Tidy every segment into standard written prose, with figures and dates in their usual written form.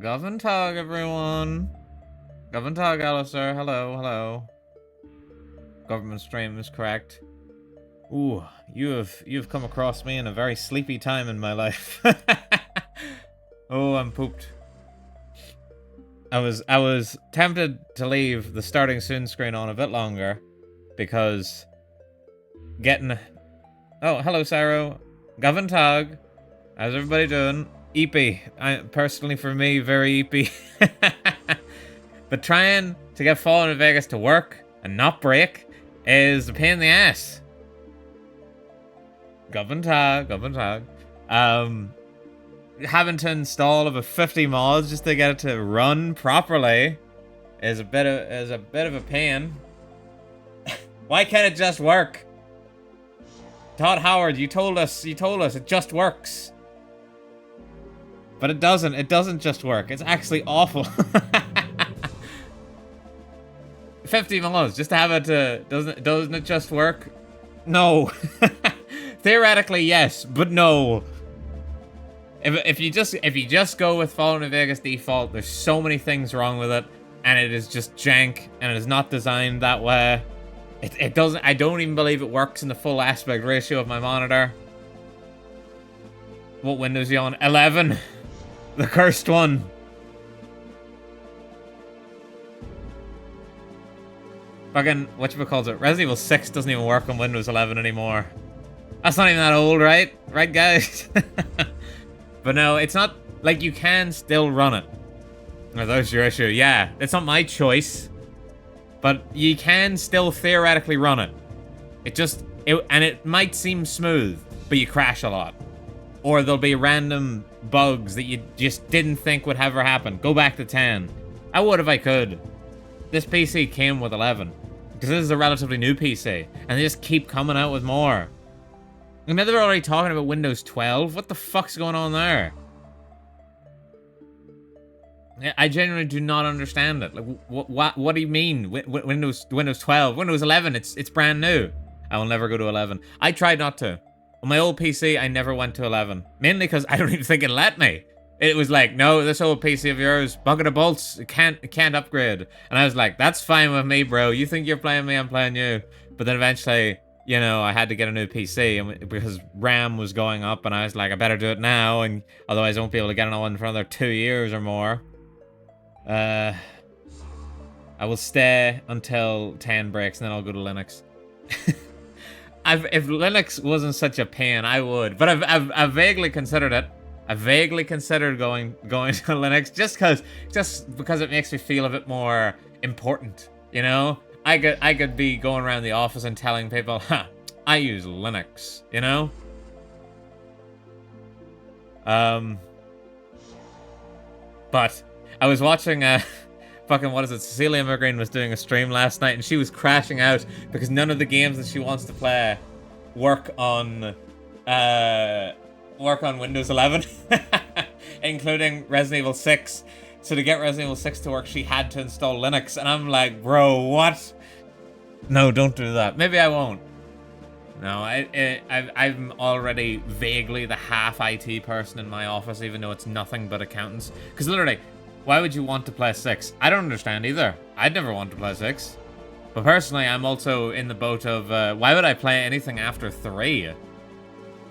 Goventag, everyone. Goventag, Alistair. Hello, hello. Government stream is correct. Ooh, you've come across me in a very sleepy time in my life. Oh, I'm pooped. I was tempted to leave the starting soon screen on a bit longer because getting. Oh, hello, Sarah. Goventag. How's everybody doing? Eepy. Personally, for me, very eepy. But trying to get Fallout New Vegas to work and not break is a pain in the ass. Goventag. Having to install about 50 mods just to get it to run properly is a bit of a pain. Why can't it just work? Todd Howard, you told us it just works. But it doesn't just work. It's actually awful. 50 mods just to have it to doesn't it just work? No. Theoretically yes, but no. If you just go with Fallout New Vegas default, there's so many things wrong with it, and it is just jank, and it is not designed that way. It doesn't. I don't even believe it works in the full aspect ratio of my monitor. What Windows are you on? 11, the cursed one. Fucking whatchamacallit, Resident Evil 6 doesn't even work on Windows 11 anymore. That's not even that old, right? Right, guys? But no, it's not like you can still run it. Oh, that's your issue. Yeah, it's not my choice. But you can still theoretically run it. And it might seem smooth, but you crash a lot. Or there'll be random bugs that you just didn't think would ever happen. Go back to 10. I would if I could. This PC came with 11. Because this is a relatively new PC. And they just keep coming out with more. I mean, they're already talking about Windows 12. What the fuck's going on there? I genuinely do not understand it. Like, what do you mean? Windows 12? Windows 11, it's brand new. I will never go to 11. I tried not to. On my old PC, I never went to 11. Mainly because I don't even think it let me. It was like, no, this old PC of yours, bucket of bolts, it can't upgrade. And I was like, that's fine with me, bro. You think you're playing me, I'm playing you. But then eventually, you know, I had to get a new PC because RAM was going up, and I was like, I better do it now, and otherwise I won't be able to get another one for another 2 years or more. I will stay until 10 breaks, and then I'll go to Linux. If Linux wasn't such a pain, I would. But I've vaguely considered it. I vaguely considered going to Linux just because it makes me feel a bit more important, you know? I could be going around the office and telling people, huh, I use Linux, you know? But I was watching fucking, what is it, Cecilia Evergreen was doing a stream last night, and she was crashing out because none of the games that she wants to play work on Windows 11, including Resident Evil 6. So to get Resident Evil 6 to work, she had to install Linux, and I'm like, bro, what? No, don't do that. Maybe I won't. No, I'm already vaguely the half IT person in my office, even though it's nothing but accountants. Because literally, why would you want to play 6? I don't understand either. I'd never want to play 6. But personally, I'm also in the boat of, why would I play anything after 3?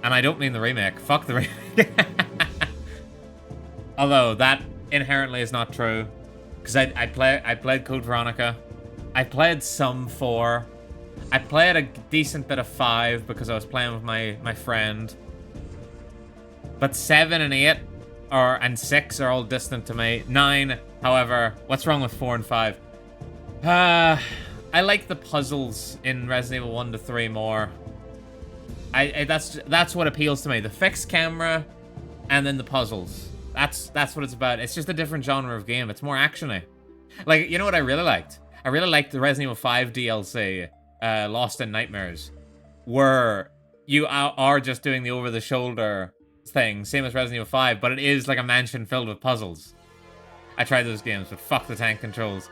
And I don't mean the remake. Fuck the remake. Although, that inherently is not true. Because I played Code Veronica. I played some 4. I played a decent bit of 5 because I was playing with my friend. But 7 and 8 and 6 are all distant to me. 9, however, what's wrong with 4 and 5? I like the puzzles in Resident Evil 1 to 3 more. That's what appeals to me. The fixed camera and then the puzzles. That's what it's about. It's just a different genre of game. It's more actiony. Like, you know what I really liked? I really liked the Resident Evil 5 DLC, Lost in Nightmares, where you are just doing the over-the-shoulder thing, same as Resident Evil 5, but it is like a mansion filled with puzzles. I tried those games, but fuck the tank controls.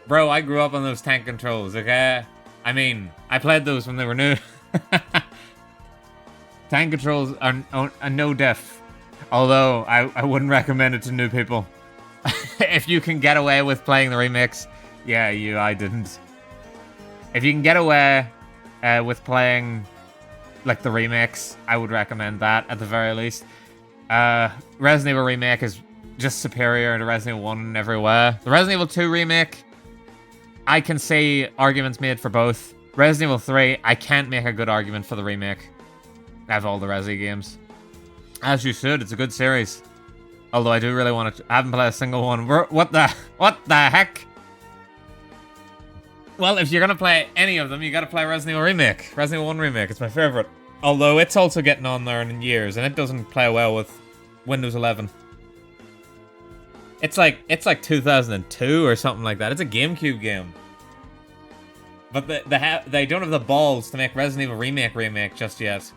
Bro, I grew up on those tank controls, okay? I mean, I played those when they were new. Tank controls are no diff. Although, I wouldn't recommend it to new people. If you can get away with playing the remakes, yeah, I didn't. If you can get away with playing like the remakes, I would recommend that at the very least. Resident Evil Remake is just superior to Resident Evil 1 in every way. The Resident Evil 2 Remake, I can see arguments made for both. Resident Evil 3, I can't make a good argument for the remake. I have all the Resi games. As you should, it's a good series. Although I do really want to... I haven't played a single one. What the heck? Well, if you're going to play any of them, you got to play Resident Evil Remake. Resident Evil 1 Remake, it's my favorite. Although it's also getting on there in years, and it doesn't play well with Windows 11. It's like 2002 or something like that. It's a GameCube game. But they don't have the balls to make Resident Evil Remake just yet.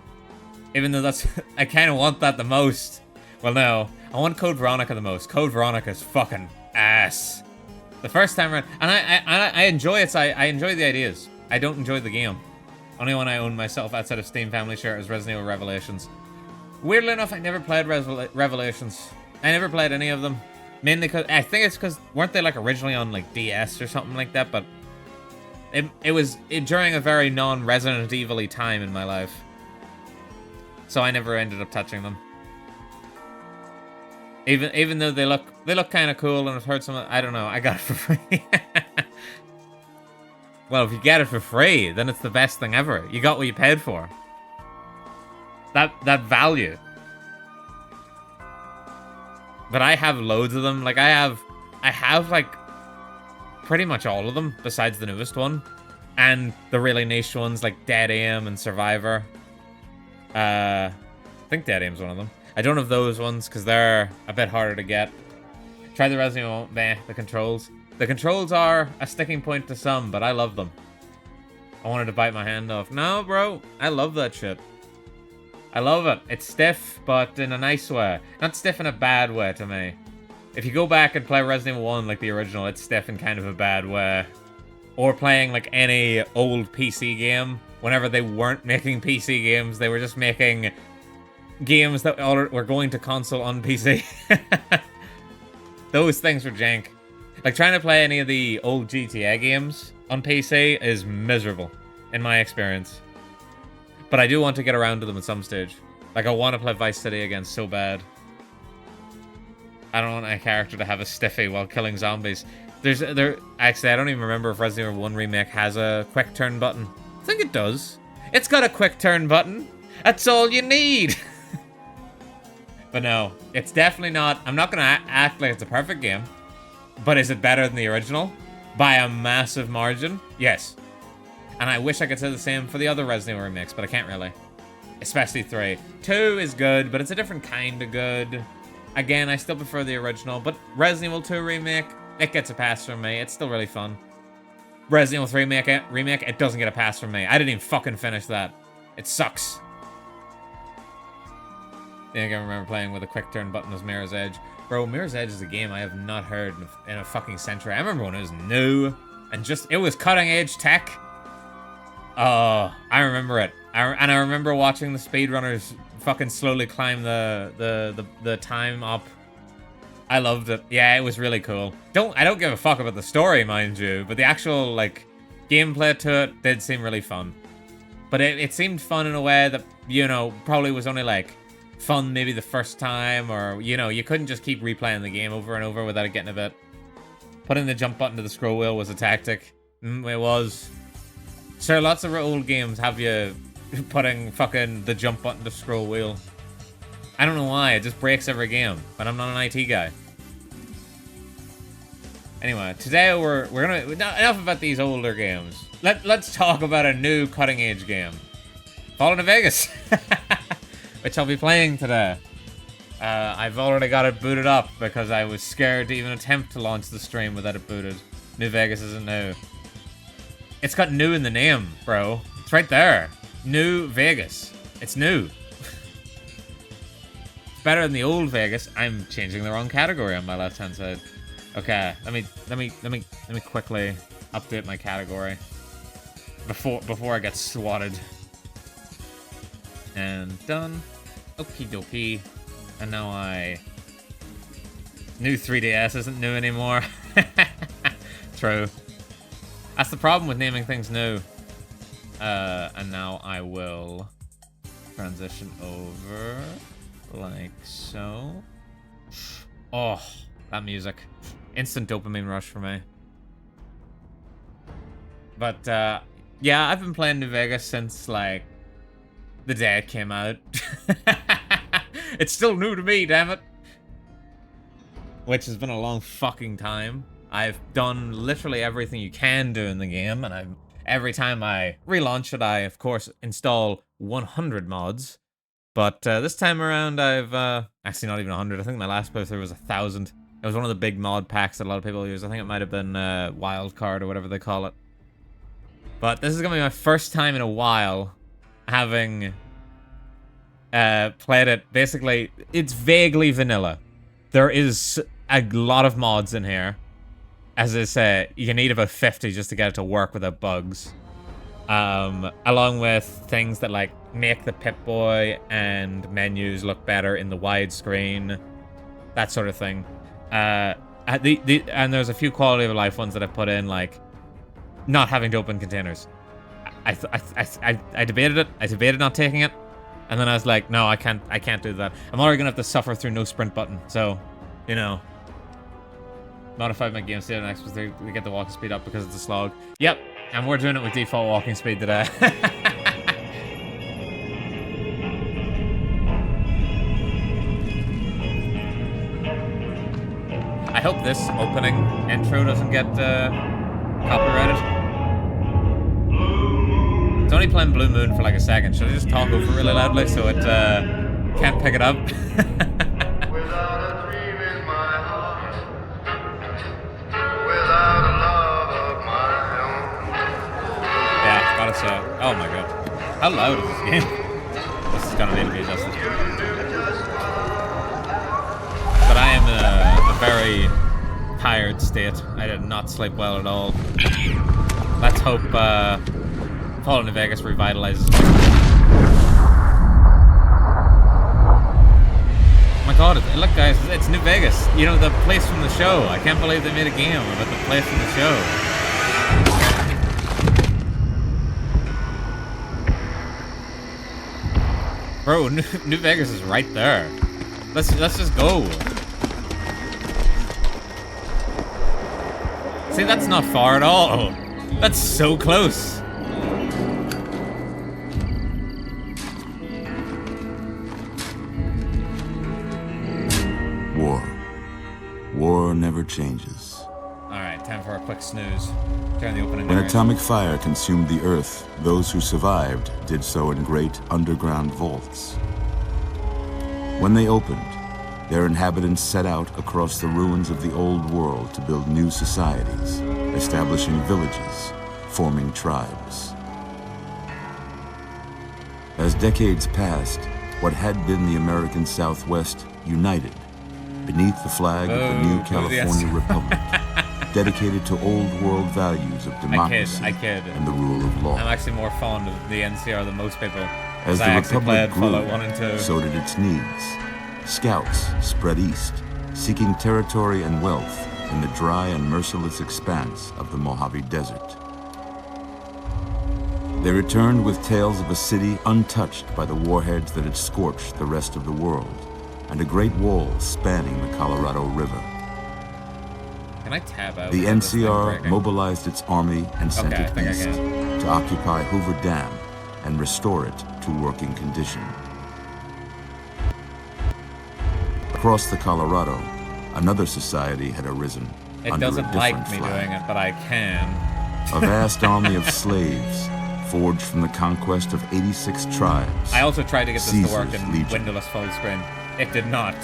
Even though that's... I kind of want that the most. Well, no. I want Code Veronica the most. Code Veronica is fucking ass. The first time around... And I enjoy it. I enjoy the ideas. I don't enjoy the game. Only one I own myself outside of Steam Family Share is Resident Evil Revelations. Weirdly enough, I never played Revelations. I never played any of them. Mainly because... I think it's because... Weren't they like originally on like DS or something like that? But... It was during a very non-Resident Evil-y time in my life. So I never ended up touching them. Even though they look kind of cool, and I've heard some... I don't know, I got it for free. Well, if you get it for free, then it's the best thing ever. You got what you paid for. That value. But I have loads of them. Like, I have like... pretty much all of them, besides the newest one. And the really niche ones like Dead Aim and Survivor. I think Dead Aim's one of them. I don't have those ones because they're a bit harder to get. Try the Resident Evil, meh, the controls. The controls are a sticking point to some, but I love them. I wanted to bite my hand off. No, bro, I love that shit. I love it. It's stiff, but in a nice way. Not stiff in a bad way to me. If you go back and play Resident Evil 1 like the original, it's stiff in kind of a bad way. Or playing like any old PC game. Whenever they weren't making PC games, they were just making games that were going to console on PC. Those things were jank. Like trying to play any of the old GTA games on PC is miserable, in my experience. But I do want to get around to them at some stage. Like I want to play Vice City again so bad. I don't want a character to have a stiffy while killing zombies. Actually, I don't even remember if Resident Evil 1 Remake has a quick turn button. I think it does. It's got a quick turn button. That's all you need. But no, it's definitely not. I'm not going to act like it's a perfect game. But is it better than the original? By a massive margin? Yes. And I wish I could say the same for the other Resident Evil remakes, but I can't really. Especially 3. 2 is good, but it's a different kind of good. Again, I still prefer the original, but Resident Evil 2 Remake, it gets a pass from me. It's still really fun. Resident Evil 3 Remake, it doesn't get a pass from me. I didn't even fucking finish that. It sucks. I think I remember playing with a quick turn button as Mirror's Edge. Bro, Mirror's Edge is a game I have not heard in a fucking century. I remember when it was new, and it was cutting edge tech. Oh, I remember it. And I remember watching the speedrunners fucking slowly climb the time up. I loved it. Yeah, it was really cool. I don't give a fuck about the story, mind you, but the actual like gameplay to it did seem really fun. But it seemed fun in a way that, you know, probably was only like fun maybe the first time, or you know, you couldn't just keep replaying the game over and over without it getting a bit. Putting the jump button to the scroll wheel was a tactic. It was. Sure, lots of old games have you putting fucking the jump button to scroll wheel. I don't know why, it just breaks every game, but I'm not an IT guy. Anyway, today we're gonna... Enough about these older games. Let's talk about a new cutting-edge game. Fallout New Vegas! Which I'll be playing today. I've already got it booted up because I was scared to even attempt to launch the stream without it booted. New Vegas isn't new. It's got new in the name, bro. It's right there. New Vegas. It's new. It's better than the old Vegas. I'm changing the wrong category on my left-hand side. Okay, let me quickly update my category before I get swatted. And done. Okie dokie. And now I New 3DS isn't new anymore. True. That's the problem with naming things new. And now I will transition over like so. Oh, that music. Instant dopamine rush for me. But, yeah, I've been playing New Vegas since, like, the day it came out. It's still new to me, damn it. Which has been a long fucking time. I've done literally everything you can do in the game, and every time I relaunch it, I, of course, install 100 mods. But this time around, I've, actually not even 100, I think my last playthrough was 1,000. It was one of the big mod packs that a lot of people use. I think it might have been Wildcard or whatever they call it. But this is going to be my first time in a while having played it. Basically, it's vaguely vanilla. There is a lot of mods in here. As I say, you need about 50 just to get it to work without bugs. Along with things that like make the Pip-Boy and menus look better in the widescreen. That sort of thing. And there's a few quality of life ones that I've put in, like not having to open containers. I debated it. I debated not taking it, and then I was like, no, I can't do that. I'm already gonna have to suffer through no sprint button. So, you know, modified my game state on X because we get the walking speed up because it's a slog. Yep, and we're doing it with default walking speed today. I hope this opening intro doesn't get copyrighted. It's only playing Blue Moon for like a second. Should I just talk over really loudly so it can't pick it up? Without a dream in my heart, without a love of my own. Yeah, gotta say. Oh my god. How loud is this game? This is gonna need to be adjusted. But I am in a very tired state. I did not sleep well at all. Let's hope Fallout New Vegas revitalizes me. Oh my god, look guys, it's New Vegas. You know, the place from the show. I can't believe they made a game about the place from the show. Bro, New Vegas is right there. Let's just go. See, that's not far at all. That's so close. War never changes. Alright, time for a quick snooze. Turn the opening. When atomic fire consumed the Earth, those who survived did so in great underground vaults. When they opened, their inhabitants set out across the ruins of the old world to build new societies, establishing villages, forming tribes. As decades passed, what had been the American Southwest united beneath the flag of the new California Republic, dedicated to old world values of democracy and the rule of law. I'm actually more fond of the NCR than most people. As the Republic grew, so did its needs. Scouts spread east, seeking territory and wealth in the dry and merciless expanse of the Mojave Desert. They returned with tales of a city untouched by the warheads that had scorched the rest of the world, and a great wall spanning the Colorado River. Can I tab out? The NCR mobilized its army and sent it east to occupy Hoover Dam and restore it to working condition. Across the Colorado, another society had arisen under a different flag. It doesn't like me doing it, but I can. A vast army of slaves, forged from the conquest of 86 tribes. I also tried to get this Caesar's to work in Legion. windowless full screen. It did not.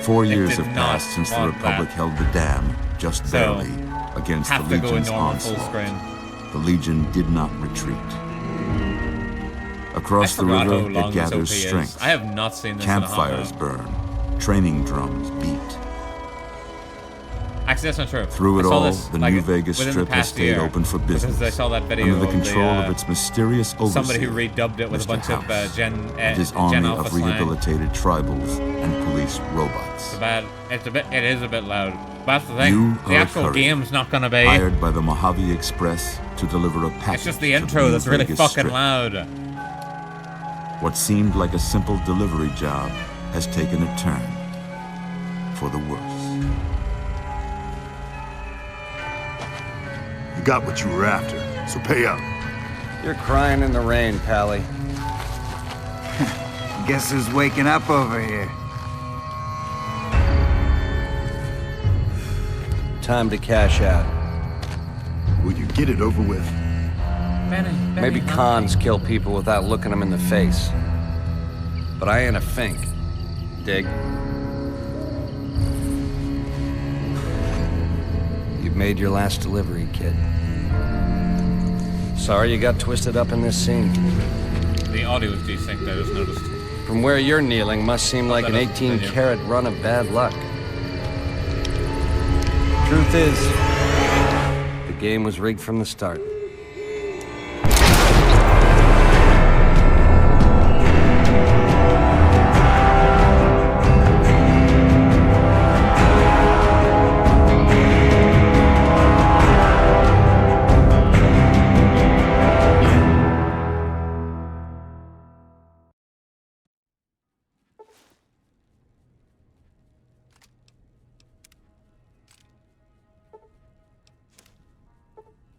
4 years have passed since the Republic held the dam, just barely, against the Legion's onslaught. The Legion did not retreat. Across the river, it gathers strength. I have not seen this. Campfires burn. Training drums beat. Actually, that's not true. Through it I saw all, this, the like, New Vegas within the Strip has past stayed year, open for because business, I saw that video under the of control the, of its mysterious overseer, somebody who redubbed it with a Mr. bunch of House, and his Gen army Alpha of slang. rehabilitated tribals and police robots. It is a bit loud. But that's the thing. You The are a actual courier, game's not gonna be. hired by the Mojave Express to deliver a package. It's just the to intro New that's really Vegas fucking Strip. loud. What seemed like a simple delivery job has taken a turn for the worse. You got what you were after, so pay up. You're crying in the rain, Pally. Guess who's waking up over here? Time to cash out. Will you get it over with? Maybe cons kill people without looking them in the face. But I ain't a fink. Dig? You've made your last delivery, kid. Sorry you got twisted up in this scene. The audio is desynced, I just noticed. From where you're kneeling must seem like an 18-carat run of bad luck. Truth is, the game was rigged from the start.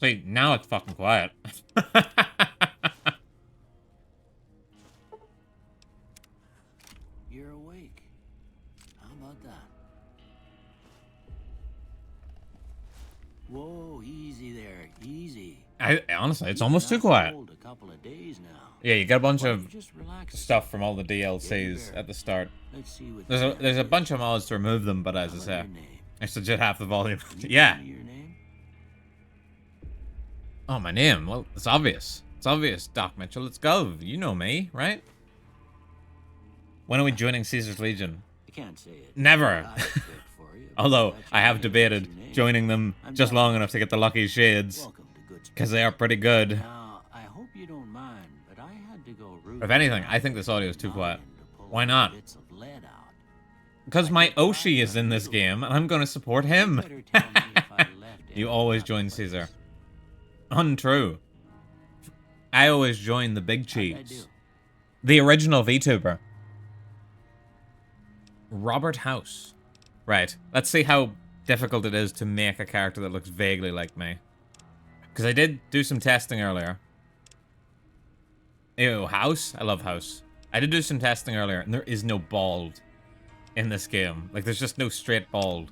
See, now it's fucking quiet. You're awake. How about that? Whoa, easy there, easy. Honestly, it's almost too quiet. Old a couple of days now. Yeah, you got a bunch Why of don't you just relax? stuff from all the DLCs at the start. Let's see what There's a bunch of mods to remove them, but as I say, your name. I should just half the volume. Can you Yeah. tell me your name? Oh, my name. Well, it's obvious. It's obvious, Doc Mitchell. Let's go. You know me, right? When are we joining Caesar's Legion? I can't say it. Never. I picked for you, but Although, that's I your have name, debated that's your name. joining them I'm just Doc. long enough to get the lucky shades, Welcome to Good because they are pretty good. Now, I hope you don't mind, but I had to go root If anything, around I think this audio is too mine quiet. to pull Why out not? bits of lead out. Because my Oshi is in this game, and I'm going to support him. Better tell me if I left You any always out join of Caesar. place. Untrue. I always join the big How'd I do? cheese. The original VTuber. Robert House. Right. Let's see how difficult it is to make a character that looks vaguely like me. Because I did do some testing earlier. Ew, House? I love House. I did do some testing earlier, and there is no bald in this game. Like, there's just no straight bald.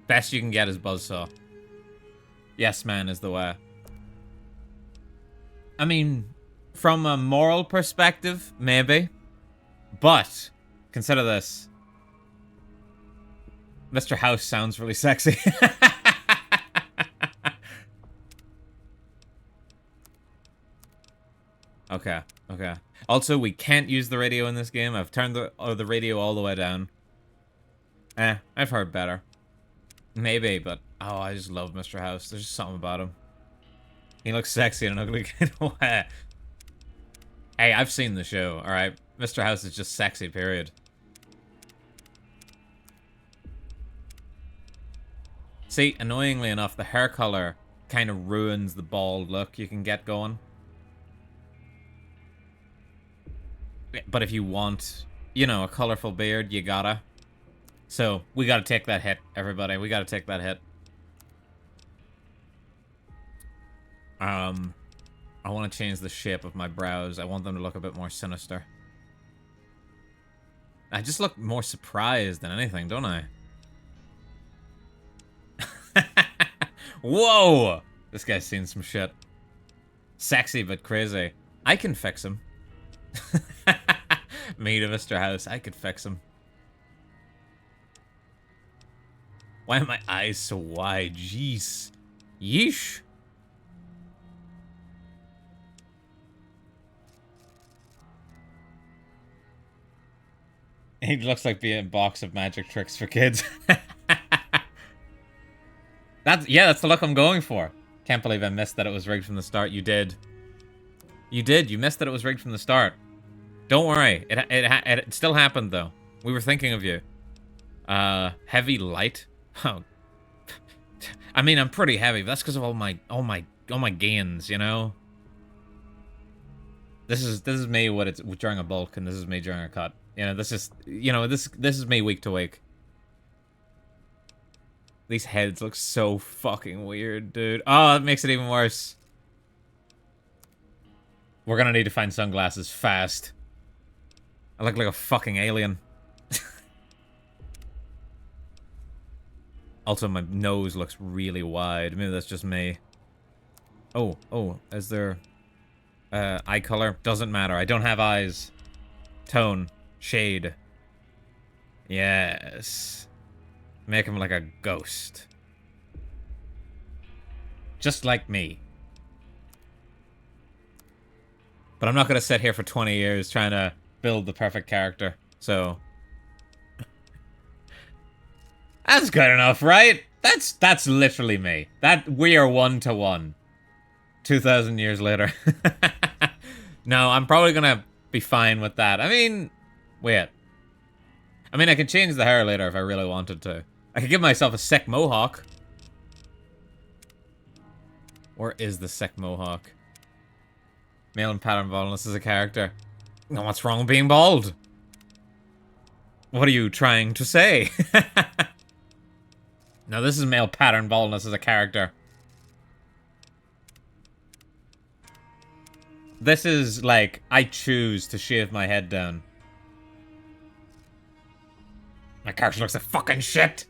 Best you can get is Buzzsaw. Yes, man, is the way. I mean, from a moral perspective, maybe. But, consider this. Mr. House sounds really sexy. Okay, okay. Also, we can't use the radio in this game. I've turned the radio all the way down. I've heard better. Maybe, but oh, I just love Mr. House. There's just something about him. He looks sexy in an ugly kind of way. Hey, I've seen the show, alright? Mr. House is just sexy, period. See, annoyingly enough, the hair color kind of ruins the bald look you can get going. But if you want, you know, a colorful beard, you gotta. So, we gotta take that hit, everybody. We gotta take that hit. I want to change the shape of my brows. I want them to look a bit more sinister. I just look more surprised than anything, don't I? Whoa! This guy's seen some shit. Sexy but crazy. I can fix him. Me to Mr. House. I could fix him. Why are my eyes so wide? Jeez. Yeesh. He looks like being a box of magic tricks for kids. That's the look I'm going for. Can't believe I missed that it was rigged from the start. You did. You did. You missed that it was rigged from the start. Don't worry. It still happened though. We were thinking of you. Heavy light. Oh. I mean, I'm pretty heavy, but that's because of all my gains, you know. This is me during a bulk, and this is me during a cut. You know, this is me week to week. These heads look so fucking weird, dude. Oh, that makes it even worse. We're gonna need to find sunglasses fast. I look like a fucking alien. Also, my nose looks really wide. Maybe that's just me. Oh, is there... eye color? Doesn't matter. I don't have eyes. Tone. Shade. Yes. Make him like a ghost. Just like me. But I'm not gonna sit here for 20 years trying to build the perfect character. So... That's good enough, right? That's literally me. We are 1-to-1. 2,000 years later. No, I'm probably gonna be fine with that. I mean, wait. I mean, I could change the hair later if I really wanted to. I could give myself a sick mohawk. Or is the sick mohawk? Male and pattern baldness is a character. No, what's wrong with being bald? What are you trying to say? No, this is male pattern baldness as a character. This is like, I choose to shave my head down. My character looks like fucking shit!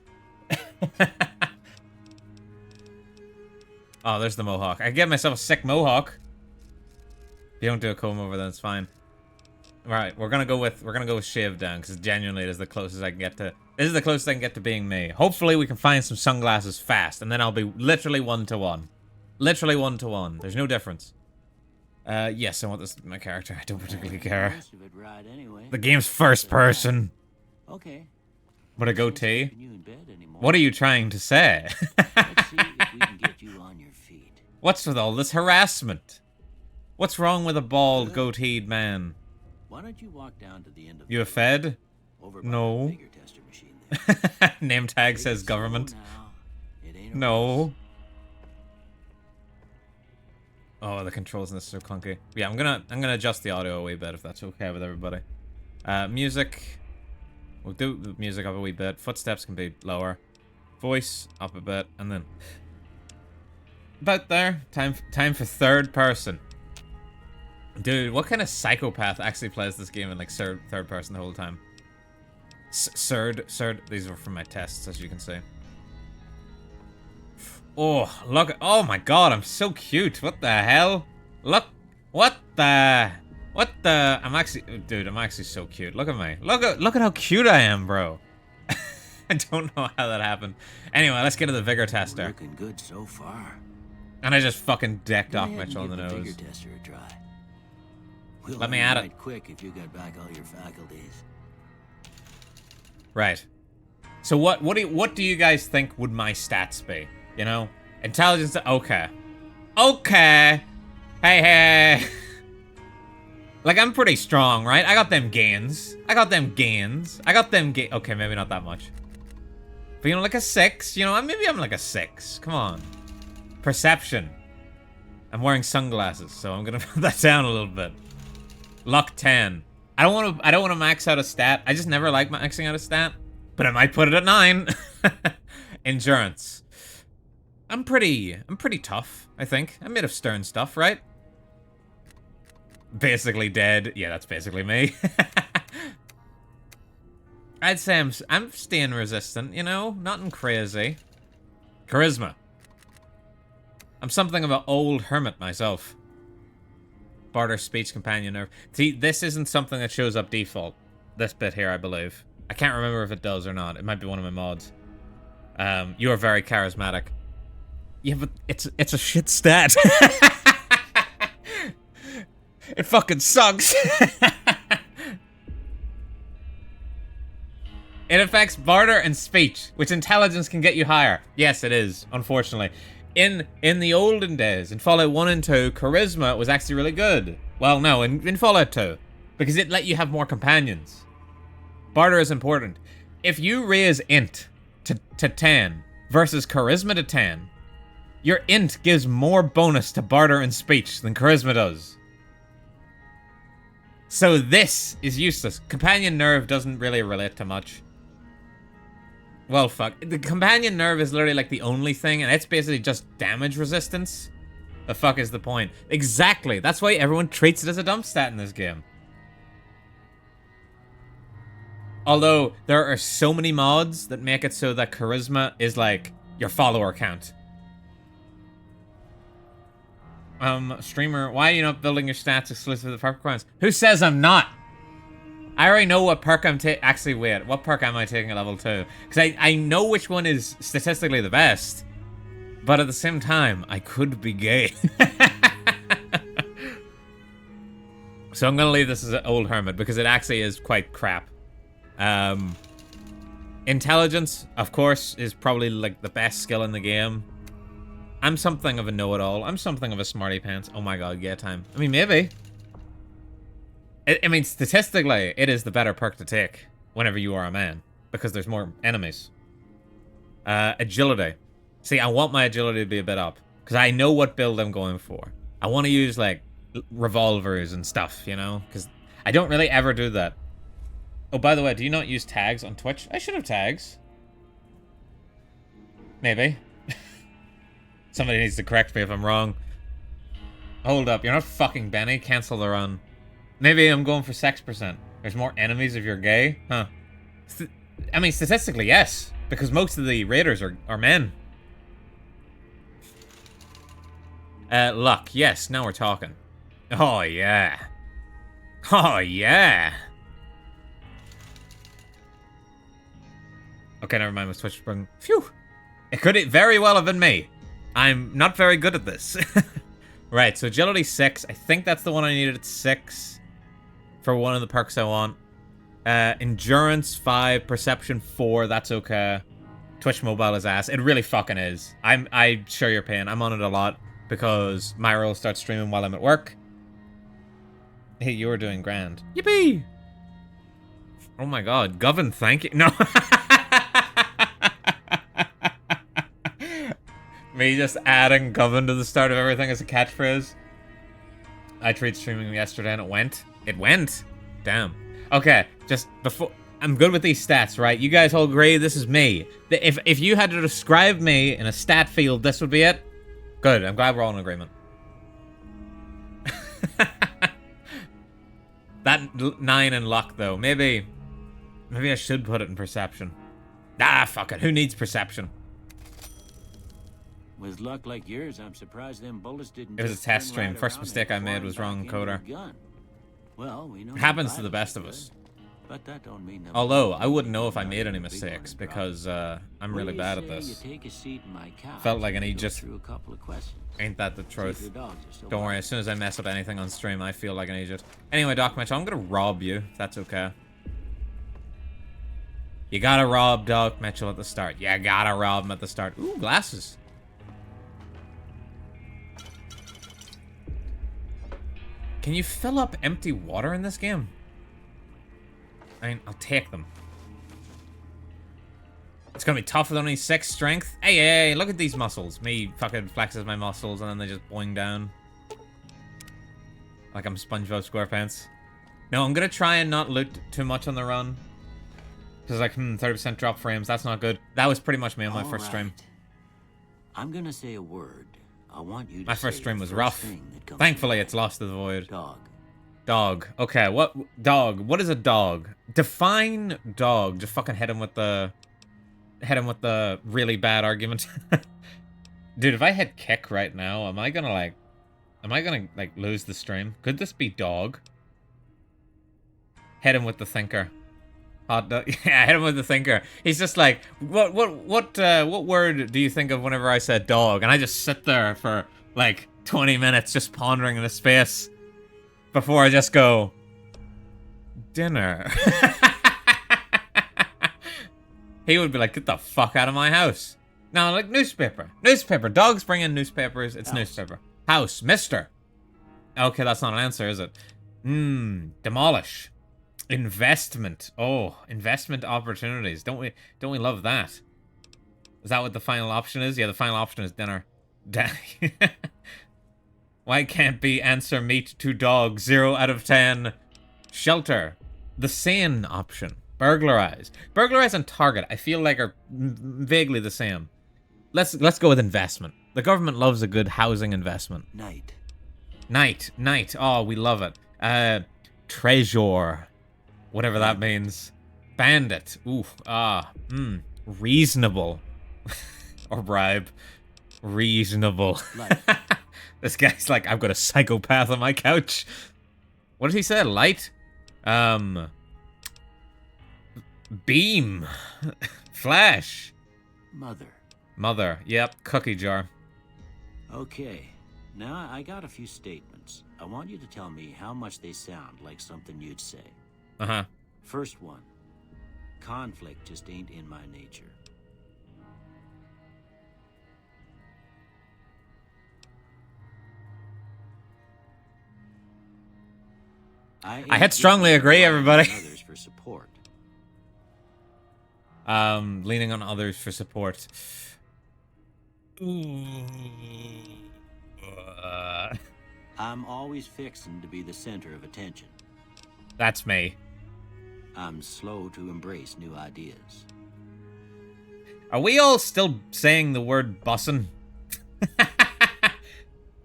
Oh, there's the mohawk. I can get myself a sick mohawk. If you don't do a comb over, then it's fine. Alright, we're gonna go with shaved down, because genuinely it is the closest I can get to... This is the closest I can get to being me. Hopefully we can find some sunglasses fast, and then I'll be literally 1-to-1. Literally 1-to-1. There's no difference. Yes, I want this to be my character. I don't particularly care. Most of it right anyway. The game's first person. Okay. What a goatee. Keeping you in bed anymore. What are you trying to say? Let's see if we can get you on your feet. What's with all this harassment? What's wrong with a bald, goateed man? Why don't you walk down to the end of You a fed? over by No. the figure tester machine there. Name tag Take says it slow government. now. It ain't a No. race. Oh, the controls in this are so clunky. Yeah, I'm gonna adjust the audio a wee bit if that's okay with everybody. Music. We'll do the music up a wee bit. Footsteps can be lower. Voice up a bit, and then about there. Time for third person. Dude, what kind of psychopath actually plays this game in like third person the whole time? Third. These were from my tests, as you can see. Oh, look. Oh my god, I'm so cute. What the hell? Look. What the... I'm actually... Dude, I'm actually so cute. Look at me. Look at how cute I am, bro. I don't know how that happened. Anyway, let's get to the vigor tester. Looking good so far. And I just fucking decked Go off ahead and Mitchell in the give nose. Vigor tester a try. We'll Let me learn at it. right quick if you got back all your faculties. Right. So what do you guys think would my stats be? You know? Intelligence... Okay. Okay. Hey. Like, I'm pretty strong, right? I got them gains. Okay, maybe not that much. But, you know, like a 6. You know, maybe I'm like a 6. Come on. Perception. I'm wearing sunglasses, so I'm gonna put that down a little bit. Luck 10. I don't want to max out a stat. I just never like maxing out a stat. But I might put it at 9. Endurance. I'm pretty tough, I think. I'm made of stern stuff, right? Basically dead. Yeah, that's basically me. I'd say I'm staying resistant, you know? Nothing crazy. Charisma. I'm something of an old hermit myself. Barter, speech, companion, nerve. See, this isn't something that shows up default. This bit here, I believe. I can't remember if it does or not. It might be one of my mods. You are very charismatic. Yeah, but it's a shit stat. It fucking sucks. It affects barter and speech, which intelligence can get you higher. Yes, it is, unfortunately. In the olden days, in Fallout 1 and 2, charisma was actually really good. Well, no, in Fallout 2. Because it let you have more companions. Barter is important. If you raise int to 10 versus charisma to 10, your int gives more bonus to barter and speech than charisma does. So this is useless. Companion nerve doesn't really relate to much. Well, fuck. The companion nerve is literally like the only thing, and it's basically just damage resistance. The fuck is the point? Exactly. That's why everyone treats it as a dump stat in this game. Although, there are so many mods that make it so that charisma is like your follower count. Streamer, why are you not building your stats exclusive to the perk requirements? Who says I'm not? I already know what perk I'm taking. Actually, wait. What perk am I taking at level 2? Because I know which one is statistically the best. But at the same time, I could be gay. So I'm going to leave this as an old hermit because it actually is quite crap. Intelligence, of course, is probably like the best skill in the game. I'm something of a know-it-all. I'm something of a smarty pants. Oh my god, yeah, time. I mean, maybe. I mean, statistically, it is the better perk to take whenever you are a man. Because there's more enemies. Agility. See, I want my agility to be a bit up. Because I know what build I'm going for. I want to use, like, revolvers and stuff, you know? Because I don't really ever do that. Oh, by the way, do you not use tags on Twitch? I should have tags. Maybe. Somebody needs to correct me if I'm wrong. Hold up, you're not fucking Benny. Cancel the run. Maybe I'm going for sex percent. There's more enemies if you're gay? Huh. I mean, statistically, yes. Because most of the raiders are men. Luck. Yes, now we're talking. Oh, yeah. Oh, yeah. Okay, never mind. Was Twitch sprung. Phew. It could very well have been me. I'm not very good at this. Right, so agility 6. I think that's the one I needed at 6 for one of the perks I want. Endurance 5, perception 4. That's okay. Twitch mobile is ass. It really fucking is. I share your pain. I'm on it a lot because Myro starts streaming while I'm at work. Hey, you're doing grand. Yippee! Oh my god, Govern, thank you. No. Me just adding Govern to the start of everything as a catchphrase. I tried streaming yesterday and it went. It went. Damn. Okay, just before... I'm good with these stats, right? You guys all agree this is me. If you had to describe me in a stat field, this would be it? Good, I'm glad we're all in agreement. That 9 in luck, though. Maybe I should put it in perception. Ah, fuck it. Who needs perception? With luck like yours, I'm surprised them bullets didn't. It was a just test turn stream. right First around mistake and I made fly was back wrong into coder. the gun. Well, we know It happens the to the pilot best of was us. good, but that don't mean them Although, bullets I wouldn't know didn't if I turn made out any to be mistakes one drop. because I'm What really do you bad at say this. You take a seat in my couch Felt like I and need go just... through a couple of questions. Ain't that the See if truth? your dogs are still Don't worry, barking. as soon as I mess up anything on stream, I feel like an idiot. Anyway, Doc Mitchell, I'm gonna rob you, if that's okay. You gotta rob Doc Mitchell at the start. You gotta rob him at the start. Ooh, glasses. Can you fill up empty water in this game? I mean, I'll take them. It's gonna be tough with only 6 strength. Hey, look at these muscles. Me fucking flexes my muscles and then they just boing down. Like I'm SpongeBob SquarePants. No, I'm gonna try and not loot too much on the run. Because like, 30% drop frames, that's not good. That was pretty much me on my first stream. Alright. I'm gonna say a word. I want you to My first say stream the was first rough. thing that comes Thankfully, to it's Lost to the Void. Dog. Dog. Okay, what? Dog. What is a dog? Define dog. Just fucking hit him with the... Hit him with the really bad argument. Dude, if I hit kick right now, am I gonna, like, lose the stream? Could this be dog? Hit him with the thinker. Hot dog. Yeah, hit him with the thinker. He's just like, what word do you think of whenever I said dog? And I just sit there for, like, 20 minutes just pondering in the space before I just go, dinner. He would be like, get the fuck out of my house. No, like newspaper. Newspaper. Dogs bring in newspapers. It's House. newspaper. House. Mister. Okay, that's not an answer, is it? Demolish. Investment. Oh, investment opportunities. Don't we love that? Is that what the final option is? Yeah, the final option is dinner. Why can't be answer meat to dog? 0 out of 10. Shelter. The sane option. Burglarize. Burglarize and target, I feel like are vaguely the same. Let's go with investment. The government loves a good housing investment. Night. Night. Oh, we love it. Treasure. Whatever that means. Bandit. Ooh. Reasonable. Or bribe. Reasonable. This guy's like, I've got a psychopath on my couch. What did he say? Light? Beam. Flash. Mother. Yep. Cookie jar. Okay. Now I got a few statements. I want you to tell me how much they sound like something you'd say. Uh-huh. First one. Conflict just ain't in my nature. I had strongly agree, everybody. Others for support. Leaning on others for support. I'm always fixing to be the center of attention. That's me. I'm slow to embrace new ideas. Are we all still saying the word bussin'?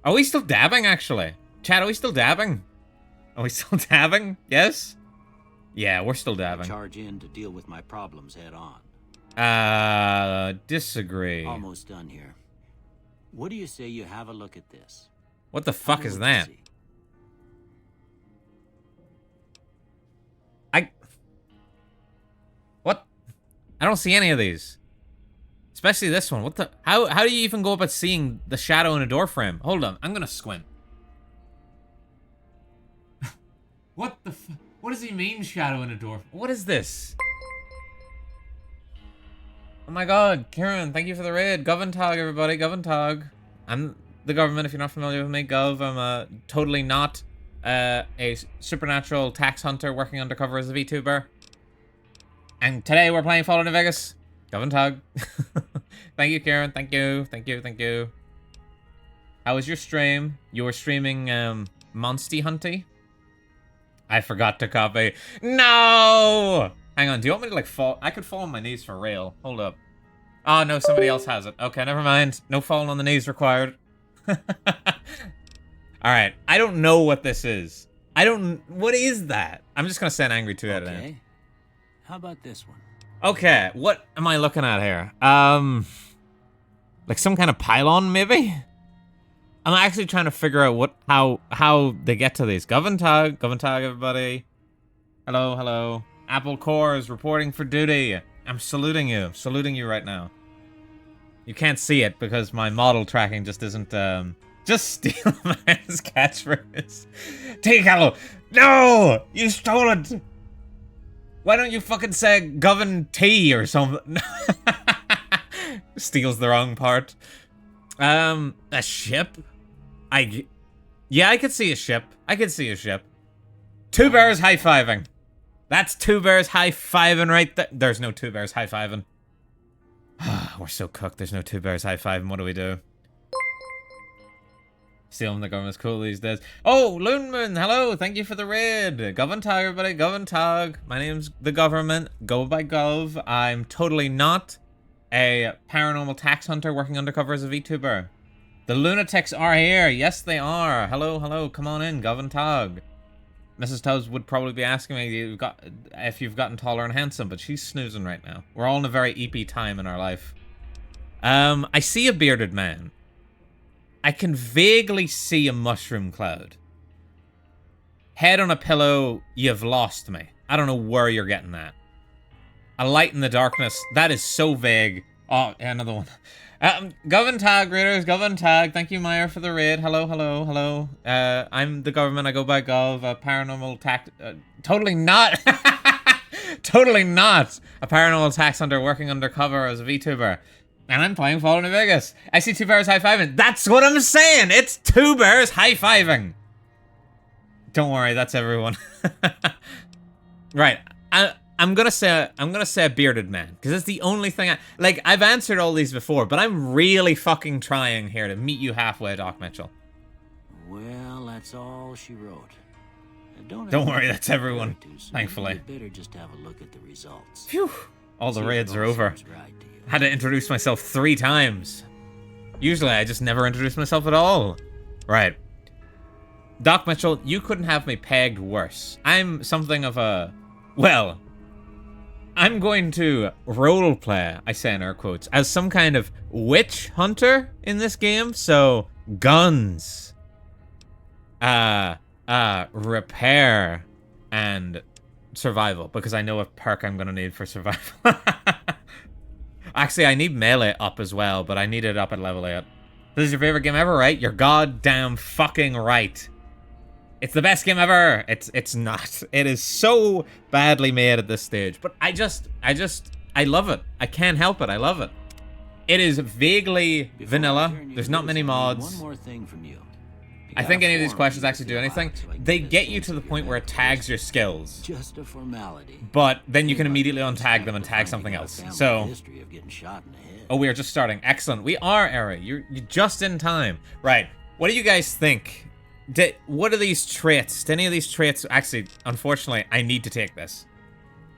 Are we still dabbing, actually? Chat, are we still dabbing? Are we still dabbing? Yes? Yeah, we're still I dabbing. charge in to deal with my problems head on. Disagree. Almost done here. What do you say you have a look at this? What the fuck Have a is look and that? see. What? I don't see any of these. Especially this one. What the? How do you even go about seeing the shadow in a door frame? Hold on, I'm gonna squint. What the? What does he mean, shadow in a door? What is this? Oh my god, Kieran, thank you for the raid. Goventog, everybody, Goventog. I'm the government, if you're not familiar with me. Gov, I'm totally not a supernatural tax hunter working undercover as a VTuber. And today we're playing Fallout New Vegas. Goventog. Thank you, Kieran. Thank you. How was your stream? You were streaming Monsty Hunty? I forgot to copy. No! Hang on, do you want me to like fall? I could fall on my knees for real. Hold up. Oh no, somebody else has it. Okay, never mind. No falling on the knees required. Alright, I don't know what this is. What is that? I'm just gonna send angry 2 out of 10. Okay. How about this one? Okay, what am I looking at here? Like some kind of pylon, maybe? I'm actually trying to figure out how they get to these. Goventog, everybody. Hello. Apple Core is reporting for duty. I'm saluting you. I'm saluting you right now. You can't see it because my model tracking just isn't, just steal man's catchphrase. Take hello. No! You stole it! Why don't you fucking say Govern T or something? Steals the wrong part. A ship? Yeah, I could see a ship. Two bears high-fiving. That's 2 bears high-fiving right there. There's no 2 bears high-fiving. We're so cooked. There's no 2 bears high-fiving. What do we do? Stealing the government's cool these days. Oh, Loonmoon, hello. Thank you for the raid. Goventog, everybody. Goventog. My name's the government. Go by Gov. I'm totally not a paranormal tax hunter working undercover as a VTuber. The lunatics are here. Yes, they are. Hello. Come on in, Goventog. Mrs. Tubbs would probably be asking me if you've gotten taller and handsome, but she's snoozing right now. We're all in a very EP time in our life. I see a bearded man. I can vaguely see a mushroom cloud. Head on a pillow, you've lost me. I don't know where you're getting that. A light in the darkness. That is so vague. Oh, yeah, another one. Goventog, raiders, Goventog. Thank you, Meyer, for the raid. Hello. I'm the government. I go by Gov. Paranormal tact. Totally not. Totally not a paranormal tax hunter working undercover as a VTuber. And I'm playing Fallout New Vegas. I see two bears high-fiving. That's what I'm saying! It's two bears high-fiving! Don't worry, that's everyone. Right. I'm gonna say a bearded man, because it's the only thing I've answered all these before, but I'm really fucking trying here to meet you halfway, Doc Mitchell. Well, that's all she wrote. Don't worry, that's everyone, thankfully. You better just have a look at the results. Phew. All the raids are over. Had to introduce myself 3 times. Usually I just never introduce myself at all. Right. Doc Mitchell, you couldn't have me pegged worse. I'm something of a... Well, I'm going to roleplay, I say in air quotes, as some kind of witch hunter in this game. So, guns. Repair. And survival. Because I know what perk I'm going to need for survival. Actually, I need melee up as well, but I need it up at level 8. This is your favorite game ever, right? You're goddamn fucking right. It's the best game ever. It's not. It is so badly made at this stage. But I love it. I can't help it. I love it. It is vaguely vanilla. There's not many mods. One more thing from you. I think any of these questions actually do anything. They get you to the point where it tags your skills. Just a formality. But then you can immediately untag them and tag something else. So, oh, we are just starting. Excellent. We are, Eri. You're just in time. Right. What do you guys think? What are these traits? Do any of these traits... Actually, unfortunately, I need to take this.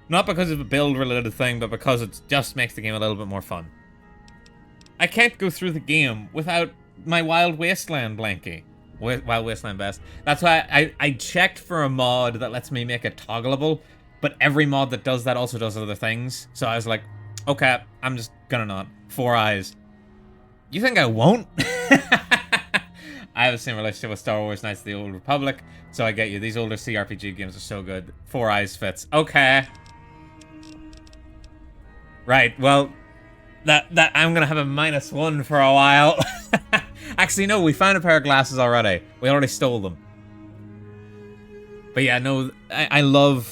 Not because of a build-related thing, but because it just makes the game a little bit more fun. I can't go through the game without my Wild Wasteland blankie. Wild Wasteland best. That's why I checked for a mod that lets me make it toggleable, but every mod that does that also does other things. So I was like, okay, I'm just gonna not. 4 Eyes. You think I won't? I have the same relationship with Star Wars Knights of the Old Republic, so I get you. These older CRPG games are so good. 4 Eyes fits. Okay. Right, well, that I'm gonna have a -1 for a while. Actually, no, we found a pair of glasses already. We already stole them. But yeah, no, I love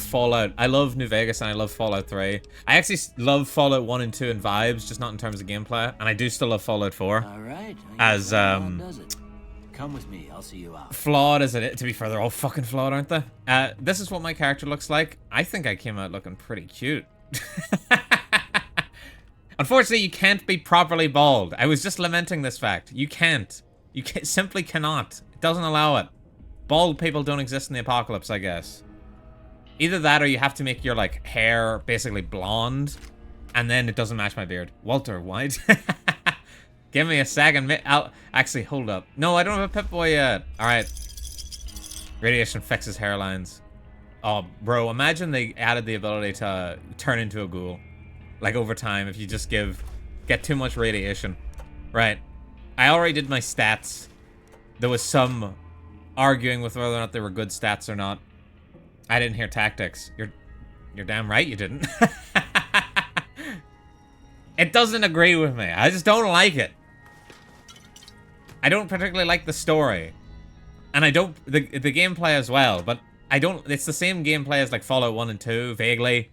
Fallout. I love New Vegas and I love Fallout 3. I actually love Fallout 1 and 2 in vibes, just not in terms of gameplay. And I do still love Fallout 4. All right. As, Come with me, I'll see you out. Flawed as it is. To be fair, they're all fucking flawed, aren't they? This is what my character looks like. I think I came out looking pretty cute. Unfortunately, you can't be properly bald. I was just lamenting this fact. You can't. You simply cannot. It doesn't allow it. Bald people don't exist in the apocalypse, I guess. Either that or you have to make your, like, hair basically blonde, and then it doesn't match my beard. Walter White. Give me a second. I'll actually, hold up. No, I don't have a Pip-Boy yet. Alright. Radiation fixes hairlines. Oh, bro, imagine they added the ability to turn into a ghoul. Like, over time, if you just get too much radiation. Right. I already did my stats. There was some arguing with whether or not they were good stats or not. I didn't hear tactics. You're damn right you didn't. It doesn't agree with me. I just don't like it. I don't particularly like the story. And I don't... The gameplay as well, but I don't... It's the same gameplay as, like, Fallout 1 and 2, vaguely.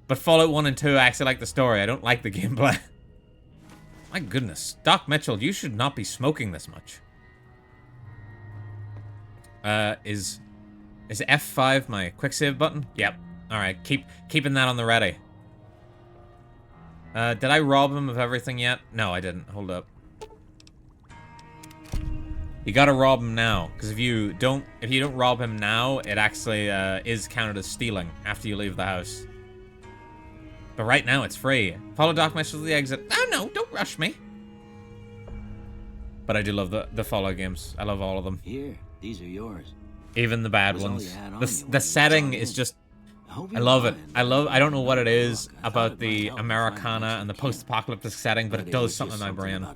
But Fallout 1 and 2, I actually like the story. I don't like the gameplay. My goodness. Doc Mitchell, you should not be smoking this much. Is F5 my quick save button? Yep. Alright, keeping that on the ready. Did I rob him of everything yet? No, I didn't. Hold up. You gotta rob him now, because if you don't rob him now, it actually is counted as stealing after you leave the house. But right now, it's free. Follow Doc Mitchell to the exit. Oh no, don't rush me. But I do love the Fallout games. I love all of them. Here, these are yours. Even the bad ones. The setting is just... I love it. I don't know what it is about the Americana and the post-apocalyptic setting, but it does something in my brain.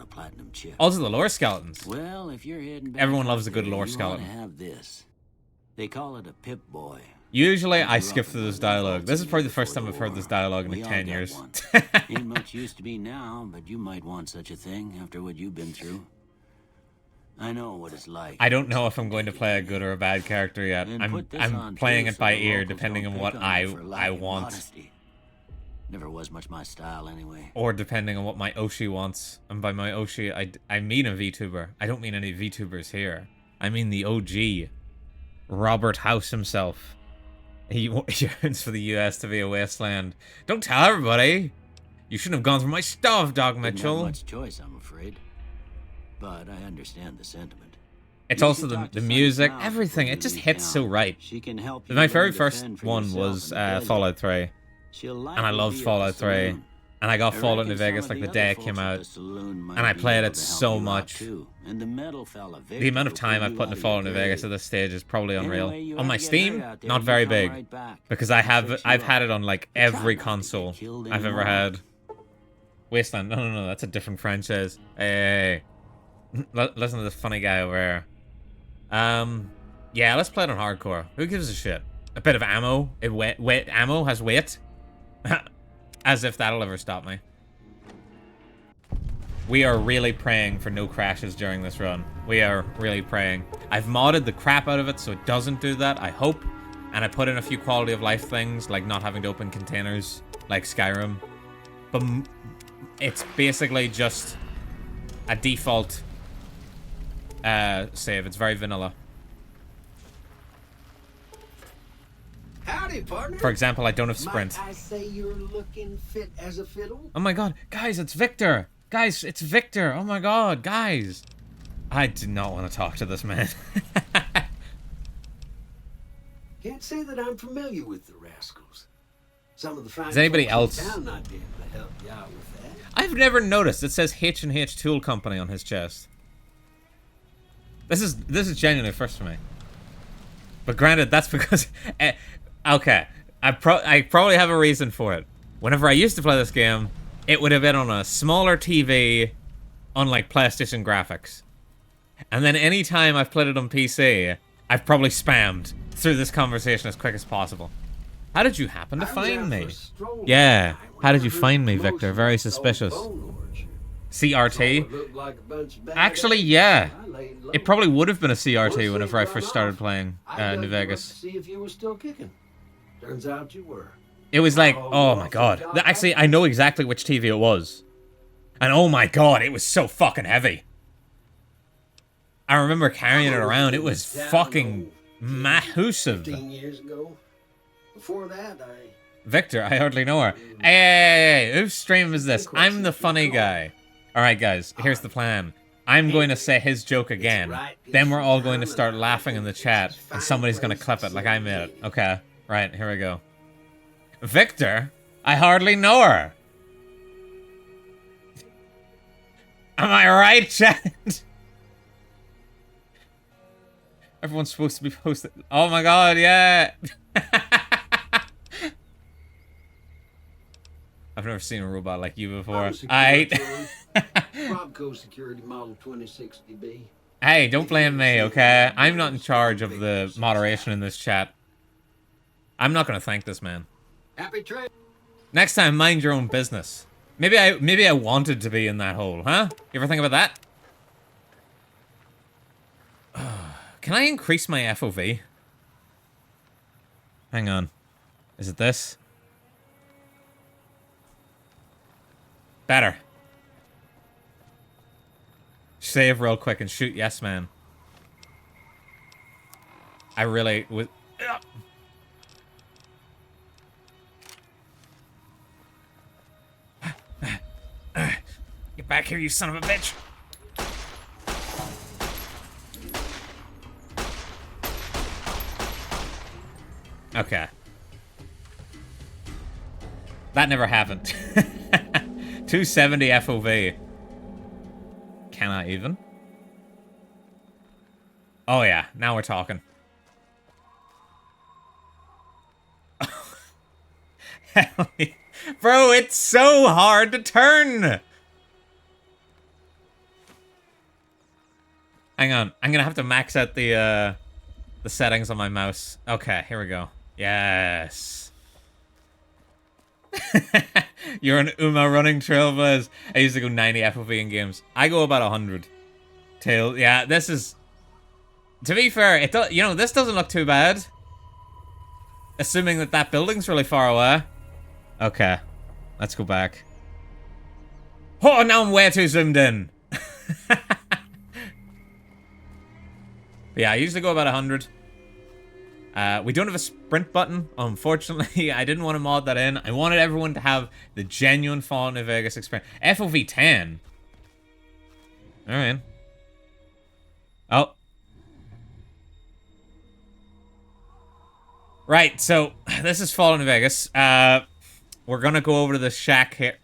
Also, the lore skeletons. Well, if you're heading back, everyone loves a good lore skeleton. Have this. They call it a Pip-Boy. Usually, I skip through this dialogue. This is probably the first time I've heard this dialogue in like 10 years. Ain't much used to be now, but you might want such a thing after what you've been through. I know what it's like. I don't know if I'm going to play a good or a bad character yet. And I'm put this I'm on, playing too, it so by the ear, locals depending don't on pick what on you for I lacking want, modesty. Never was much my style anyway. or depending on what my Oshi wants. And by my Oshi, I mean a VTuber. I don't mean any VTubers here. I mean the OG, Robert House himself. He yearns for the US to be a wasteland. Don't tell everybody. You shouldn't have gone through my stuff, Doc Didn't have Mitchell. much choice, I'm afraid. But I understand the sentiment. It's You also should the talk to music, Frank Mount everything. before It you just leave hits so town. right. She can help you My learn very to first fend for one yourself was in the desert. Fallout 3. She'll And I likely loved be at Fallout the 3. saloon. And I got I Fallout New reckon some Vegas of like the other day it folks came at out. the saloon might And I be played able it to help so you out, much. too. And the metal fella, The amount of Victor, time will I've pull put you into out Fallout of New your Vegas grave. at this stage is probably unreal. Anyway, you On my ever get Steam, hurt out there, not you very come big. right back. Because I'll I've fix you had up. it on like But try every not to get console killed I've ever anymore. had. Wasteland. No. That's a different franchise. Hey. Listen to this funny guy over here. Yeah, let's play it on hardcore. Who gives a shit? A bit of ammo. Ammo has weight. As if that'll ever stop me. We are really praying for no crashes during this run. We are really praying. I've modded the crap out of it so it doesn't do that, I hope. And I put in a few quality of life things, like not having to open containers, like Skyrim. But it's basically just a default save. It's very vanilla. Howdy, partner. For example, I don't have sprint. Might I say you're looking fit as a fiddle? Oh my god, guys, it's Victor! Guys, it's Victor! Oh my god, guys! I do not want to talk to this man. Can't say that I'm familiar with the rascals. Some of the fine Is anybody folks else? in town might be able to help you out with that. I've never noticed. It says H&H Tool Company on his chest. This is genuinely first for me. But granted, that's because... okay, I probably have a reason for it. Whenever I used to play this game, it would have been on a smaller TV on like PlayStation graphics. And then anytime I've played it on PC, I've probably spammed through this conversation as quick as possible. How did you happen to find me? Yeah, how did you find me, Victor? Very suspicious. CRT? Actually, yeah. It probably would have been a CRT whenever I first started playing New Vegas. See if you were still kicking. Turns out you were. It was like, oh my god. Actually, I know exactly which TV it was. And oh my god, it was so fucking heavy. I remember carrying it around. It was fucking massive. 15 years ago. Before that, Victor, I hardly know her. Hey, whose stream is this? I'm the funny guy. Alright guys, here's the plan. I'm going to say his joke again. Then we're all going to start laughing in the chat. And somebody's going to clip it like I made it. Okay, right, here we go. Victor? I hardly know her. Am I right, chat? Everyone's supposed to be posted. Oh my god, yeah. I've never seen a robot like you before. Robco Security Model 2060B. Hey, don't blame me, okay? I'm not in charge of the moderation in this chat. I'm not gonna thank this man. Happy trade. Next time, mind your own business. Maybe I wanted to be in that hole, huh? You ever think about that? Can I increase my FOV? Hang on. Is it this? Better. Save real quick and shoot yes, man. I really was... Get back here, you son of a bitch! Okay. That never happened. 270 FOV. Can I even? Oh yeah, now we're talking. Bro, it's so hard to turn! Hang on, I'm gonna have to max out the settings on my mouse. Okay, here we go. Yes. You're an Uma running trailblaze. I used to go 90 FOV in games. I go about 100. Tail. Yeah, this is... To be fair, it does, you know, this doesn't look too bad. Assuming that that building's really far away. Okay. Let's go back. Oh, now I'm way too zoomed in. Yeah, I usually go about 100. We don't have a sprint button, unfortunately. I didn't want to mod that in. I wanted everyone to have the genuine Fallout New Vegas experience. FOV 10. Alright. Oh. Right, so this is Fallout New Vegas. We're gonna go over to the shack here.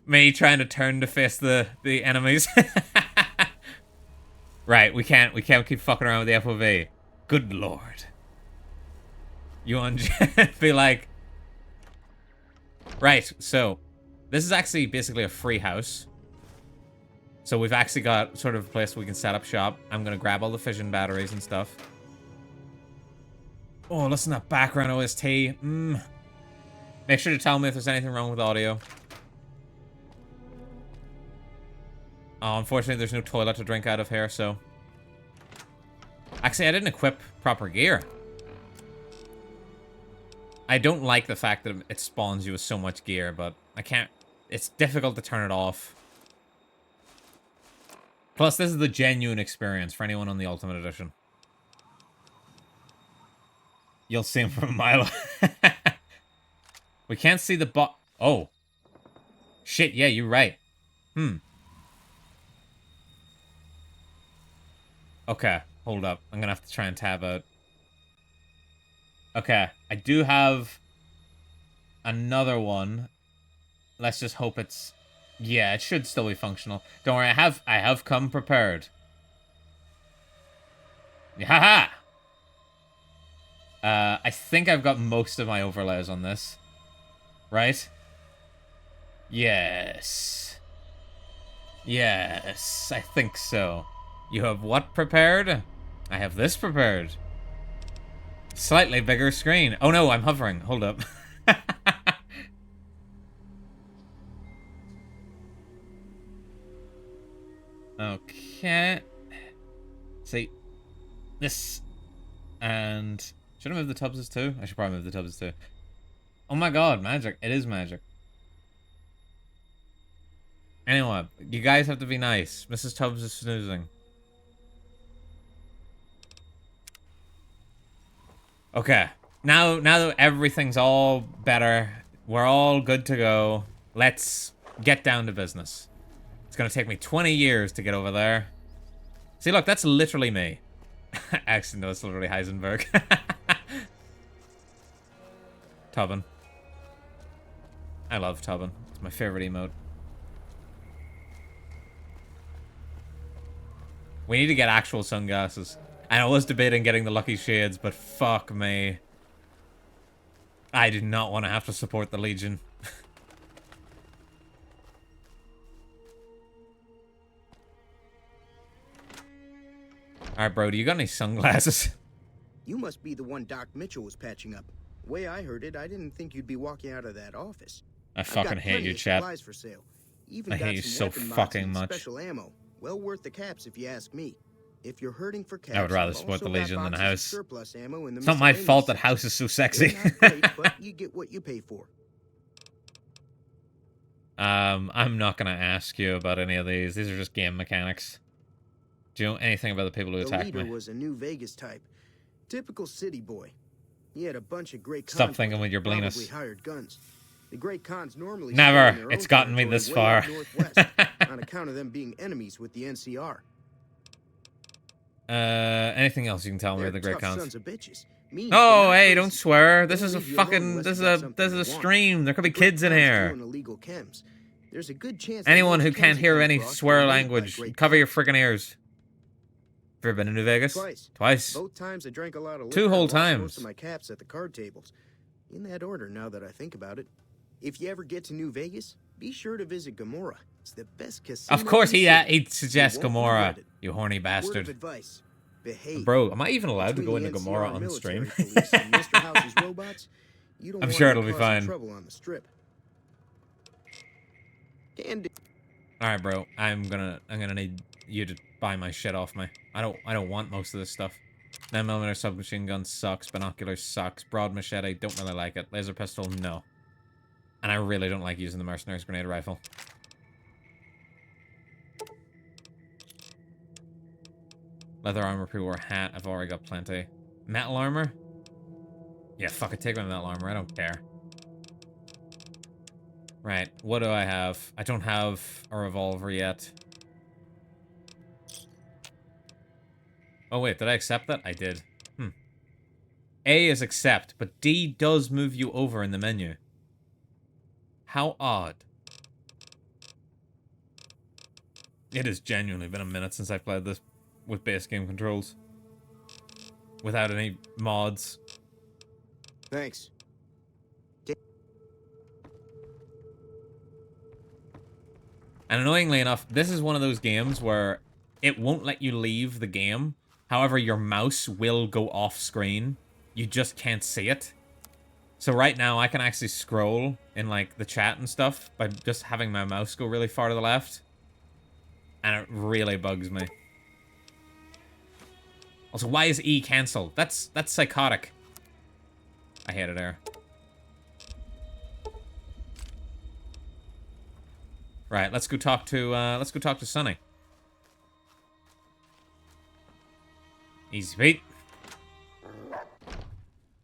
Me trying to turn to face the enemies. Right, we can't keep fucking around with the FOV. Good lord. You want to be like... Right, so this is actually basically a free house. So we've actually got sort of a place where we can set up shop. I'm gonna grab all the fission batteries and stuff. Oh, listen to that background OST. Make sure to tell me if there's anything wrong with audio. Oh, unfortunately, there's no toilet to drink out of here, so... Actually, I didn't equip proper gear. I don't like the fact that it spawns you with so much gear, but I can't... It's difficult to turn it off. Plus, this is the genuine experience for anyone on the Ultimate Edition. You'll see him from a mile away. We can't see the bot... Oh. Shit, yeah, you're right. Okay, hold up. I'm gonna have to try and tab out. Okay, I do have another one. Let's just hope it's... Yeah, it should still be functional. Don't worry, I have come prepared. Haha! I think I've got most of my overlays on this. Right? Yes. Yes, I think so. You have what prepared? I have this prepared. Slightly bigger screen. Oh no, I'm hovering. Hold up. Okay. See. This. And... Should I move the tubs too? I should probably move the tubs too. Oh my god, magic. It is magic. Anyway, you guys have to be nice. Mrs. Tubbs is snoozing. Okay. Now that everything's all better, we're all good to go, let's get down to business. It's gonna take me 20 years to get over there. See, look, that's literally me. Actually, no, it's literally Heisenberg. Tubman. I love Tubman. It's my favorite emote. We need to get actual sunglasses. And I was debating getting the lucky shades, but fuck me. I do not want to have to support the Legion. Alright, bro, do you got any sunglasses? You must be the one Doc Mitchell was patching up. The way I heard it, I didn't think you'd be walking out of that office. I fucking hate you, chat. For sale. Even I got hate you some so weapon mods fucking and much. Special ammo. Well worth the caps if you ask me. If you're hurting for caps, I would rather I've support the also got Legion than boxes of House. surplus ammo in the It's not my miscellaneous fault that section. House is so sexy. They're not great, but you get what you pay for. I'm not gonna ask you about any of these. These are just game mechanics. Do you know anything about the people who The attacked leader me? was a New Vegas type. Typical city boy. He had a bunch of great Stop cons thinking with your probably bleness. hired guns. The great cons normally Never. stay in their It's own gotten me territory this way far. up northwest, on account of them being enemies with the NCR. Anything else you can tell me They're about the great tough cons? sons of bitches. Mean, but Oh, not hey, crazy. don't swear. This They'll is a leave you alone fucking unless this you got is something a you want. stream. There could be Great kids in cons here. doing illegal chems. There's a good chance that Anyone those who can't chems hear you any cross swear were made by language, great cover your cons. freaking ears. Have you ever been to New Vegas? Twice. Both times I drank a lot of liquor. Two and whole lost times. Most of my caps at the card tables. In that order, now that I think about it. If you ever get to New Vegas, be sure to visit Gomorrah. It's the best casino. Of course, in the city. he'd suggest You won't Gomorrah. regret it. You horny Word of bastard. advice. Behave. Bro, am I even allowed to go Between into the Gomorrah NCR on military stream? police and Mr. House's robots, you don't I'm want sure to it'll be cause fine. Trouble on the strip. Can do. All right, bro. I'm gonna need you to buy my shit off me. I don't want most of this stuff. 9mm submachine gun sucks. Binoculars sucks. Broad machete, don't really like it. Laser pistol, no. And I really don't like using the mercenary's grenade rifle. Leather armor, pre-war hat. I've already got plenty. Metal armor? Yeah, fuck it. Take my metal armor. I don't care. Right. What do I have? I don't have a revolver yet. Oh, wait. Did I accept that? I did. A is accept, but D does move you over in the menu. How odd. It has genuinely been a minute since I played this with base game controls. Without any mods. Thanks. And annoyingly enough, this is one of those games where it won't let you leave the game. However, your mouse will go off screen. You just can't see it. So right now, I can actually scroll in, like, the chat and stuff by just having my mouse go really far to the left. And it really bugs me. Also, why is E cancelled? That's psychotic. I hate it there. Right, let's go talk to Sonny. Easy beat.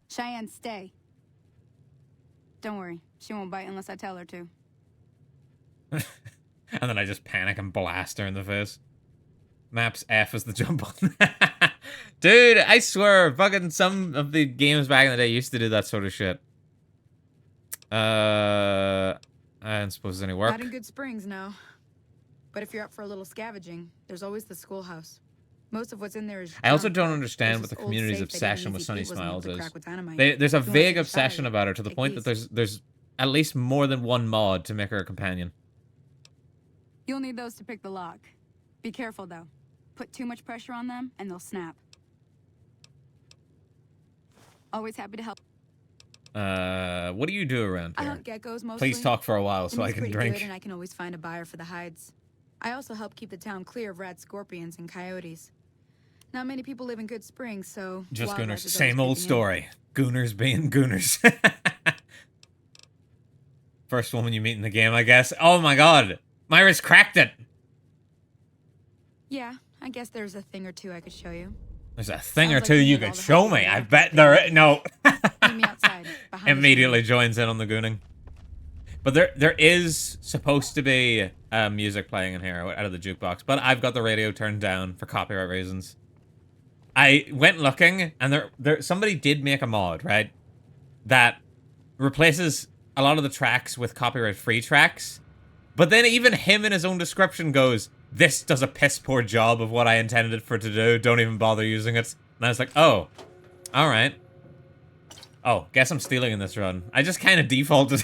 Cheyenne, stay. Don't worry, she won't bite unless I tell her to. And then I just panic and blast her in the face. Maps F is the jump button. Dude, I swear, fucking some of the games back in the day used to do that sort of shit. I don't suppose there's any work. Not in Good Springs, no. But if you're up for a little scavenging, there's always the schoolhouse. Most of what's in there is I also junk, don't but understand there's what the this old community's safe that obsession even with Easy Sunny Pete wasn't able Smiles to is. crack with dynamite. There's a If you wanna vague take a shot at obsession it, about her to the take point that these. there's at least more than one mod to make her a companion. You'll need those to pick the lock. Be careful, though. Put too much pressure on them, and they'll snap. Always happy to help. What do you do around I here? hunt geckos mostly. Please talk for a while and so I it's can pretty drink. Good, and I can always find a buyer for the hides. I also help keep the town clear of rat scorpions and coyotes. Not many people live in Good Springs, so Just wildlife Gooners. is Same always old creeping in. story. Gooners being Gooners. First woman you meet in the game, I guess. Oh my god. Myra's cracked it. Yeah, I guess there's a thing or two I could show you. There's a thing Sounds or like two we you need all could the show help we me. I got. bet there is. No. Meet me outside. Behind the Immediately joins in on the gooning. But there is supposed to be music playing in here out of the jukebox, but I've got the radio turned down for copyright reasons. I went looking, and there somebody did make a mod, right, that replaces a lot of the tracks with copyright-free tracks, but then even him in his own description goes, "This does a piss-poor job of what I intended it for to do, don't even bother using it." And I was like, oh, alright. Oh, guess I'm stealing in this run. I just kind of defaulted.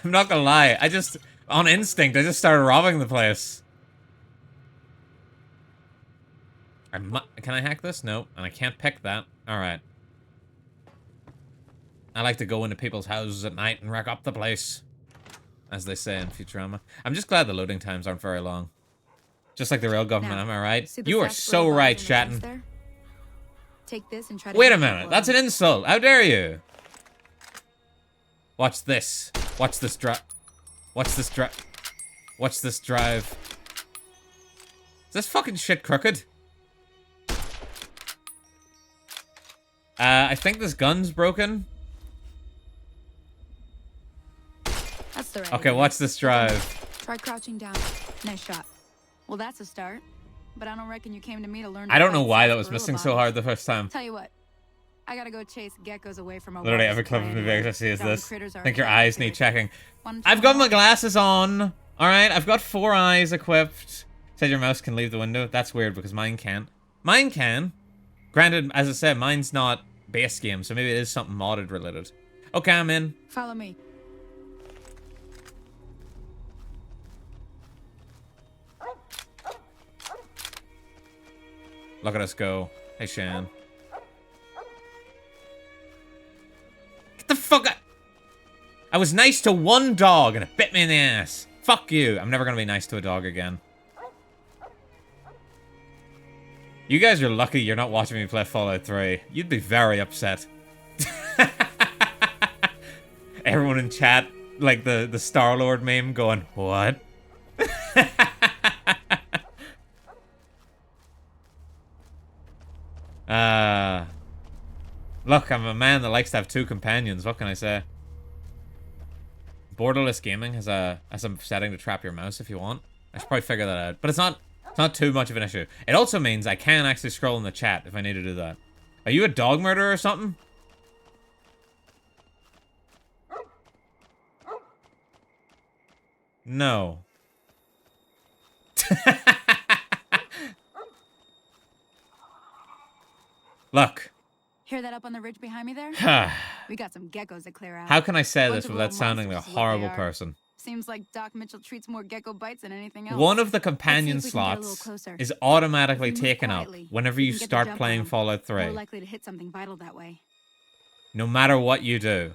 I'm not gonna lie, I just, on instinct, I just started robbing the place. Can I hack this? No, and I can't pick that. Alright. I like to go into people's houses at night and wreck up the place, as they say in Futurama. I'm just glad the loading times aren't very long. Just like the real government, Now, am I right? see the You are so sarsaparilla right, bottles on the fence Chatton. there? Take this and try to Wait a hit that minute, well. that's an insult. How dare you? Watch this. Watch this drive. Watch this drive. Watch this drive. Is this fucking shit crooked? I think this gun's broken. That's the right Okay, idea. watch this drive. Try crouching down. Nice shot. Well, that's a start. But I don't reckon you came to me to learn. I don't know fight why that was sarsaparilla missing so bottles. hard the first time. Tell you what, I gotta go chase geckos away from our Literally water every clip supply of me anyway. Vegas I see is Dumb this. critters I are think your cat eyes need feared. checking. Wanna I've try got my one? glasses on. Alright, I've got 4 eyes equipped. Said your mouse can leave the window. That's weird because mine can't. Mine can. Granted, as I said, mine's not base game, so maybe it is something modded related. Okay, I'm in. Follow me. Look at us go. Hey, Shan. Get the I was nice to one dog and it bit me in the ass. Fuck you. I'm never gonna be nice to a dog again. You guys are lucky you're not watching me play Fallout 3. You'd be very upset. Everyone in chat, like the Star-Lord meme going, what? Look, I'm a man that likes to have two companions. What can I say? Borderless Gaming has a setting to trap your mouse if you want. I should probably figure that out. But it's not too much of an issue. It also means I can actually scroll in the chat if I need to do that. Are you a dog murderer or something? No. Look. Hear that up on the ridge behind me there? We got some geckos to clear out. How can I say this without sounding like a horrible person? Seems like Doc Mitchell treats more gecko bites than anything else. One of the companion slots is automatically taken up whenever you start playing Fallout 3. More likely to hit something vital that way. No matter what you do.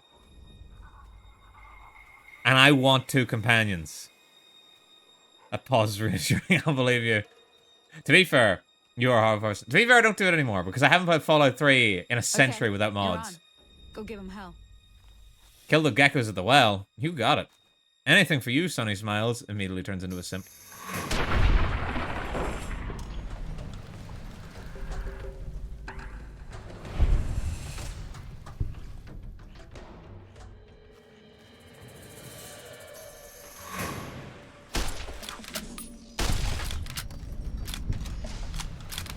And I want two companions. That pause is reassuring, I'll believe you. To be fair, you're a horrible person. To be fair, I don't do it anymore because I haven't played Fallout 3 in a century without mods. Go give him hell. Kill the geckos at the well. You got it. Anything for you, Sunny Smiles, immediately turns into a simp.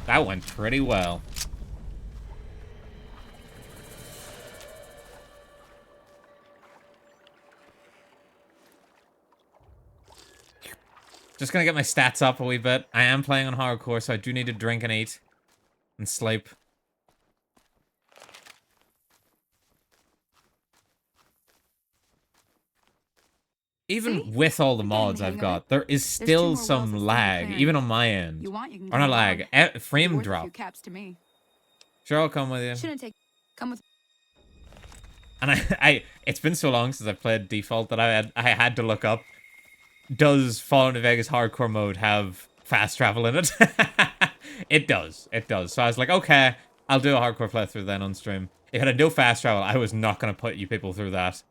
That went pretty well. Just gonna get my stats up a wee bit. I am playing on hardcore, so I do need to drink and eat. And sleep. Even with all the mods I've got, there is still some lag, even on my end. Or not lag, frame drop. Sure, I'll come with you. Shouldn't take. Come with. And I it's been so long since I've played Default that I had to look up. Does Fallout New Vegas hardcore mode have fast travel in it? It does. It does. So I was like, okay, I'll do a hardcore playthrough then on stream. If it had no fast travel, I was not going to put you people through that.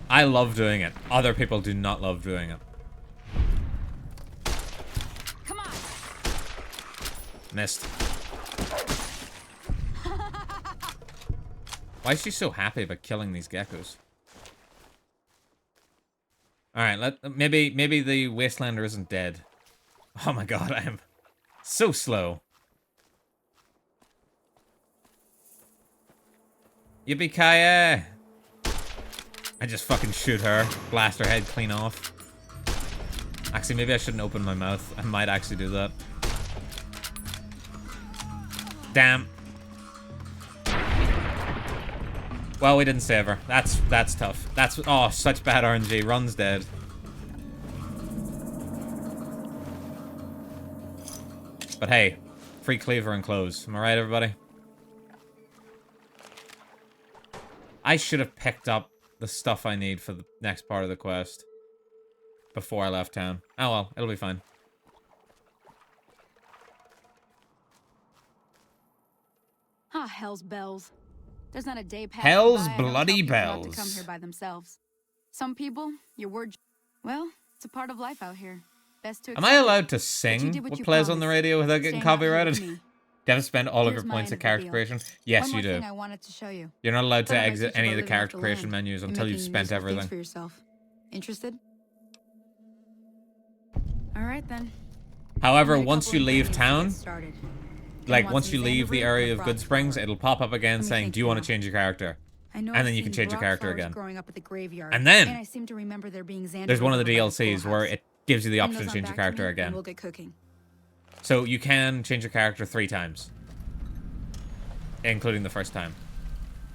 I love doing it. Other people do not love doing it. Come on. Missed. Why is she so happy about killing these geckos? Alright, maybe the Wastelander isn't dead. Oh my god, I am so slow. Yippee-ki-yay! I just fucking shoot her, blast her head clean off. Actually, maybe I shouldn't open my mouth. I might actually do that. Damn. Well, we didn't save her. That's tough. That's oh, such bad RNG. Run's dead. But hey, free cleaver and clothes. Am I right, everybody? I should have picked up the stuff I need for the next part of the quest before I left town. Oh well, it'll be fine. Ah, hell's bells. There's not a day past Hell's by bloody not bells. to come here by themselves. Some people, your word. Well, it's a part of life out here. Best to. Am I allowed to sing what plays on the radio without getting copyrighted? Do you have to spend all of your points at character creation? Yes, you do. I wanted to show you. You're not allowed to exit any of the character creation menus until you've spent everything. For yourself. Interested? All right then. However, once you leave town, like once you leave the area of Good Springs, it'll pop up again saying, "Do you want to change your character?" And then you can change your character again. And then there's one of the DLCs where it gives you the option to change your character again. We'll get cooking. So you can change your character 3 times, including the first time.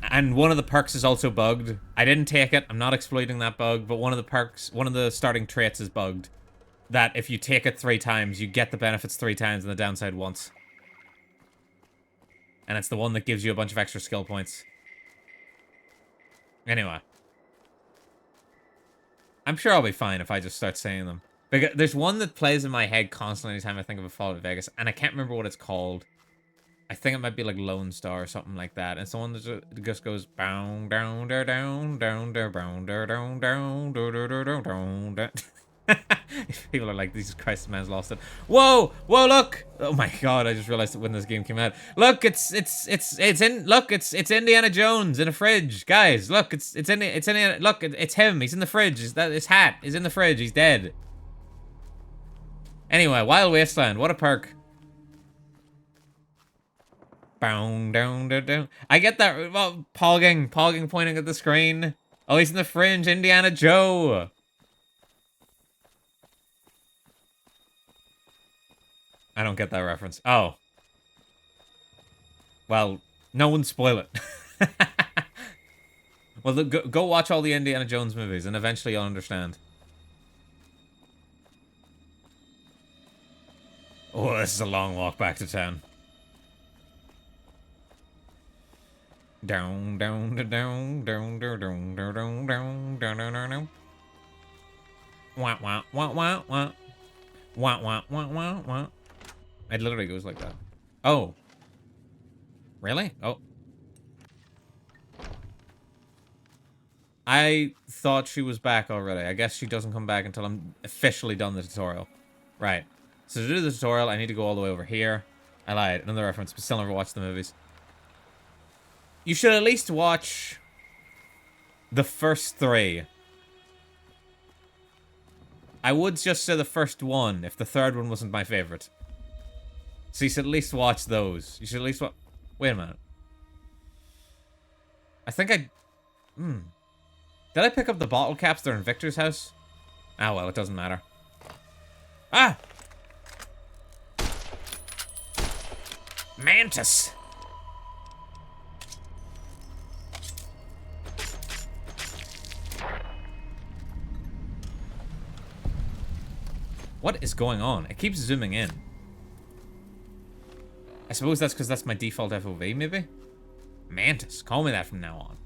And one of the perks is also bugged. I didn't take it. I'm not exploiting that bug, but one of the perks, one of the starting traits is bugged. That if you take it 3 times, you get the benefits 3 times and the downside once. And it's the one that gives you a bunch of extra skill points. Anyway. I'm sure I'll be fine if I just start saying them. Because there's one that plays in my head constantly anytime I think of a Fallout Vegas, and I can't remember what it's called. I think it might be like Lone Star or something like that. And it's the one that just goes down, down, down, down, down, down, down, down, down, down, down. People are like, Jesus Christ, the man's lost it. Whoa, whoa, look! Oh my God, I just realized that when this game came out. Look, it's Indiana Jones in a fridge, guys. Look, it's Indiana. Look, it's him. He's in the fridge. His hat is in the fridge. He's dead. Anyway, Wild Wasteland. What a perk. Bow, down, down, down. I get that. Well, Pogging pointing at the screen. Oh, he's in the fringe. Indiana Joe. I don't get that reference. Oh. Well, no one spoil it. Well, look, go watch all the Indiana Jones movies, and eventually you'll understand. Oh, this is a long walk back to town. Down, down, down, down, down, down, down, down, down, down, down, down. Wah, wah, wah, wah, wah. Wah, wah, wah, wah, wah. It literally goes like that. Oh. Really? Oh. I thought she was back already. I guess she doesn't come back until I'm officially done the tutorial. Right. So to do the tutorial, I need to go all the way over here. I lied. Another reference, but still never watched the movies. You should at least watch the first 3. I would just say the first one if the third one wasn't my favorite. So you should at least watch those. You should at least watch... Wait a minute. I think I... Did I pick up the bottle caps that are in Victor's house? Ah, well, it doesn't matter. Ah! Mantis! What is going on? It keeps zooming in. I suppose that's because that's my default FOV, maybe? Mantis. Call me that from now on.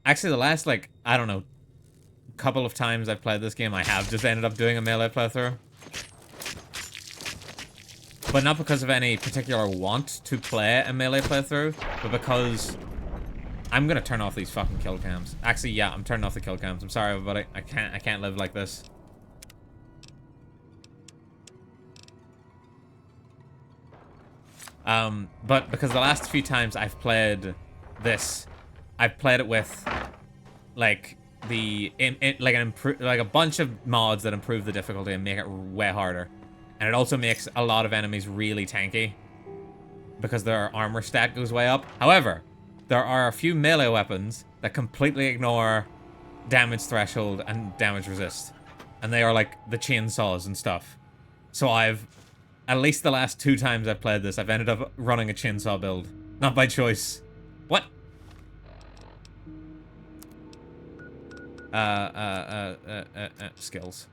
Actually, the last, like, I don't know, couple of times I've played this game, I have just ended up doing a melee playthrough. But not because of any particular want to play a melee playthrough, but because I'm gonna turn off these fucking kill cams. Actually, yeah, I'm turning off the kill cams. I'm sorry, everybody. I can't live like this. But because the last few times I've played this, I've played it with like like a bunch of mods that improve the difficulty and make it way harder, and it also makes a lot of enemies really tanky because their armor stat goes way up. However, there are a few melee weapons that completely ignore damage threshold and damage resist, and they are like the chainsaws and stuff. So I've, at least the last 2 times I've played this, I've ended up running a chainsaw build. Not by choice. What? Skills.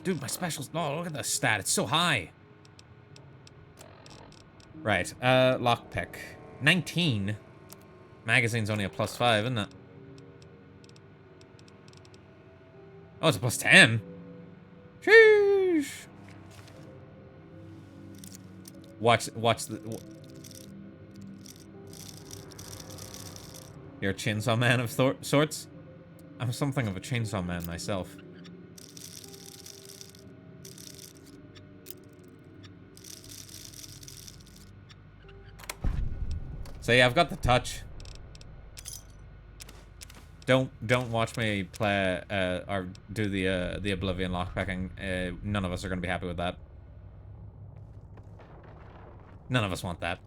Dude, my specials. Oh, look at the stat. It's so high. Right. Lockpick. 19. Magazine's only a +5, isn't it? Oh, it's a +10. Sheesh. Watch the... You're a chainsaw man of sorts? I'm something of a chainsaw man myself. So yeah, I've got the touch. Don't watch me play or do the Oblivion lockpicking. None of us are gonna be happy with that. None of us want that.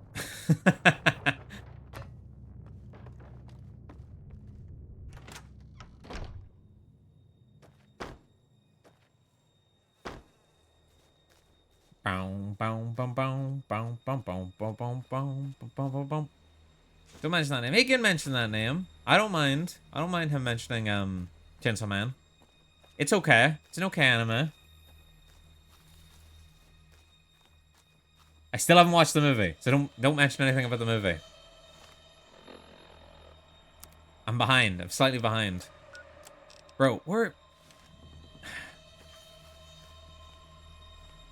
Don't mention that name. He can mention that name. I don't mind. I don't mind him mentioning Chainsaw Man. It's okay. It's an okay anime. I still haven't watched the movie, so don't mention anything about the movie. I'm behind. I'm slightly behind. Bro, we're...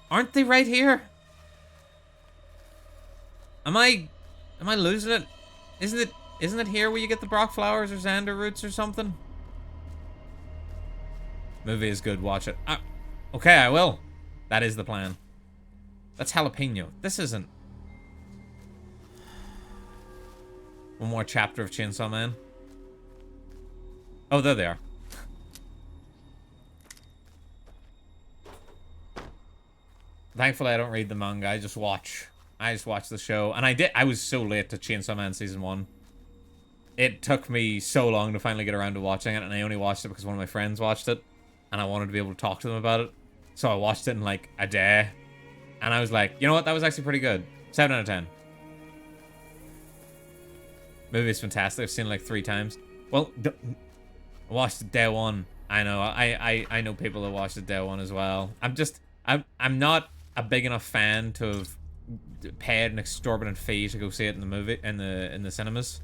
Aren't they right here? Am I losing it? Isn't it here where you get the Brock flowers or Xander roots or something? Movie is good, watch it. Okay, I will. That is the plan. That's jalapeno. This isn't... One more chapter of Chainsaw Man. Oh, there they are. Thankfully, I don't read the manga. I just watch the show. And I was so late to Chainsaw Man Season 1. It took me so long to finally get around to watching it, and I only watched it because one of my friends watched it, and I wanted to be able to talk to them about it. So I watched it in like a day, and I was like, you know what? That was actually pretty good. 7 out of 10. Movie's fantastic. I've seen it like 3 times. Well, I watched it day 1. I know. I know people that watched it day 1 as well. I'm not a big enough fan to have paid an exorbitant fee to go see it in the movie in the cinemas.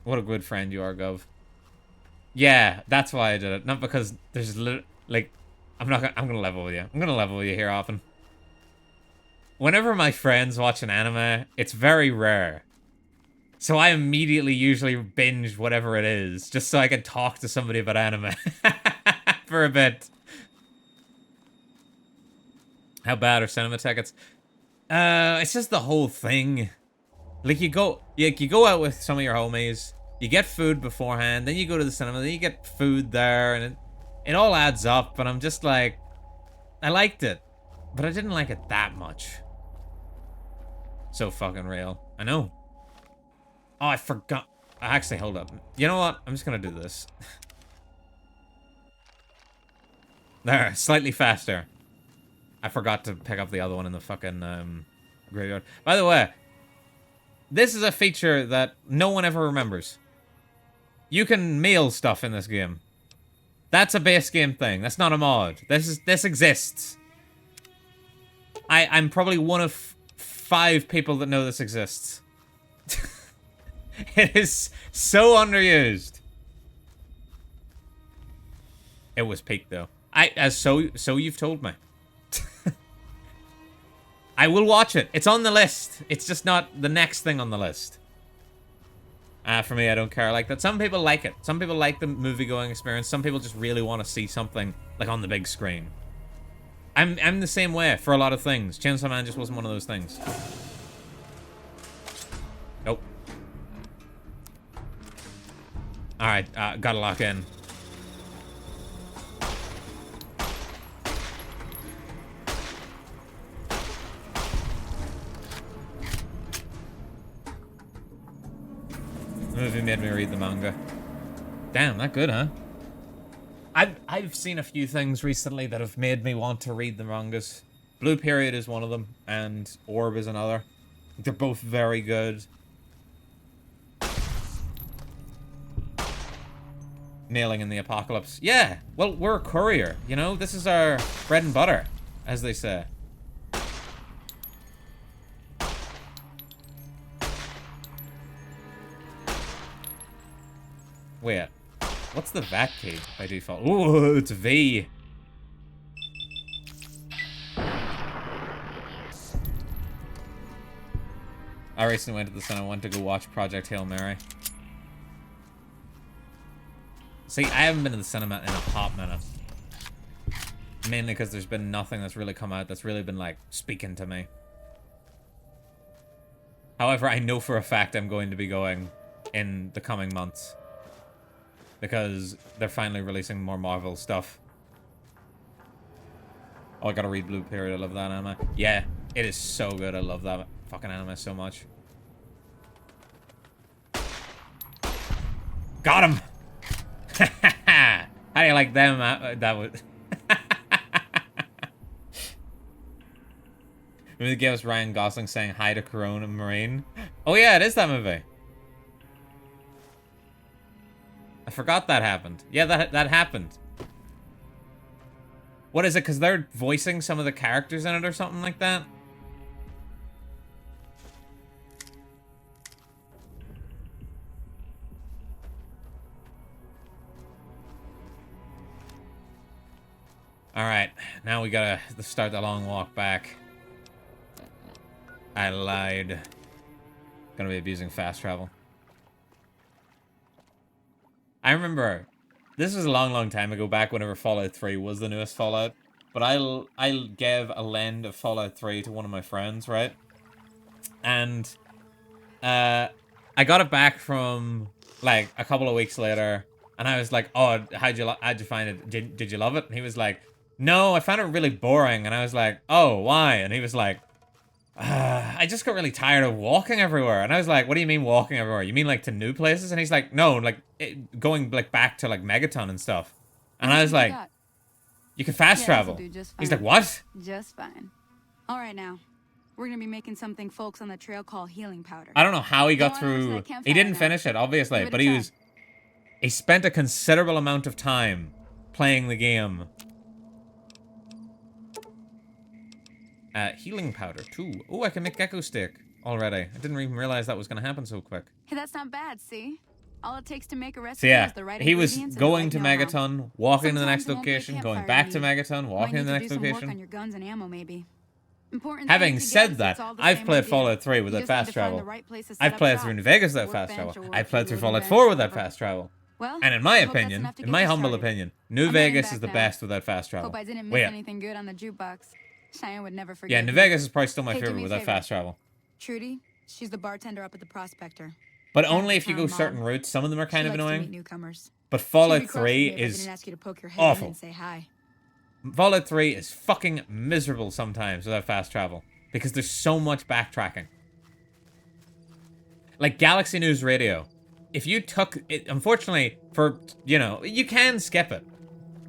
What a good friend you are, Gov. Yeah, that's why I did it. Not because there's like I'm gonna level with you. I'm gonna level with you here often. Whenever my friends watch an anime, it's very rare. So I immediately usually binge whatever it is, just so I can talk to somebody about anime for a bit. How bad are cinema tickets? It's just the whole thing. Like you go out with some of your homies, you get food beforehand, then you go to the cinema, then you get food there, and it all adds up. And I'm just like, I liked it, but I didn't like it that much. So fucking real. I know. Oh, I forgot. Actually, hold up. You know what? I'm just gonna do this. There, slightly faster. I forgot to pick up the other one in the fucking graveyard. By the way, this is a feature that no one ever remembers. You can mail stuff in this game. That's a base game thing. That's not a mod. This exists. I'm probably one of 5 people that know this exists. It is so underused. It was peak though. So you've told me. I will watch it. It's on the list. It's just not the next thing on the list. For me, I don't care like that. Some people like it. Some people like the movie-going experience. Some people just really want to see something like on the big screen. I'm the same way for a lot of things. Chainsaw Man just wasn't one of those things. Nope. Alright, gotta lock in. The movie made me read the manga. Damn, that good, huh? I've seen a few things recently that have made me want to read the mangas. Blue Period is one of them, and Orb is another. They're both very good. Nailing in the Apocalypse. Yeah, well, we're a courier, you know? This is our bread and butter, as they say. Wait, what's the VAT key by default? Ooh, it's V. I recently went to the cinema. I went to go watch Project Hail Mary. See, I haven't been to the cinema in a hot minute. Mainly because there's been nothing that's really come out that's really been, like, speaking to me. However, I know for a fact I'm going to be going in the coming months. Because they're finally releasing more Marvel stuff. Oh, I gotta read Blue Period. I love that anime. Yeah, it is so good. I love that fucking anime so much. Got him! How do you like them? That would... Remember the game was Ryan Gosling saying hi to Corona Marine? Oh yeah, it is that movie. I forgot that happened. Yeah, that happened. What is it? Because they're voicing some of the characters in it or something like that? Alright, now we gotta start the long walk back. I lied. Gonna be abusing fast travel. I remember, this was a long time ago, back whenever Fallout 3 was the newest Fallout. But I gave a lend of Fallout 3 to one of my friends, right? And I got it back from like a couple of weeks later, and I was like, "Oh, how'd you find it? Did you love it?" And he was like, "No, I found it really boring." And I was like, "Oh, why?" And he was like, I just got really tired of walking everywhere. And I was like, "What do you mean walking everywhere? You mean like to new places?" And he's like, "No, like going like back to like Megaton and stuff." And I was like, "You can fast travel." He's like, "What?" Just fine. All right, now. We're gonna be making something folks on the trail call healing powder. I don't know how he got through. He didn't finish it, obviously, but he spent a considerable amount of time playing the game. Healing powder, too. Oh, I can make gecko stick already. I didn't even realize that was going to happen so quick. Hey, that's not bad, see? All it takes to make a So recipe yeah, is the right he was ingredients and going the to right know-how. Megaton, walking to the next Sometimes it won't be a location, going campfire back you to need. Megaton, walking to the Might next need to do some work location. on your guns and ammo, maybe. Important Having thing to said get that, is it's all the I've same played idea. Fallout 3 You with that just need fast to find travel. the right place to set I've up played shop. through New Vegas with that fast Workbench travel. or I've played through work-loading Fallout bench, 4 with that whatever. fast travel. Well, And in my I hope that's opinion, enough to in get my you humble started. opinion, New I'm heading Vegas back is the now. best with that fast travel. Hope I didn't miss Wait, anything good on the jukebox. Cheyenne would never forget. yeah, New Vegas is probably still my Hey, do favorite me a with that favor. fast travel. Trudy, she's the bartender up at the Prospector. But Half only the if you town go mob. certain routes. Some of them are kind She of likes to meet annoying. newcomers. But She'd be Fallout cross with 3 me if I is didn't ask you to poke your head in awful. and say hi. Fallout 3 is fucking miserable sometimes without fast travel. Because there's so much backtracking. Like Galaxy News Radio. If you took it, unfortunately, for, you know, you can skip it.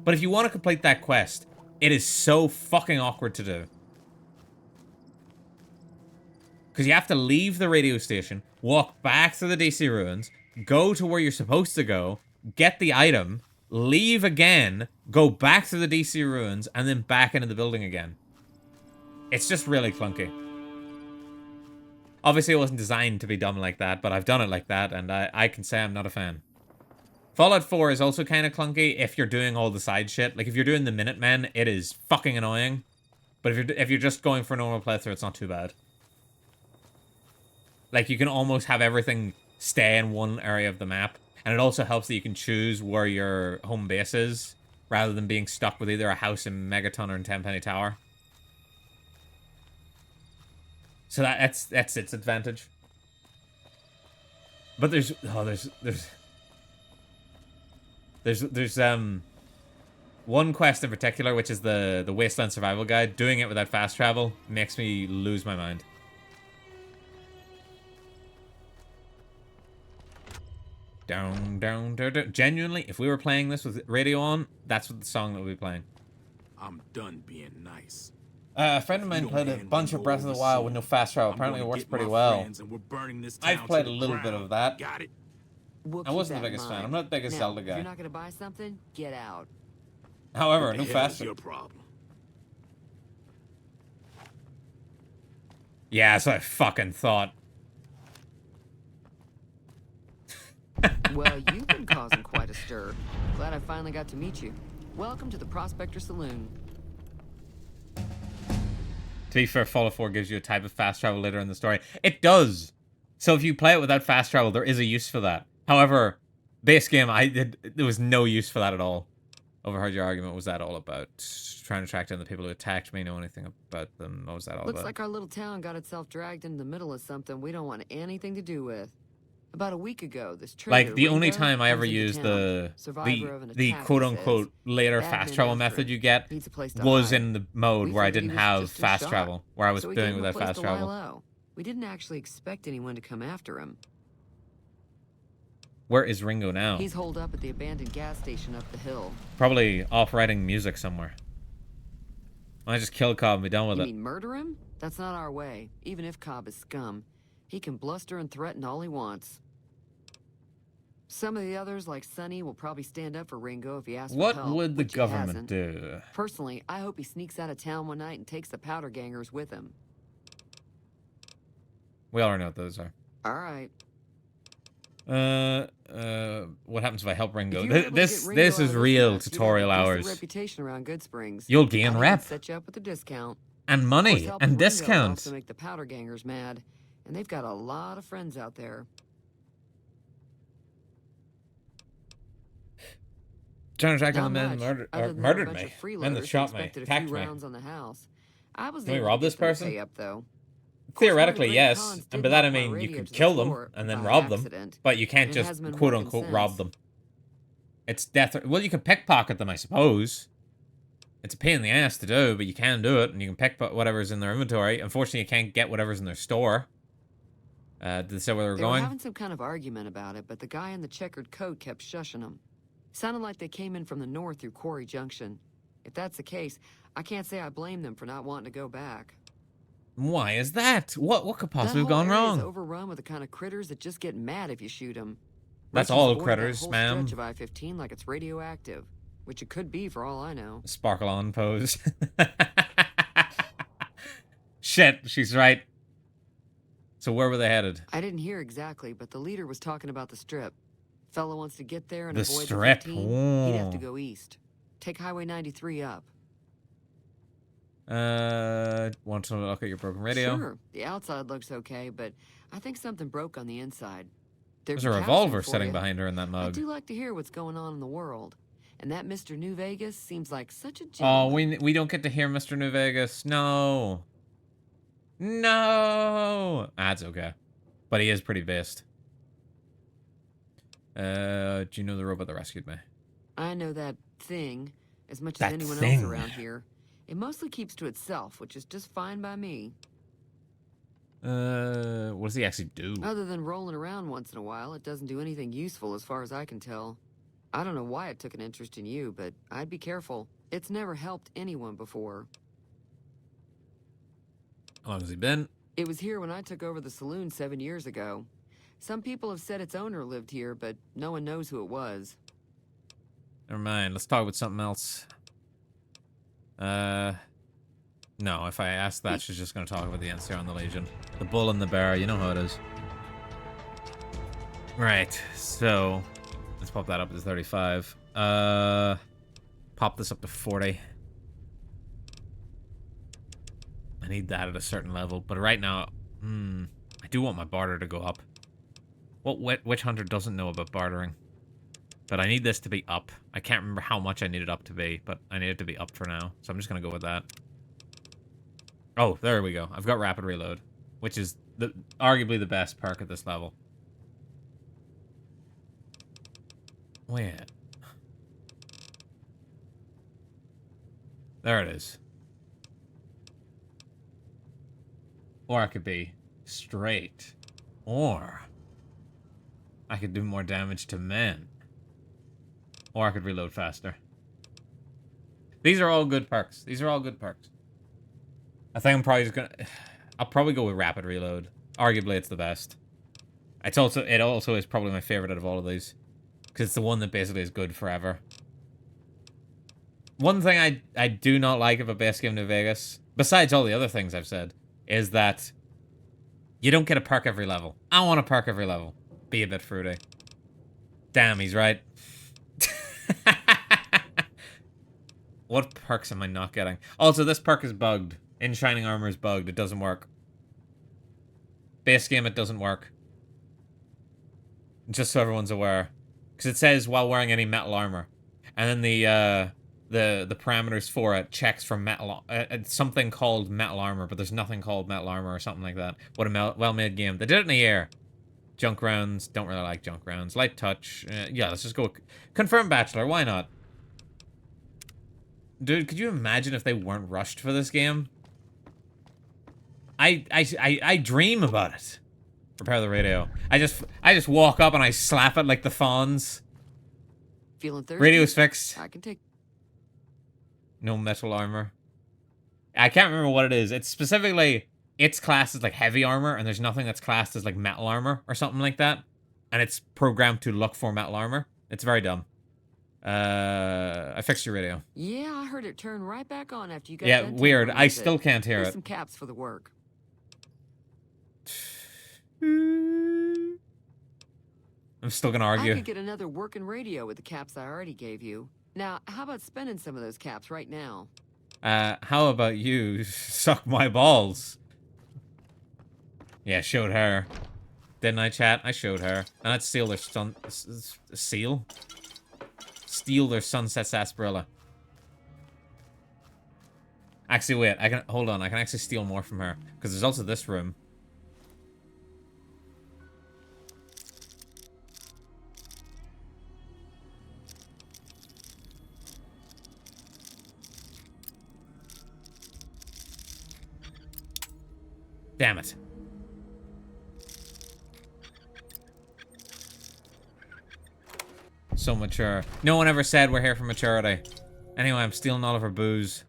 But if you want to complete that quest, it is so fucking awkward to do. Because you have to leave the radio station, walk back to the DC ruins, go to where you're supposed to go, get the item, leave again, go back to the DC ruins, and then back into the building again. It's just really clunky. Obviously, it wasn't designed to be done like that, but I've done it like that, and I can say I'm not a fan. Fallout 4 is also kind of clunky if you're doing all the side shit. Like, if you're doing the Minutemen, it is fucking annoying. But if you're just going for a normal playthrough, it's not too bad. Like, you can almost have everything stay in one area of the map. And it also helps that you can choose where your home base is, rather than being stuck with either a house in Megaton or in Tenpenny Tower. So that's its advantage. But there's one quest in particular, which is the Wasteland Survival Guide. Doing it without fast travel makes me lose my mind. Down, down, down, down. Genuinely, if we were playing this with radio on, that's what the song that we'd be playing. I'm done being nice. A friend of mine played a bunch of Breath of the Wild with no fast travel. Apparently it works pretty well. I've played a little bit of that. Got it? I wasn't the biggest fan. I'm not the biggest Zelda guy. If you're not gonna buy something, get out. However, What the no hell is faster. your problem? Yeah, that's what I fucking thought. Well, you've been causing quite a stir. Glad I finally got to meet you. Welcome to the Prospector Saloon. To be fair, Fallout 4 gives you a type of fast travel later in the story. It does! So if you play it without fast travel, there is a use for that. However, base game, there was no use for that at all. Overheard your argument. What was that all about? Trying to track down the people who attacked me, know anything about them? What was that all Looks about? like our little town got itself dragged into the middle of something we don't want anything to do with. About a week ago, this trader, Like, the only Ringo, time I ever comes into used town. the Survivor of an attack, quote-unquote later Bad fast men travel after method him. you get Needs a place to was hide. in the mode We where I figured he didn't was have just in fast shock. travel, where I was So we doing gave him a without place fast to lie travel. low. We didn't actually expect anyone to come after him. Where is Ringo now? He's holed up at the abandoned gas station up the hill. Probably off writing music somewhere. Why don't I just kill Cobb and be done with You it? mean murder him? That's not our way. Even if Cobb is scum, he can bluster and threaten all he wants. Some of the others, like Sonny, will probably stand up for Ringo if he asks for What help, would the which he government hasn't. do? Personally, I hope he sneaks out of town one night and takes the powder gangers with him. We already know what those are. All right. What happens if I help Ringo? If you're able to This get Ringo this out is of this real mess, you'd have tutorial a decent hours. reputation around Good Springs. You'll gain I think rep I'd set you up with a discount. and Of money course, helping and Ringo would discount. also make the powder gangers mad, and they've got a lot of friends out there. Trying to track Not down the men much, murdered other than murdered a bunch me. of freeloaders Men that who shot me, expected a attacked few me. rounds on the house. I was Can we able to rob get this them to person? pay up, though. Theoretically, Great yes, Khans and did by that I knock my mean you radio could to the kill them floor and then by rob them, accident, but you can't and it just hasn't been quote working unquote rob since. them. It's death. Well, you can pickpocket them, I suppose. It's a pain in the ass to do, but you can do it, and you can pickpocket whatever's in their inventory. Unfortunately, you can't get whatever's in their store. Did they say where they were They were going? having some kind of argument about it, but the guy in the checkered coat kept shushing them. Sounded like they came in from the north through Quarry Junction. If that's the case, I can't say I blame them for not wanting to go back. Why is that? What could possibly have That whole gone area's wrong? overrun with the kind of critters that just get mad if you shoot them. That's all critters, ma'am. Stretch of I-15 like it's radioactive, which it could be for all I know. Sparkle on pose. Shit, she's right. So where were they headed? I didn't hear exactly, but the leader was talking about the Strip. Fellow wants to get there and The avoid Strip, the 15. He'd have to ooh. go east. Take Highway 93 up. Want to look at your broken radio? Sure, the outside looks okay, but I think something broke on the inside. There's There's a revolver sitting behind her in that I mug. do like to hear what's going on in the world. And that Mr. New Vegas seems like such a Oh, gentleman. we don't get to hear Mr. New Vegas. No. No. That's okay. But he is pretty based. Do you know the robot that rescued me? I know that thing as much That as anyone thing. else around here. It mostly keeps to itself, which is just fine by me. What does he actually do? Other than rolling around once in a while, it doesn't do anything useful as far as I can tell. I don't know why it took an interest in you, but I'd be careful. It's never helped anyone before. How long has he been? It was here when I took over the saloon 7 years ago. Some people have said its owner lived here, but no one knows who it was. Never mind. Let's talk about something else. No, if I ask that, she's just going to talk about the NCR and the Legion. The Bull and the Bear, you know how it is. Right, so let's pop that up to 35. Pop this up to 40. I need that at a certain level, but right now, I do want my barter to go up. What Witch Hunter doesn't know about bartering? But I need this to be up. I can't remember how much I need it up to be, but I need it to be up for now. So I'm just going to go with that. Oh, there we go. I've got Rapid Reload, which is arguably the best perk at this level. Wait. There it is. Or I could be straight. Or I could do more damage to men. Or I could reload faster. These are all good perks. These are all good perks. I think I'm probably just gonna... I'll probably go with Rapid Reload. Arguably, it's the best. It also is probably my favorite out of all of these. Because it's the one that basically is good forever. One thing I do not like about Base Game New Vegas, besides all the other things I've said, is that you don't get a perk every level. I want a perk every level. Be a bit fruity. Damn, he's right. What perks am I not getting? Also, this perk is bugged. In Shining Armor is bugged. It doesn't work. Base game, it doesn't work. Just so everyone's aware. Because it says, while wearing any metal armor. And then the parameters for it checks for metal... something called metal armor, but there's nothing called metal armor or something like that. What a well-made game. They did it in the air. Junk rounds. Don't really like junk rounds. Light touch. Yeah, let's just go... Confirm Bachelor. Why not? Dude, could you imagine if they weren't rushed for this game? I dream about it. Repair the radio. I just walk up and I slap it like the fawns. Feeling thirsty? Radio's fixed. I can take... No metal armor. I can't remember what it is. It's specifically... Its class is like heavy armor, and there's nothing that's classed as like metal armor or something like that. and it's programmed to look for metal armor. It's very dumb. I fixed your radio. Yeah, I heard it turn right back on after you got Yeah, done weird. tampering I with still it. can't hear Here's it. some caps for the work. I'm still gonna I argue. could get another working radio with the caps I already gave you. Now, how about spending some of those caps right now? How about you suck my balls? Yeah, showed her. Didn't I, chat? I showed her. And let's steal their steal their Sunset Sarsaparilla. Actually, wait. Hold on. I can actually steal more from her because there's also this room. Damn it. So mature. No one ever said we're here for maturity. Anyway, I'm stealing all of her booze.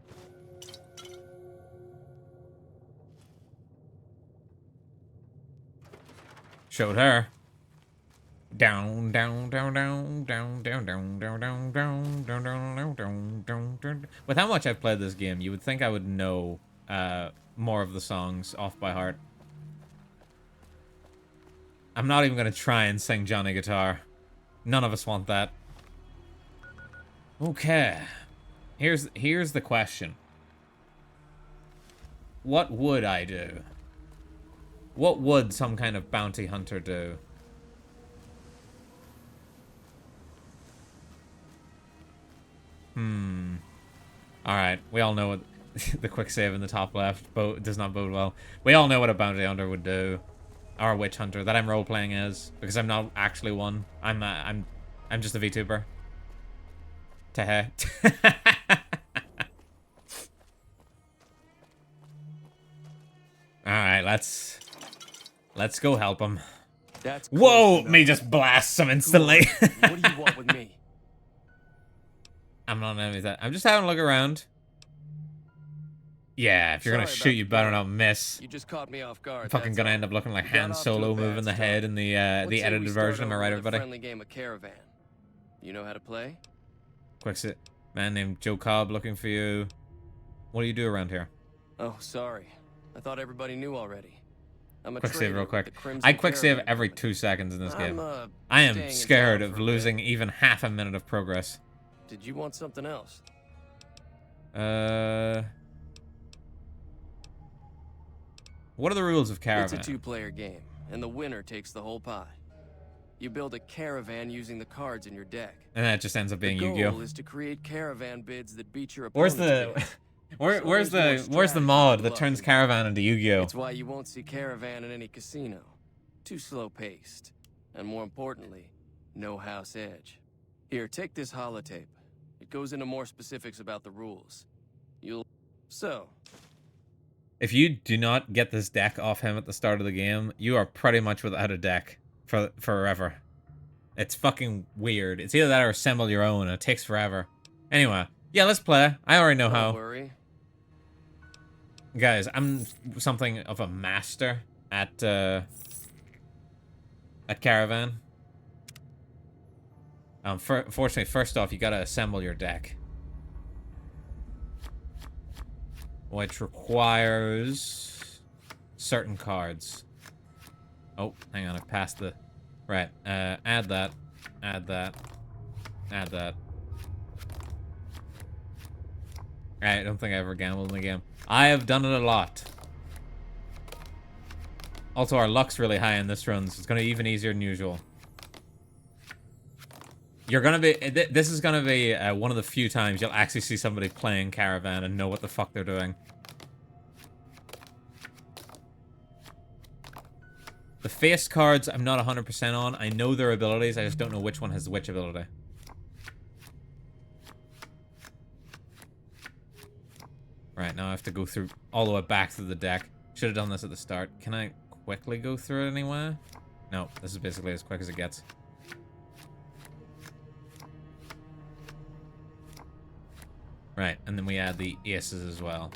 Showed her. Down, down, down, down, down, down, down, down, down, down, down, down, down, down, down. With how much I've played this game, you would think I would know more of the songs off by heart. I'm not even gonna try and sing Johnny Guitar. None of us want that. Okay. Here's the question. What would I do? What would some kind of bounty hunter do? Alright, we all know what the quick save in the top left does not bode well. We all know what a bounty hunter would do. Or a witch hunter that I'm role-playing as. Because I'm not actually one. I'm just a VTuber. Tehe. Alright, let's go help him. That's whoa! Me just blast him instantly. What do you want with me? I'm not enemy that. I'm just having a look around. Yeah, if you're gonna shoot, you better not miss. You just caught me off guard. I'm fucking gonna end up looking like Han Solo moving the head in the edited version. Am I right, everybody? Friendly game of Caravan. You know how to play? Quick sit. Man named Joe Cobb looking for you. What do you do around here? Oh, sorry. I thought everybody knew already. I'm a Quick save trader real with quick. the Crimson I quick save Caravan every Company. 2 seconds in this game. I'm I am staying in scared town of for a losing bit. even half a minute of progress. Did you want something else? What are the rules of Caravan? It's a 2-player game, and the winner takes the whole pie. You build a caravan using the cards in your deck. And that just ends up being The Yu-Gi-Oh. goal is to create caravan bids that beat your Where's opponent's the bids. where's the mod that turns Caravan into Yu-Gi-Oh? It's why you won't see Caravan in any casino. Too slow-paced. And more importantly, no house edge. Here, take this holotape. It goes into more specifics about the rules. So, If you do not get this deck off him at the start of the game, you are pretty much without a deck for forever. It's fucking weird. It's either that or assemble your own, and it takes forever. Anyway, yeah, let's play. I already know how. don't worry. Guys, I'm something of a master at Caravan. Fortunately, first off, you gotta assemble your deck, which requires certain cards. Oh, hang on, I passed the... Right, add that, add that, add that. I don't think I ever gambled in the game. I have done it a lot. Also, our luck's really high in this run, so it's gonna be even easier than usual. You're gonna be... This is gonna be one of the few times you'll actually see somebody playing Caravan and know what the fuck they're doing. The face cards, I'm not 100% on. I know their abilities, I just don't know which one has which ability. Right, now I have to go through all the way back through the deck. Should have done this at the start. Can I quickly go through it anywhere? No, this is basically as quick as it gets. Right, and then we add the aces as well.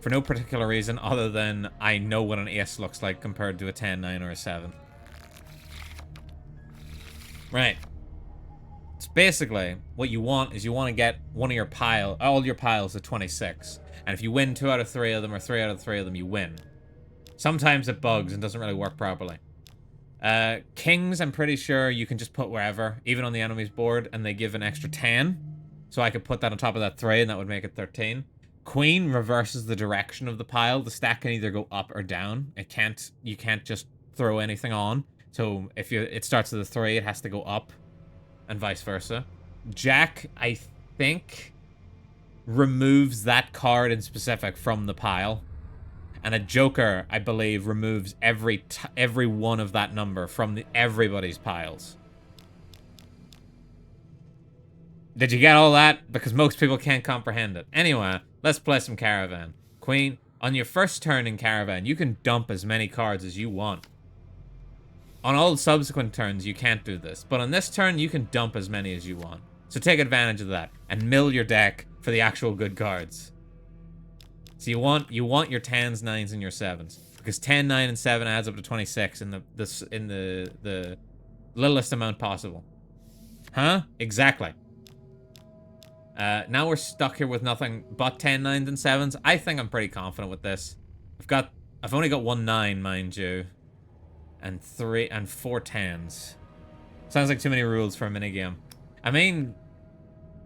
For no particular reason other than I know what an ace looks like compared to a 10, 9, or a 7. Right. It's basically what you want is you want to get one of your all your piles to 26. And if you win 2 out of 3 of them or 3 out of 3 of them, you win. Sometimes it bugs and doesn't really work properly. Kings, I'm pretty sure you can just put wherever, even on the enemy's board, and they give an extra 10. So I could put that on top of that 3 and that would make it 13. Queen reverses the direction of the pile. The stack can either go up or down. You can't just throw anything on. So if it starts with a 3, it has to go up, and vice versa. Jack, I think, removes that card in specific from the pile. And a Joker, I believe, removes every one of that number from everybody's piles. Did you get all that? Because most people can't comprehend it. Anyway, let's play some Caravan. Queen, on your first turn in Caravan, you can dump as many cards as you want. On all subsequent turns, you can't do this. But on this turn, you can dump as many as you want. So take advantage of that and mill your deck for the actual good cards. So you want your 10s, 9s, and your 7s. Because 10, 9, and 7 adds up to 26 in the littlest amount possible. Huh? Exactly. Now we're stuck here with nothing but 10, 9s, and 7s. I think I'm pretty confident with this. I've only got 1 9, mind you. And 4 10s. Sounds like too many rules for a minigame. I mean,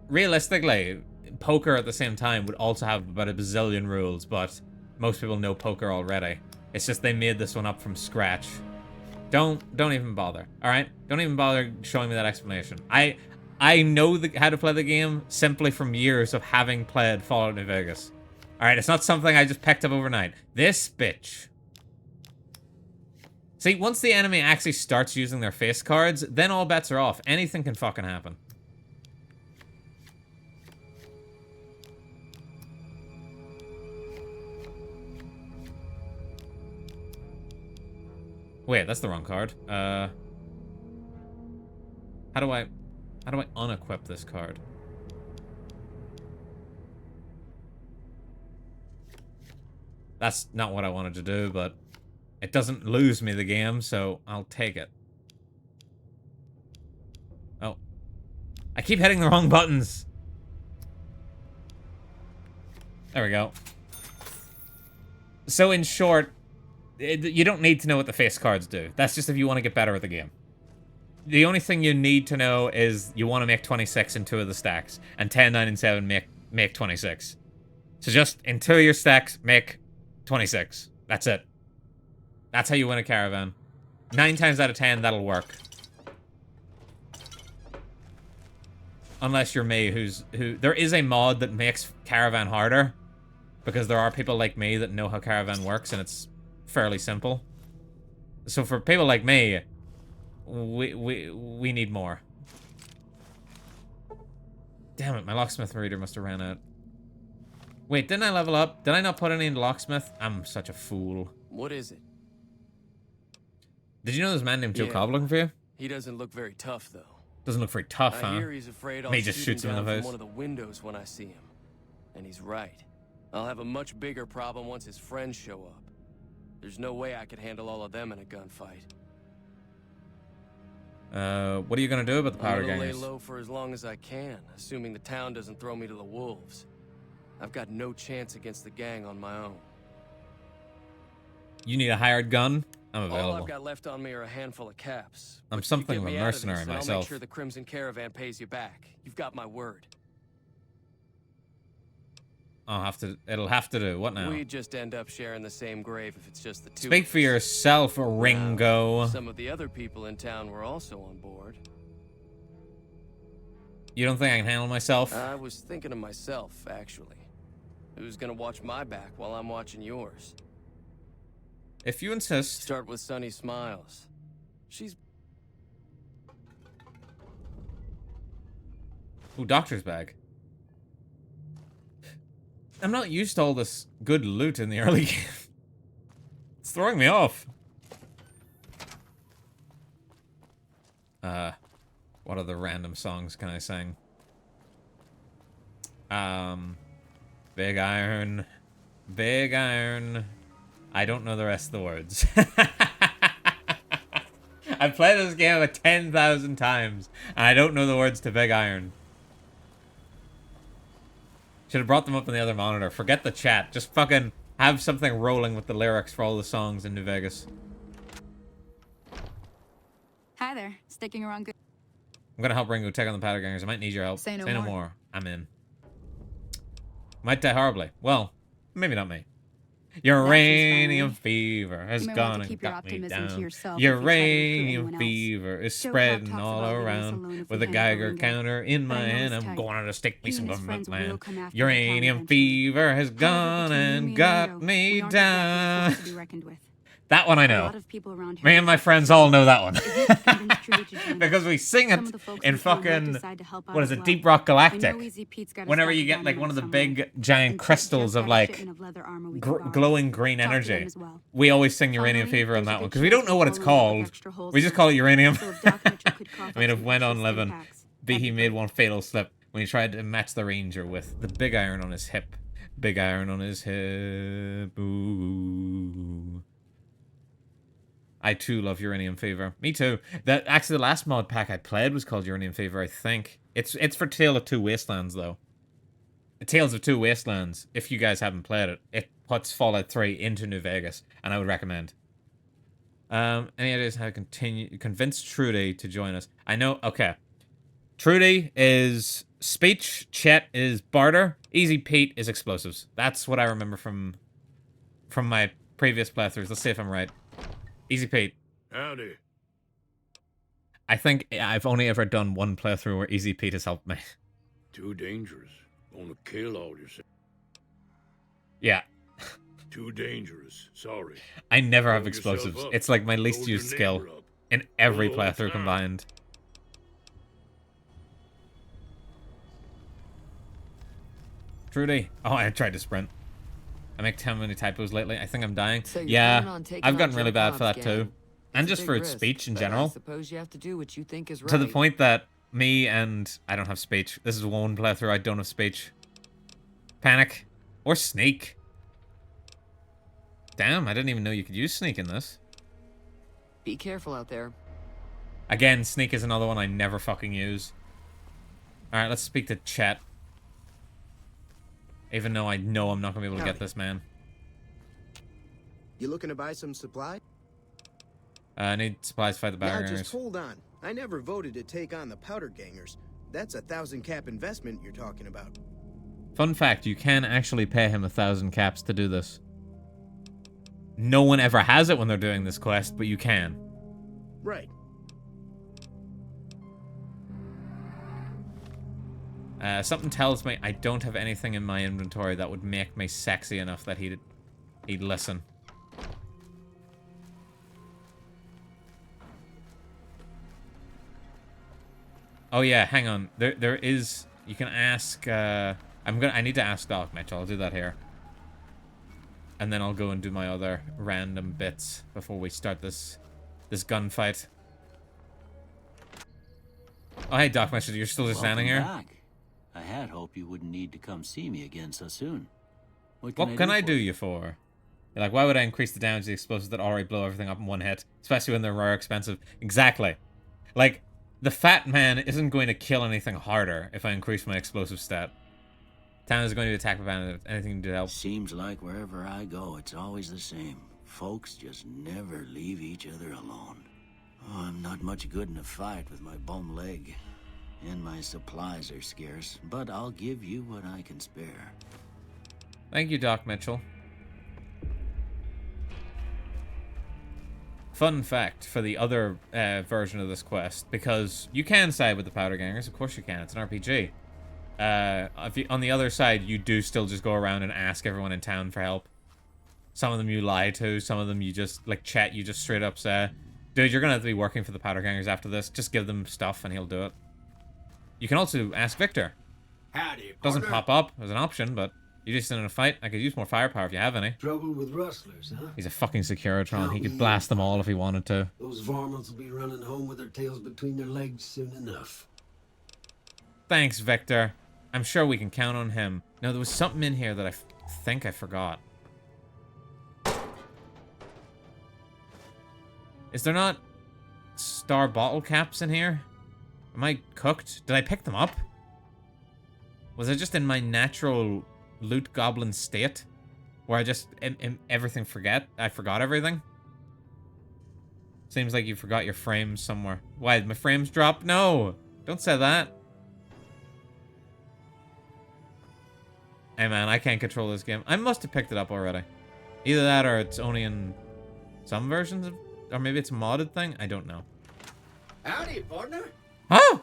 realistically, poker at the same time would also have about a bazillion rules, but most people know poker already. It's just they made this one up from scratch. Don't even bother, alright? Don't even bother showing me that explanation. I know how to play the game simply from years of having played Fallout New Vegas. Alright, it's not something I just picked up overnight. This bitch. See, once the enemy actually starts using their face cards, then all bets are off. Anything can fucking happen. Wait, that's the wrong card. How do I unequip this card? That's not what I wanted to do, but it doesn't lose me the game, so I'll take it. Oh. I keep hitting the wrong buttons. There we go. So in short, you don't need to know what the face cards do. That's just if you want to get better at the game. The only thing you need to know is you want to make 26 in 2 of the stacks, and 10, 9, and 7 make 26. So just in 2 of your stacks, make 26. That's it. That's how you win a Caravan. 9 times out of 10, that'll work. Unless you're me, there is a mod that makes Caravan harder, because there are people like me that know how Caravan works, and it's fairly simple. So for people like me, we need more. Damn it, my locksmith reader must have ran out. Wait, didn't I level up? Did I not put any into locksmith? I'm such a fool. What is it? Did you know there's a man named Joe Cobb looking for you? He doesn't look very tough, though. Doesn't look very tough, huh? I hear he's afraid I'll He just shoot shoots him in the down face. from one of the windows when I see him. And he's right. I'll have a much bigger problem once his friends show up. There's no way I could handle all of them in a gunfight. What are you gonna do about the powder I'm gonna gangers? lay low for as long as I can, assuming the town doesn't throw me to the wolves. I've got no chance against the gang on my own. You need a hired gun? I'm All available. I've got left on me are a handful of caps. I'm But something you of get a me out mercenary this, and I'll myself. make sure the Crimson Caravan pays you back. You've got my word. It'll have to do. What now? We just end up sharing the same grave if it's just the two. Speak for yourself, Ringo. Some of the other people in town were also on board. You don't think I can handle myself? I was thinking of myself, actually. Who's gonna watch my back while I'm watching yours? If you insist. Start with Sunny Smiles. She's... Ooh, doctor's bag. I'm not used to all this good loot in the early game. It's throwing me off. What other random songs can I sing? Big Iron. Big Iron. I don't know the rest of the words. I've played this game 10,000 times, and I don't know the words to Big Iron. Should have brought them up on the other monitor. Forget the chat. Just fucking have something rolling with the lyrics for all the songs in New Vegas. Hi there. Sticking around good. I'm gonna help Ringo take on the Powder Gangers. I might need your help. Say no no more. more. I'm in. Might die horribly. Well, maybe not me. Uranium fever has You may want gone to and keep your got me optimism to down. yourself if you try to recruit Uranium anyone else. fever is Joe Cobb spreading talks all about leaving us alone around if with we a hand over Geiger Ringo. counter in But my I know hand. it's I'm tight. going to stick me He some and his government friends will man. come after the town Uranium eventually. fever has However, gone between and me got Ringo, me we aren't exactly a force down. to be reckoned with. That one I A know. lot of people around here Me and my respect friends you. all know that one. If you could convince Trudy to join Because us, we sing some it of the folks in in town might fucking, decide to help out what is as it, well. Deep Rock I Galactic. know Easy Pete's got a Whenever stack you of get like dynamite one of the somewhere. big giant And Pete crystals just of got a like shipment of leather armor we could borrow. glowing green Talk to them energy, as well. we always sing Uranium Finally, Fever on there's a that one good because we chance don't know we'll what it's fall in love with called. extra holes We just now. call it uranium. So if Doc Mitchell could cough I mean, up it some went on extra stim living. packs, But he that'd be made great. one fatal slip when he tried to match the Ranger with the big iron on his hip. Big iron on his hip. Ooh. I too love Uranium Fever. Me too. Actually, the last mod pack I played was called Uranium Fever, I think. It's for Tale of Two Wastelands, though. Tales of Two Wastelands, if you guys haven't played it, it puts Fallout 3 into New Vegas, and I would recommend. Any ideas how to convince Trudy to join us? I know, okay. Trudy is speech, Chet is barter, Easy Pete is explosives. That's what I remember from my previous playthroughs. Let's see if I'm right. Easy Pete. Howdy. I think I've only ever done one playthrough where Easy Pete has helped me. Too dangerous. Gonna kill all yourself. Yeah. Too dangerous. Sorry. I never have Blow yourself explosives. up. It's like my least Blow your used skill neighbor up. in every Blow the whole playthrough town. combined. Trudy. Oh, I tried to sprint. I make too many typos lately. I think I'm dying. So you're Yeah, planning on taking I've on gotten really Joe bad for that Cobb's too. gang. And It's a just big for its risk, speech in but general. I suppose you have to do what you think is right. To the point that me and... I don't have speech. This is one playthrough I don't have speech. Panic. Or sneak. Damn, I didn't even know you could use sneak in this. Be careful out there. Again, sneak is another one I never fucking use. Alright, let's speak to Chet. Even though I know I'm not going to be able to get this man. You looking to buy some supply? I need supplies to fight the Now Baggerers. just hold on. I never voted to take on the Powder Gangers. That's 1,000 cap investment you're talking about. Fun fact, you can actually pay him 1,000 caps to do this. No one ever has it when they're doing this quest, but you can. Right. Something tells me I don't have anything in my inventory that would make me sexy enough that he'd listen. Oh yeah, hang on. There is, you can ask I need to ask Doc Mitchell. I'll do that here. And then I'll go and do my other random bits before we start this gunfight. Oh hey Doc Mitchell, you're still just standing here? Welcome back. I had hoped you wouldn't need to come see me again so soon. What can I do you for? You're like, why would I increase the damage of the explosives that already blow everything up in one hit? Especially when they're rare expensive. Exactly. Like, the fat man isn't going to kill anything harder if I increase my explosive stat. Town is going to be attacked by anything to help. Seems like wherever I go, it's always the same. Folks just never leave each other alone. Oh, I'm not much good in a fight with my bum leg. And my supplies are scarce, but I'll give you what I can spare. Thank you, Doc Mitchell. Fun fact for the other version of this quest, because you can side with the Powder Gangers, of course you can, it's an RPG. On the other side, you do still just go around and ask everyone in town for help. Some of them you lie to, some of them you just, like Chet, you just straight up say, dude, you're gonna have to be working for the Powder Gangers after this, just give them stuff and he'll do it. You can also ask Victor. Howdy, Doesn't partner. pop up as an option, but you're just in a fight. I could use more firepower if you have any. Trouble with rustlers, huh? He's a fucking Securitron. He could blast them all if he wanted to. Those varmints will be running home with their tails between their legs soon enough. Thanks, Victor. I'm sure we can count on him. Now, there was something in here that I think I forgot. Is there not... star bottle caps in here? Am I cooked? Did I pick them up? Was I just in my natural loot goblin state? Where I just, everything I forgot everything? Seems like you forgot your frames somewhere. Why, did my frames drop? No! Don't say that. Hey man, I can't control this game. I must have picked it up already. Either that or it's only in some versions of... Or maybe it's a modded thing? I don't know. Howdy, partner. Oh!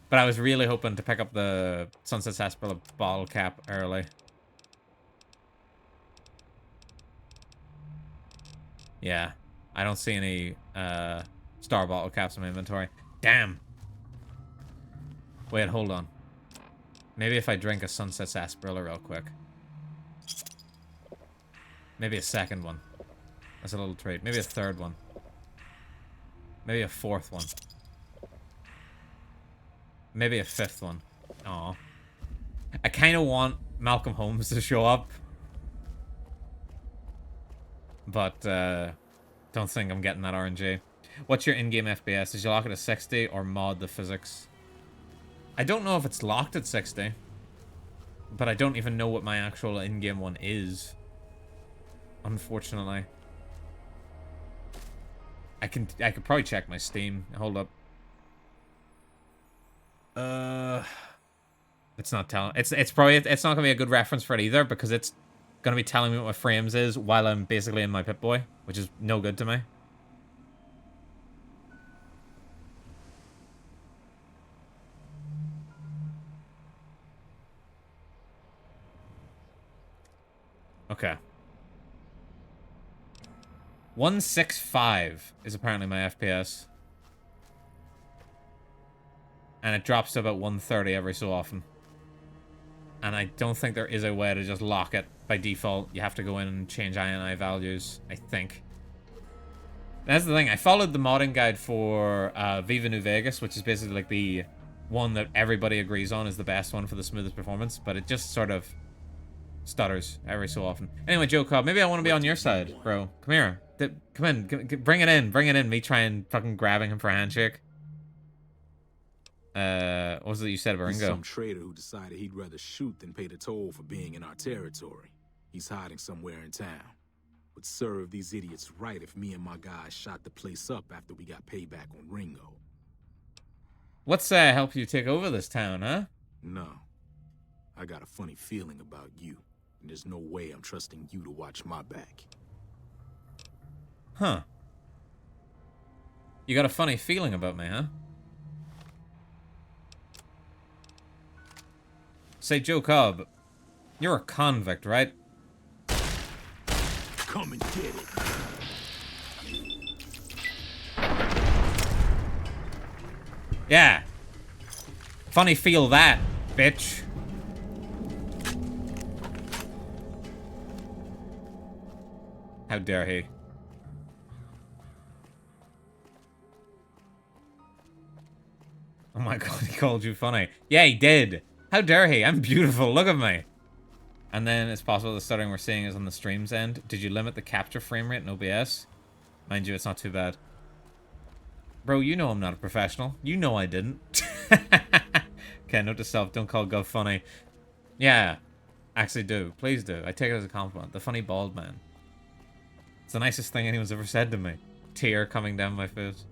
But I was really hoping to pick up the Sunset Sarsaparilla bottle cap early. Yeah. I don't see any star bottle caps in my inventory. Damn. Wait, hold on. Maybe if I drink a Sunset Sarsaparilla real quick. Maybe a second one. That's a little trait. Maybe a third one. Maybe a fourth one. Maybe a fifth one. Aw. I kind of want Malcolm Holmes to show up. But, don't think I'm getting that RNG. What's your in-game FPS? Did you lock it at 60 or mod the physics? I don't know if it's locked at 60. But I don't even know what my actual in-game one is. Unfortunately. I could probably check my Steam. Hold up. It's not telling. It's not gonna be a good reference for it either because it's gonna be telling me what my frames is while I'm basically in my Pip-Boy, which is no good to me. Okay. 165 is apparently my FPS. And it drops to about 130 every so often. And I don't think there is a way to just lock it by default. You have to go in and change INI values, I think. That's the thing. I followed the modding guide for Viva New Vegas, which is basically like the one that everybody agrees on is the best one for the smoothest performance. But it just sort of stutters every so often. Anyway, Joe Cobb, maybe I want to be on your side, bro. Come here. Come in. Bring it in. Bring it in. Me trying fucking grabbing him for a handshake. What was it you said about Ringo? Some trader who decided he'd rather shoot than pay the toll for being in our territory. He's hiding somewhere in town. Would serve these idiots right if me and my guys shot the place up after we got payback on Ringo. What's help you take over this town, huh? No. I got a funny feeling about you, and there's no way I'm trusting you to watch my back. Huh. You got a funny feeling about me, huh? Say, Joe Cobb, you're a convict, right? Come and get it. Yeah. Funny feel that, bitch. How dare he? Oh my god, he called you funny. Yeah, he did. How dare he? I'm beautiful. Look at me. And then it's possible the stuttering we're seeing is on the stream's end. Did you limit the capture frame rate in OBS? Mind you, it's not too bad. Bro, you know I'm not a professional. You know I didn't. Okay, note to self, don't call Gov funny. Yeah, actually do. Please do. I take it as a compliment. The funny bald man. It's the nicest thing anyone's ever said to me. Tear coming down my face.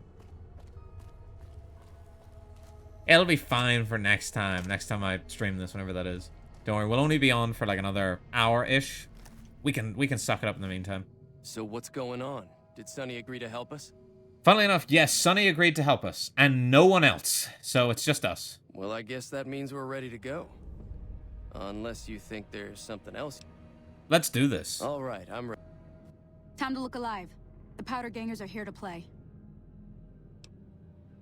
It'll be fine for next time. Next time I stream this, whenever that is. Don't worry, we'll only be on for like another hour-ish. We can suck it up in the meantime. So what's going on? Did Sonny agree to help us? Funnily enough, yes, Sonny agreed to help us. And no one else. So it's just us. Well, I guess that means we're ready to go. Unless you think there's something else. Let's do this. All right, I'm ready. Time to look alive. The Powder Gangers are here to play.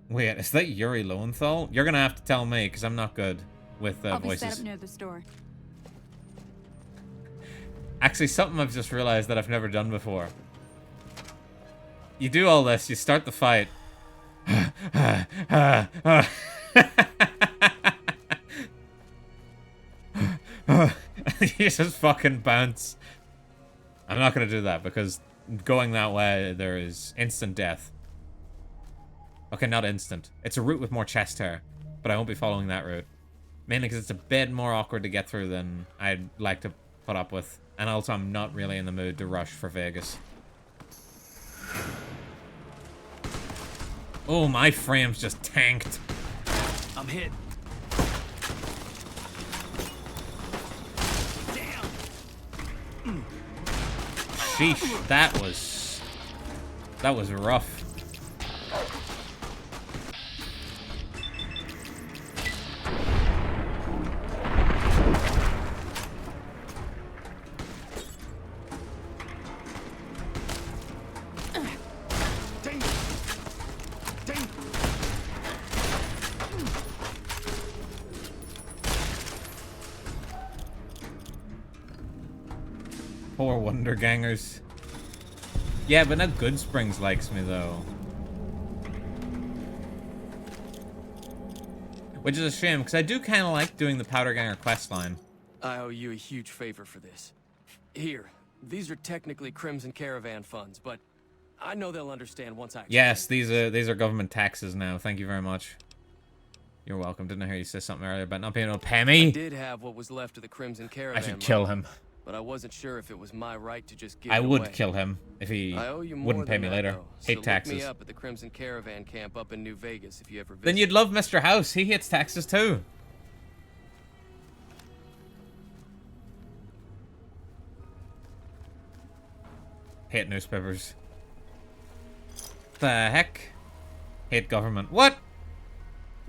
Wait, is that Yuri Lowenthal? You're gonna have to tell me, because I'm not good with I'll be voices. set up near the store. Actually, something I've just realized that I've never done before. You do all this, you start the fight. You just fucking bounce. I'm not gonna do that, because going that way, there is instant death. Okay, not instant. It's a route with more chest hair, but I won't be following that route. Mainly because it's a bit more awkward to get through than I'd like to put up with. And also, I'm not really in the mood to rush for Vegas. Oh, my frame's just tanked. I'm hit. Sheesh, that was rough. Poor Wonder Gangers. Yeah, but not Goodsprings likes me, though. Which is a shame, because I do kind of like doing the Powder Ganger questline. I owe you a huge favor for this. Here, these are technically Crimson Caravan funds, but I know they'll understand once I explain. Yes, these are government taxes now. Thank you very much. You're welcome. Didn't I hear you say something earlier about not being able to pay me? I did have what was left of the Crimson Caravan. I should kill him. But I wasn't sure if it was my right to just give I it would away. kill him if he I owe you more wouldn't pay than me that, later. though. Hate So taxes. Look me up at the Crimson Caravan camp up in New Vegas if you ever visit. Then you'd love Mr. House. He hates taxes too. Hate newspapers. The heck? Hate government. What?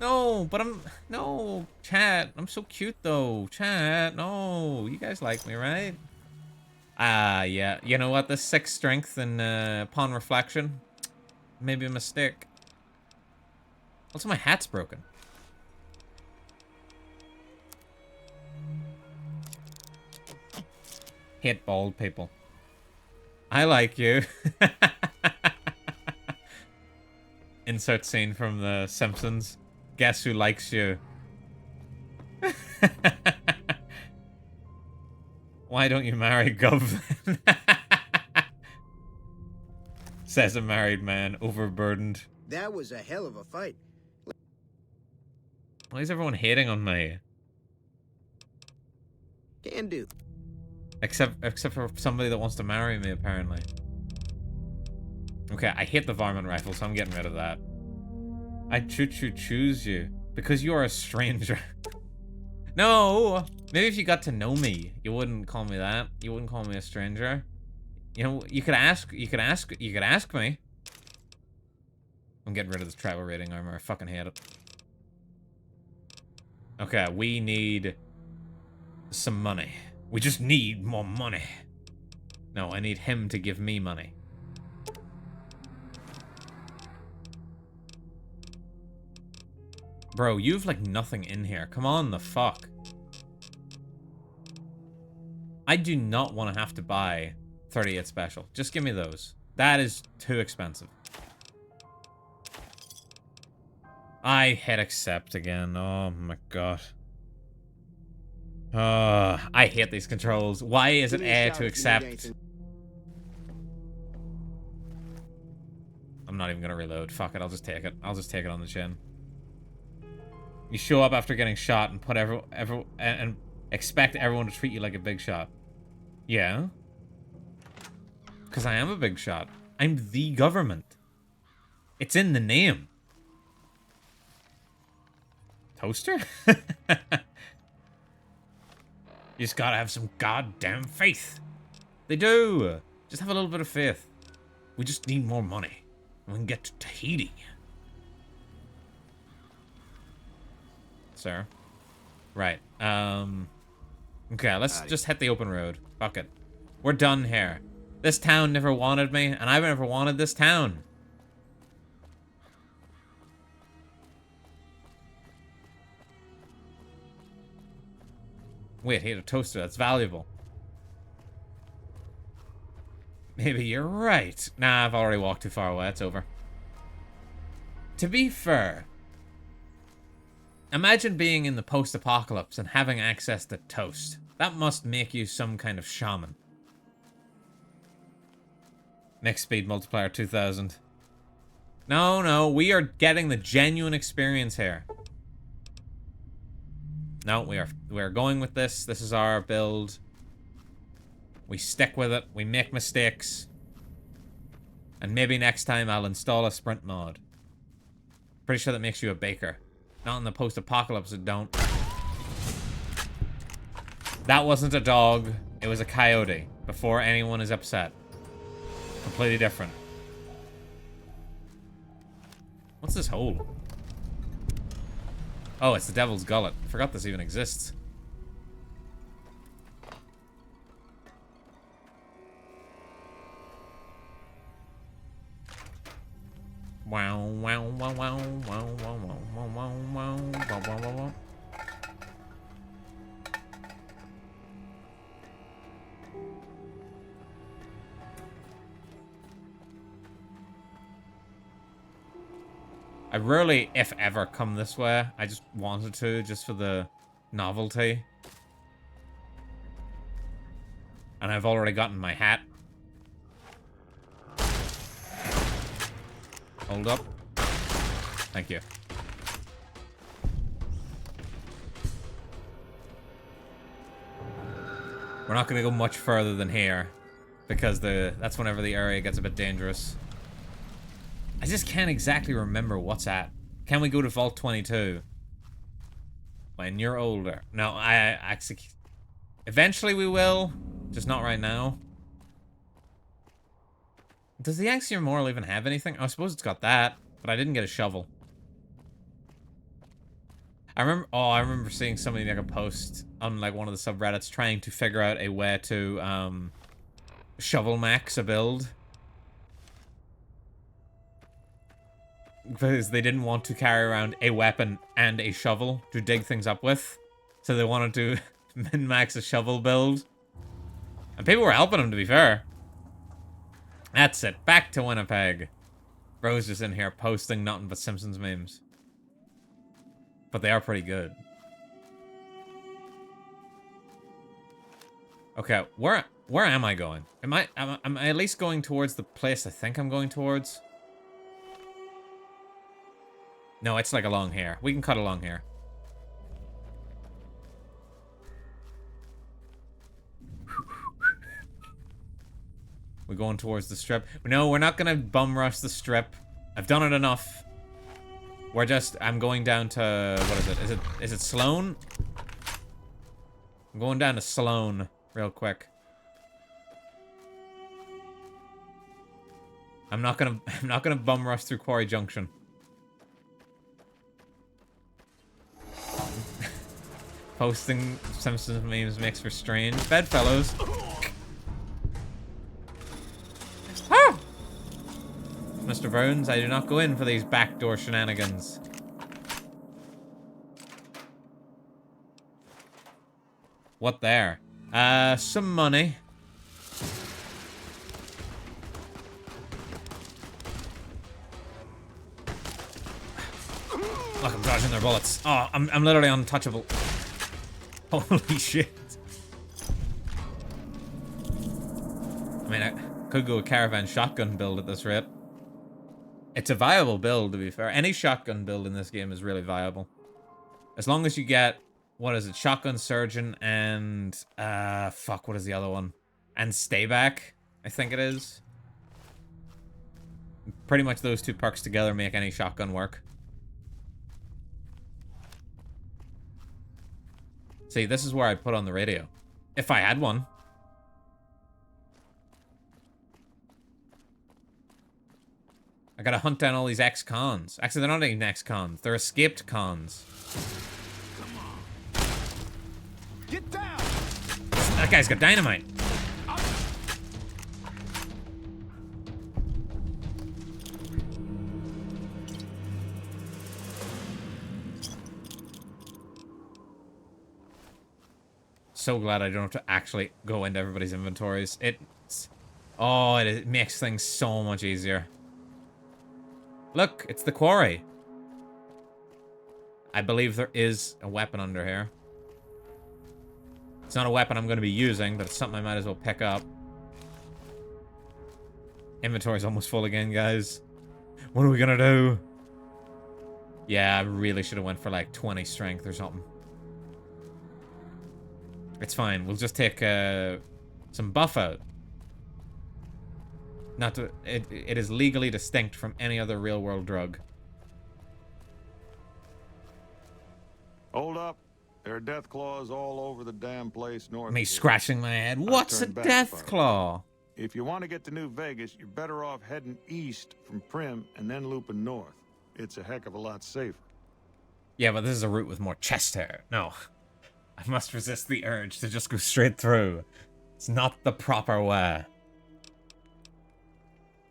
No, but no, chat. I'm so cute though. Chat, no. You guys like me, right? Yeah. You know what? The 6 strength and upon reflection. Maybe a mistake. Also, my hat's broken. Hate bald people. I like you. Insert scene from The Simpsons. Guess who likes you? Why don't you marry Gov then? Says a married man, overburdened. That was a hell of a fight. Why is everyone hating on me? Can do. Except for somebody that wants to marry me, apparently. Okay, I hate the varmint rifle, so I'm getting rid of that. I choose you because you are a stranger. No, maybe if you got to know me, you wouldn't call me that. You wouldn't call me a stranger. You know, you could ask me. I'm getting rid of this travel rating armor. I fucking hate it. Okay, we need some money. We just need more money. No, I need him to give me money. Bro, you've like nothing in here. Come on, the fuck. I do not want to have to buy 38 special. Just give me those. That is too expensive. I hit accept again. Oh my god. I hate these controls. Why is it A to accept? I'm not even gonna reload. Fuck it, I'll just take it. I'll just take it on the chin. You show up after getting shot and put and expect everyone to treat you like a big shot. Yeah. Because I am a big shot. I'm the government. It's in the name. Toaster? You just gotta have some goddamn faith. They do. Just have a little bit of faith. We just need more money. We can get to Tahiti. Sir. Right. Okay, let's just hit the open road. Fuck it. We're done here. This town never wanted me, and I've never wanted this town. Wait, he had a toaster. That's valuable. Maybe you're right. Nah, I've already walked too far away. It's over. To be fair, imagine being in the post-apocalypse and having access to toast. That must make you some kind of shaman. Next speed multiplier 2000. No, no, we are getting the genuine experience here. No, we are going with this. This is our build. We stick with it. We make mistakes. And maybe next time I'll install a sprint mod. Pretty sure that makes you a baker. Not in the post-apocalypse, it don't. That wasn't a dog. It was a coyote. Before anyone is upset. Completely different. What's this hole? Oh, it's the Devil's Gullet. I forgot this even exists. Wow, wow, wow, wow, wow, wow, wow, wow, wow, wow, wow, wow, wow. I rarely, if ever, come this way. I just wanted to, just for the novelty. And I've already gotten my hat. Hold up. Thank you. We're not going to go much further than here. Because that's whenever the area gets a bit dangerous. I just can't exactly remember what's at. Can we go to Vault 22? When you're older. No, I actually... Eventually we will. Just not right now. Does the Axiom Moral even have anything? Oh, I suppose it's got that. But I didn't get a shovel. I remember seeing somebody make a post on like one of the subreddits trying to figure out a way to shovel max a build. Because they didn't want to carry around a weapon and a shovel to dig things up with. So they wanted to min-max a shovel build. And people were helping them, to be fair. That's it. Back to Winnipeg. Bro's just in here posting nothing but Simpsons memes. But they are pretty good. Okay, where am I going? Am I at least going towards the place I think I'm going towards? No, it's like along here. We can cut along here. We're going towards the strip. No, we're not gonna bum rush the strip. I've done it enough. I'm going down to, what is it? Is it Sloan? I'm going down to Sloan real quick. I'm not gonna bum rush through Quarry Junction. Posting Simpsons memes makes for strange bedfellows. Ah! Mr. Burns, I do not go in for these backdoor shenanigans. What there? Some money. Look, I'm dodging their bullets. Oh, I'm literally untouchable. Holy shit. I mean, I could go a caravan shotgun build at this rate. It's a viable build, to be fair. Any shotgun build in this game is really viable. As long as you get, what is it, shotgun surgeon and, fuck, what is the other one? And stay back, I think it is. Pretty much those two perks together make any shotgun work. See, this is where I'd put on the radio. If I had one. I gotta hunt down all these ex-cons. Actually, they're not even ex-cons. They're escaped cons. Come on. Get down! That guy's got dynamite. So glad I don't have to actually go into everybody's inventories. It makes things so much easier. Look, it's the quarry. I believe there is a weapon under here. It's not a weapon I'm going to be using, but it's something I might as well pick up. Inventory's almost full again, guys. What are we gonna do? Yeah, I really should have went for like 20 strength or something. It's fine. We'll just take some buff out. Not to, it is legally distinct from any other real-world drug. Hold up. There are death claws all over the damn place north. Me scratching my head. What's a death claw? If you want to get to New Vegas, you're better off heading east from Primm and then looping north. It's a heck of a lot safer. Yeah, but this is a route with more chest hair. No. I must resist the urge to just go straight through. It's not the proper way.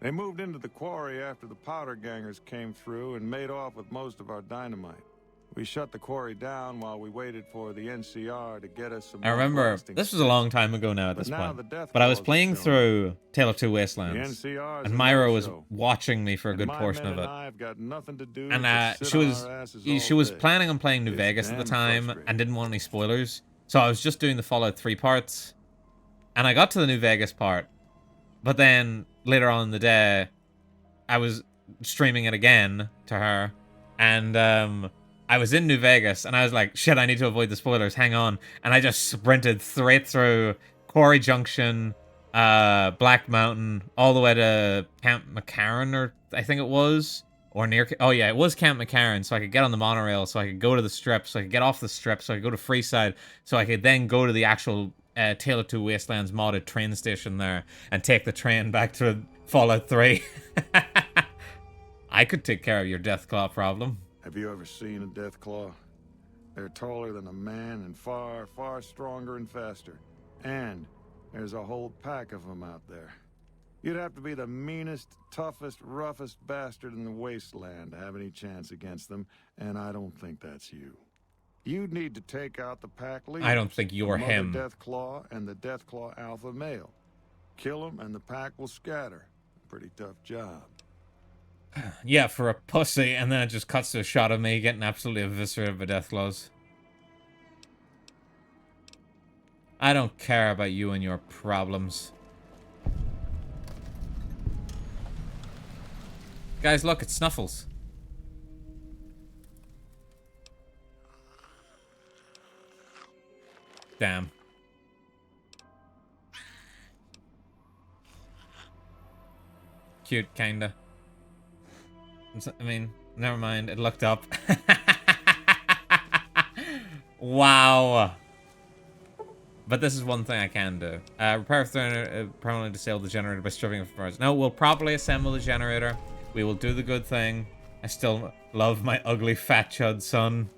They moved into the quarry after the powder gangers came through and made off with most of our dynamite. We shut the quarry down while we waited for the NCR to get us some. I remember, this was a long time ago now at this point, but I was playing through Tale of Two Wastelands, and Myra was watching me for a good portion of it. And she was planning on playing New Vegas at the time and didn't want any spoilers, so I was just doing the Fallout 3 parts, and I got to the New Vegas part, but then later on in the day, I was streaming it again to her, and I was in New Vegas, and I was like, shit, I need to avoid the spoilers, hang on. And I just sprinted straight through Quarry Junction, Black Mountain, all the way to Camp McCarran, or I think it was, or near, oh yeah, it was Camp McCarran, so I could get on the monorail, so I could go to the Strip, so I could get off the Strip, so I could go to Freeside, so I could then go to the actual Tale of Two Wastelands modded train station there, and take the train back to Fallout 3. I could take care of your Deathclaw problem. Have you ever seen a death claw? They're taller than a man and far, far stronger and faster. And there's a whole pack of them out there. You'd have to be the meanest, toughest, roughest bastard in the wasteland to have any chance against them, and I don't think that's you. You'd need to take out the pack leaders. I don't think you're the him. Deathclaw and the Deathclaw alpha male. Kill them and the pack will scatter. Pretty tough job. Yeah, for a pussy, and then it just cuts to a shot of me getting absolutely eviscerated by Deathclaws. I don't care about you and your problems. Guys, look, it's Snuffles. Damn. Cute, kinda. I mean, never mind. It looked up. Wow. But this is one thing I can do. Repair permanently disable the generator by stripping it from parts. No, we'll properly assemble the generator. We will do the good thing. I still love my ugly fat chud son.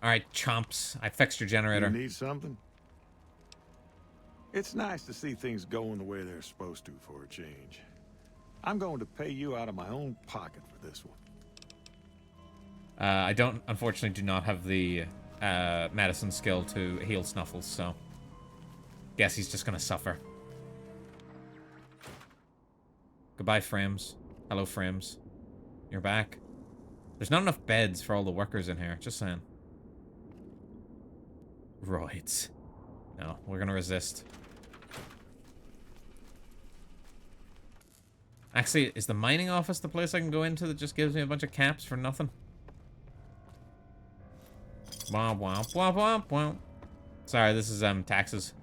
Alright, chomps. I fixed your generator. You need something? It's nice to see things going the way they're supposed to for a change. I'm going to pay you out of my own pocket for this one. I don't, unfortunately, do not have the medicine skill to heal Snuffles, so guess he's just gonna suffer. Goodbye, Frames. Hello, Frames. You're back. There's not enough beds for all the workers in here, just saying. Right. No, we're gonna resist. Actually, is the mining office the place I can go into that just gives me a bunch of caps for nothing? Womp womp womp womp womp. Sorry, this is taxes.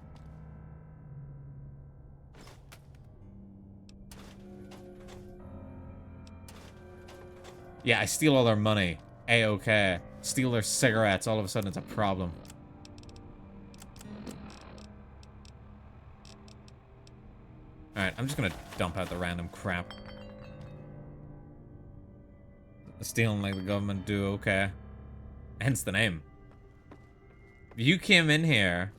Yeah, I steal all their money. A-okay. Steal their cigarettes, all of a sudden it's a problem. Alright, I'm just gonna dump out the random crap. Stealing like the government do, okay. Hence the name. If you came in here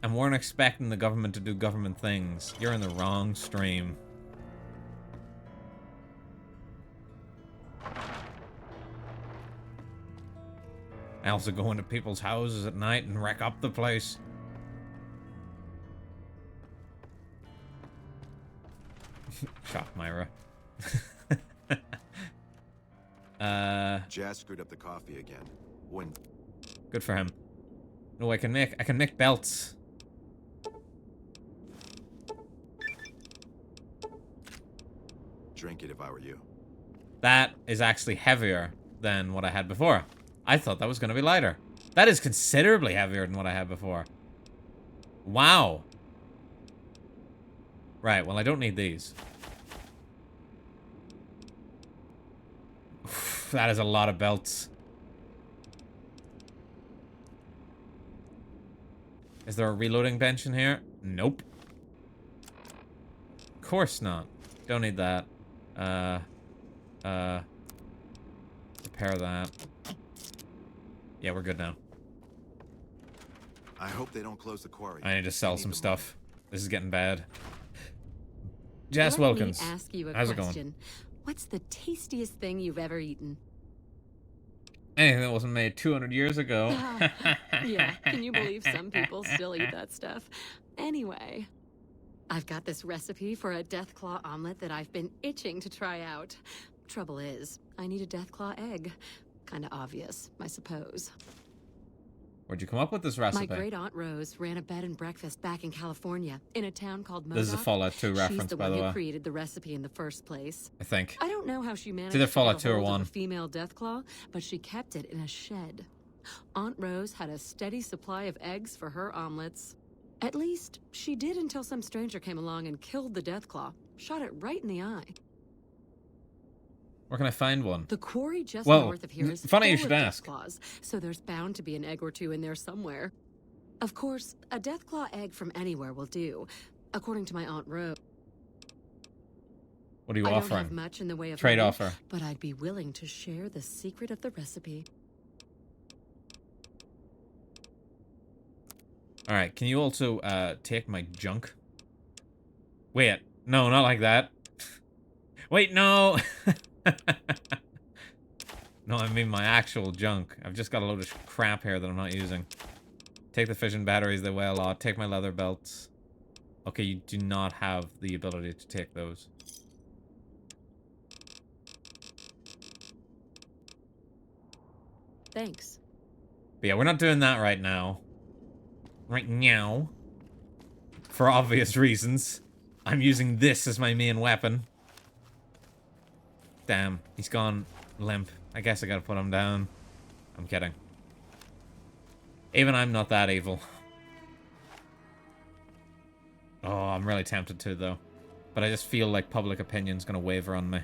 and weren't expecting the government to do government things, you're in the wrong stream. I also go into people's houses at night and wreck up the place. Shock Myra. Jazz screwed up the coffee again. When? Good for him. No, I can make belts. drink it if I were you. That is actually heavier than what I had before. I thought that was going to be lighter. That is considerably heavier than what I had before. Wow. Right, well, I don't need these. That is a lot of belts. Is there a reloading bench in here? Nope. Of course not. Don't need that. Repair that. Yeah, we're good now. I hope they don't close the quarry. I need to sell some stuff. This is getting bad. Jess Let Wilkins. me ask you a How's question. it going? What's the tastiest thing you've ever eaten? Anything that wasn't made 200 years ago. Yeah, can you believe some people still eat that stuff? Anyway, I've got this recipe for a Deathclaw omelet that I've been itching to try out. Trouble is, I need a Deathclaw egg. Kinda obvious, I suppose. Where'd you come up with this recipe? My great aunt Rose ran a bed and breakfast back in California, in a town called Modoc. This is a Fallout 2 reference, She's the by one the who way. created the recipe in the first place. I think. I don't know how she managed either to Fallout get 2 a or hold of 1. a female Deathclaw, but she kept it in a shed. Aunt Rose had a steady supply of eggs for her omelets. At least, she did until some stranger came along and killed the Deathclaw. Shot it right in the eye. Where can I find one? The quarry just Well, north of here is funny you full should of ask. Deathclaws, so there's bound to be an egg or two in there somewhere. Of course, a Deathclaw egg from anywhere will do, according to my Aunt Rose. What are you I offering? don't have much in the way of Trade money, offer. but I'd be willing to share the secret of the recipe. Alright, can you also take my junk? Wait, no, not like that. Wait, no! No, I mean my actual junk. I've just got a load of crap here that I'm not using. Take the fission batteries, they weigh a lot. Take my leather belts. Okay, you do not have the ability to take those. Thanks. But yeah, we're not doing that right now. Right now. For obvious reasons. I'm using this as my main weapon. Damn, he's gone limp. I guess I gotta put him down. I'm kidding. Even I'm not that evil. Oh, I'm really tempted to, though. But I just feel like public opinion's gonna waver on me.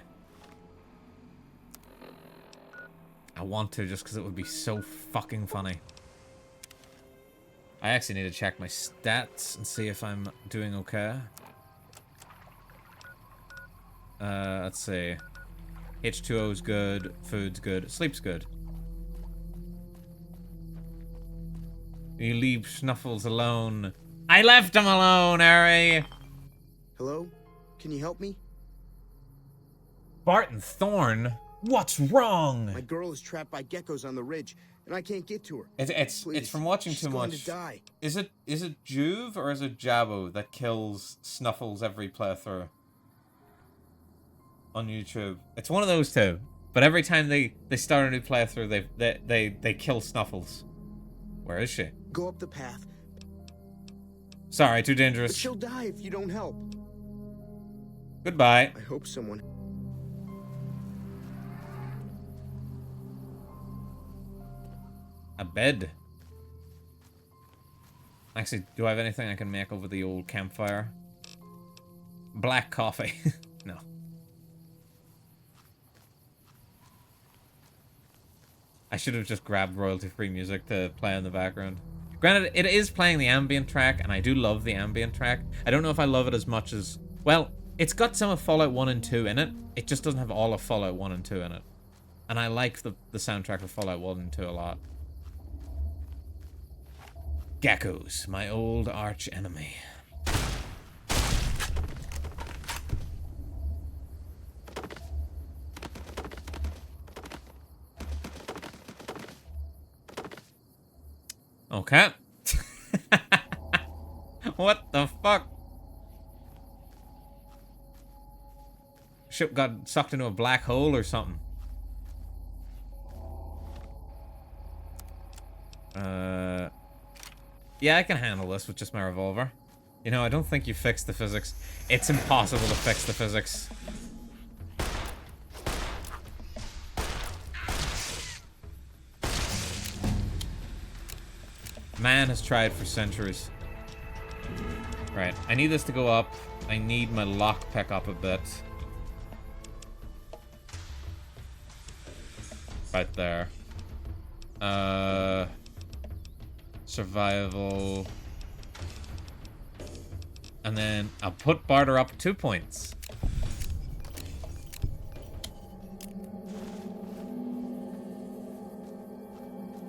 I want to just because it would be so fucking funny. I actually need to check my stats and see if I'm doing okay. Let's see. H2O's good, food's good, sleep's good. You leave Snuffles alone. I left him alone, Harry! Hello? Can you help me? Barton Thorne? What's wrong? My girl is trapped by geckos on the ridge, and I can't get to her. It's Please, from watching she's too going much. to die. Is it Juve or is it Jabbo that kills Snuffles every playthrough on YouTube? It's one of those two. But every time they start a new playthrough, they kill Snuffles. Where is she? Go up the path. Sorry, too But dangerous. she'll die if you don't help. Goodbye. I hope someone... A bed. Actually, do I have anything I can make over the old campfire? Black coffee. No. I should have just grabbed royalty-free music to play in the background. Granted, it is playing the ambient track, and I do love the ambient track. I don't know if I love it as much as... Well, it's got some of Fallout 1 and 2 in it. It just doesn't have all of Fallout 1 and 2 in it. And I like the soundtrack of Fallout 1 and 2 a lot. Geckos, my old arch enemy. Okay. What the fuck? Ship got sucked into a black hole or something. Yeah, I can handle this with just my revolver. You know, I don't think you fixed the physics. It's impossible to fix the physics. Man has tried for centuries. Right, I need this to go up. I need my lockpick up a bit. Right there. Survival. And then I'll put barter up 2 points.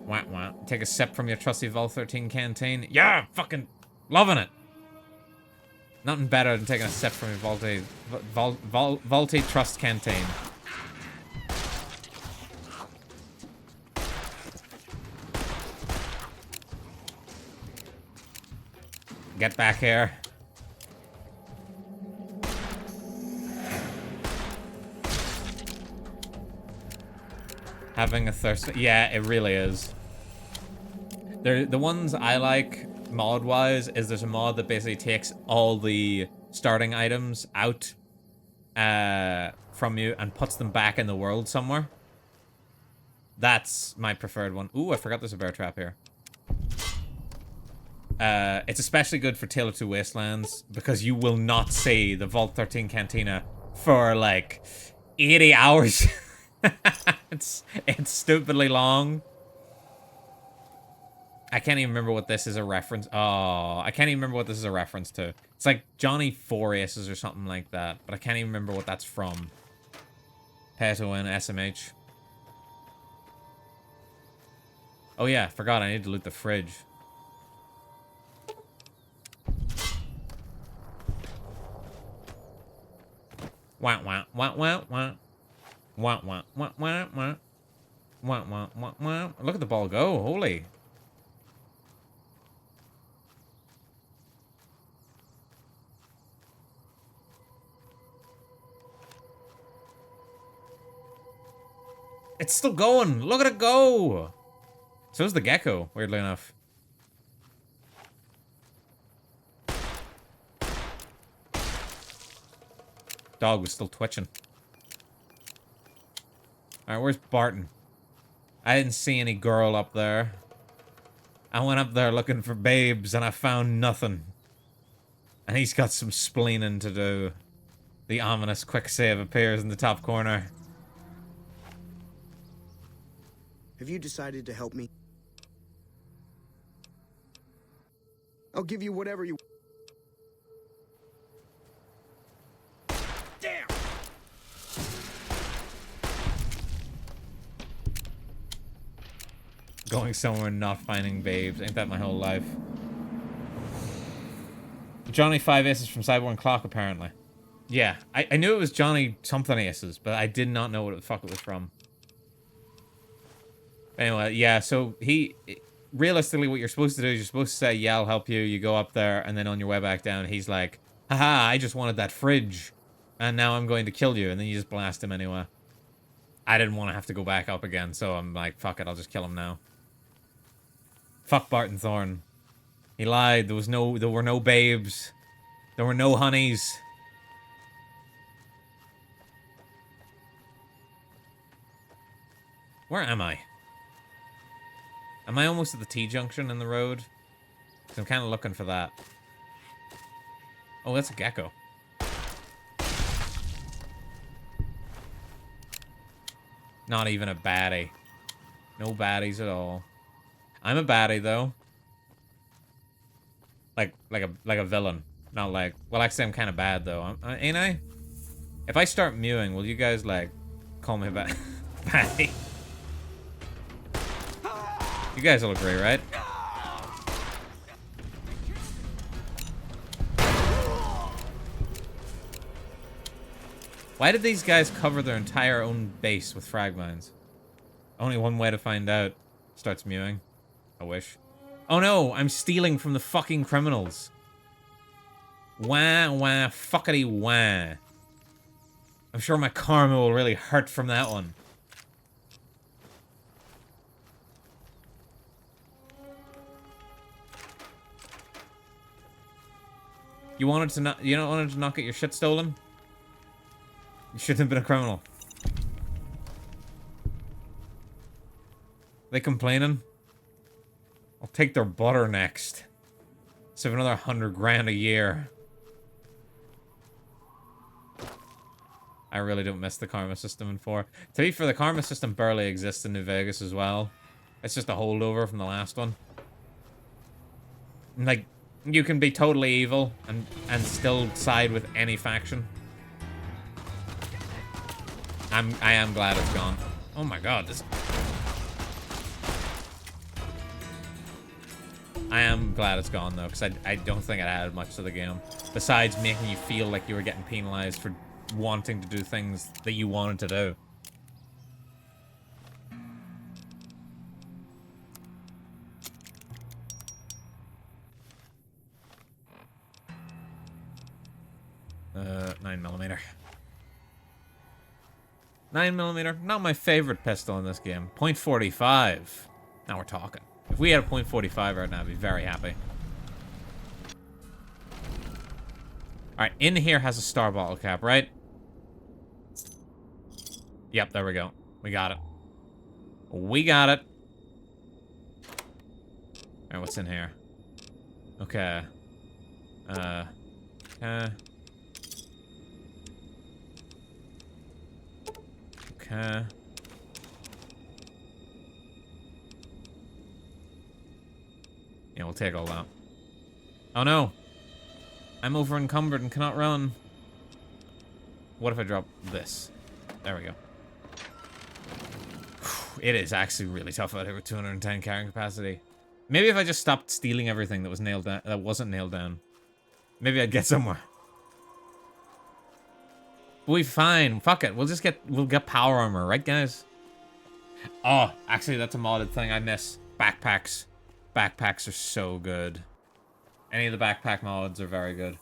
Wah, wah. Take a sip from your trusty Vault 13 canteen. Yeah, fucking loving it. Nothing better than taking a sip from your Vaulty Trust canteen. Get back here. Having a thirst. Yeah, it really is. The ones I like mod-wise is there's a mod that basically takes all the starting items out from you and puts them back in the world somewhere. That's my preferred one. Ooh, I forgot there's a bear trap here. It's especially good for Tale of Two Wastelands because you will not see the Vault 13 Cantina for like 80 hours. It's stupidly long. I can't even remember what this is a reference. Oh, I can't even remember what this is a reference to. It's like Johnny 4 Aces or something like that, but I can't even remember what that's from. Peto and SMH. Oh yeah, forgot I need to loot the fridge. Wah wah wah wah wah. Wah wah wah wah wah. Wah wah wah wah. Look at the ball go, holy. It's still going. Look at it go. So's the gecko, weirdly enough. Dog was still twitching. Alright, where's Barton? I didn't see any girl up there. I went up there looking for babes and I found nothing. And he's got some spleening to do. The ominous quick save appears in the top corner. Have you decided to help me? I'll give you whatever you... Damn! Going somewhere and not finding babes. Ain't that my whole life? Johnny 5 Aces from Cyborg Clock, apparently. Yeah, I knew it was Johnny something Aces, but I did not know what the fuck it was from. Anyway, yeah, so realistically what you're supposed to do is you're supposed to say, yeah, I'll help you. You go up there, and then on your way back down, he's like, haha, I just wanted that fridge, and now I'm going to kill you, and then you just blast him anyway. I didn't want to have to go back up again, so I'm like, fuck it, I'll just kill him now. Fuck Barton Thorne. He lied, there were no babes. There were no honeys. Where am I? Am I almost at the T-junction in the road? Because I'm kind of looking for that. Oh, that's a gecko. Not even a baddie. No baddies at all. I'm a baddie, though. Like a villain. Not like... Well, actually, I'm kind of bad, though. Ain't I? If I start mewing, will you guys, like, call me baddie? You guys all agree, right? Why did these guys cover their entire own base with frag mines? Only one way to find out. Starts mewing. I wish. Oh no, I'm stealing from the fucking criminals. Wah, wah, fuckity wah. I'm sure my karma will really hurt from that one. You wanted to not get your shit stolen? You shouldn't have been a criminal. They complaining? I'll take their butter next. Save another 100 grand a year. I really don't miss the karma system in 4. To be fair, the karma system barely exists in New Vegas as well. It's just a holdover from the last one. Like, you can be totally evil and still side with any faction. I am glad it's gone. Oh my god, this... I am glad it's gone though, because I don't think it added much to the game. Besides making you feel like you were getting penalized for wanting to do things that you wanted to do. Uh, 9mm. 9mm, not my favorite pistol in this game. .45. Now we're talking. If we had a .45 right now, I'd be very happy. Alright, in here has a star bottle cap, right? Yep, there we go. We got it. We got it. Alright, what's in here? Okay. Okay. Yeah, we'll take all that. Oh no! I'm over encumbered and cannot run. What if I drop this? There we go. It is actually really tough out here with 210 carrying capacity. Maybe if I just stopped stealing everything that was nailed down, that wasn't nailed down, maybe I'd get somewhere. We'll be fine. Fuck it. We'll get power armor, right, guys? Oh, actually, that's a modded thing I miss. Backpacks. Backpacks are so good. Any of the backpack mods are very good.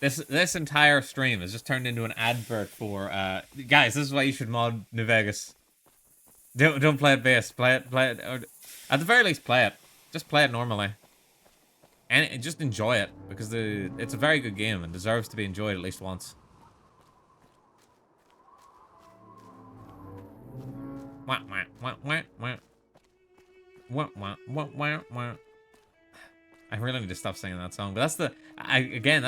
This entire stream has just turned into an advert for guys. This is why you should mod New Vegas. Don't play it base. Play it. Or, at the very least, play it. Just play it normally. And just enjoy it, because it's a very good game and deserves to be enjoyed at least once. I really need to stop singing that song, but that's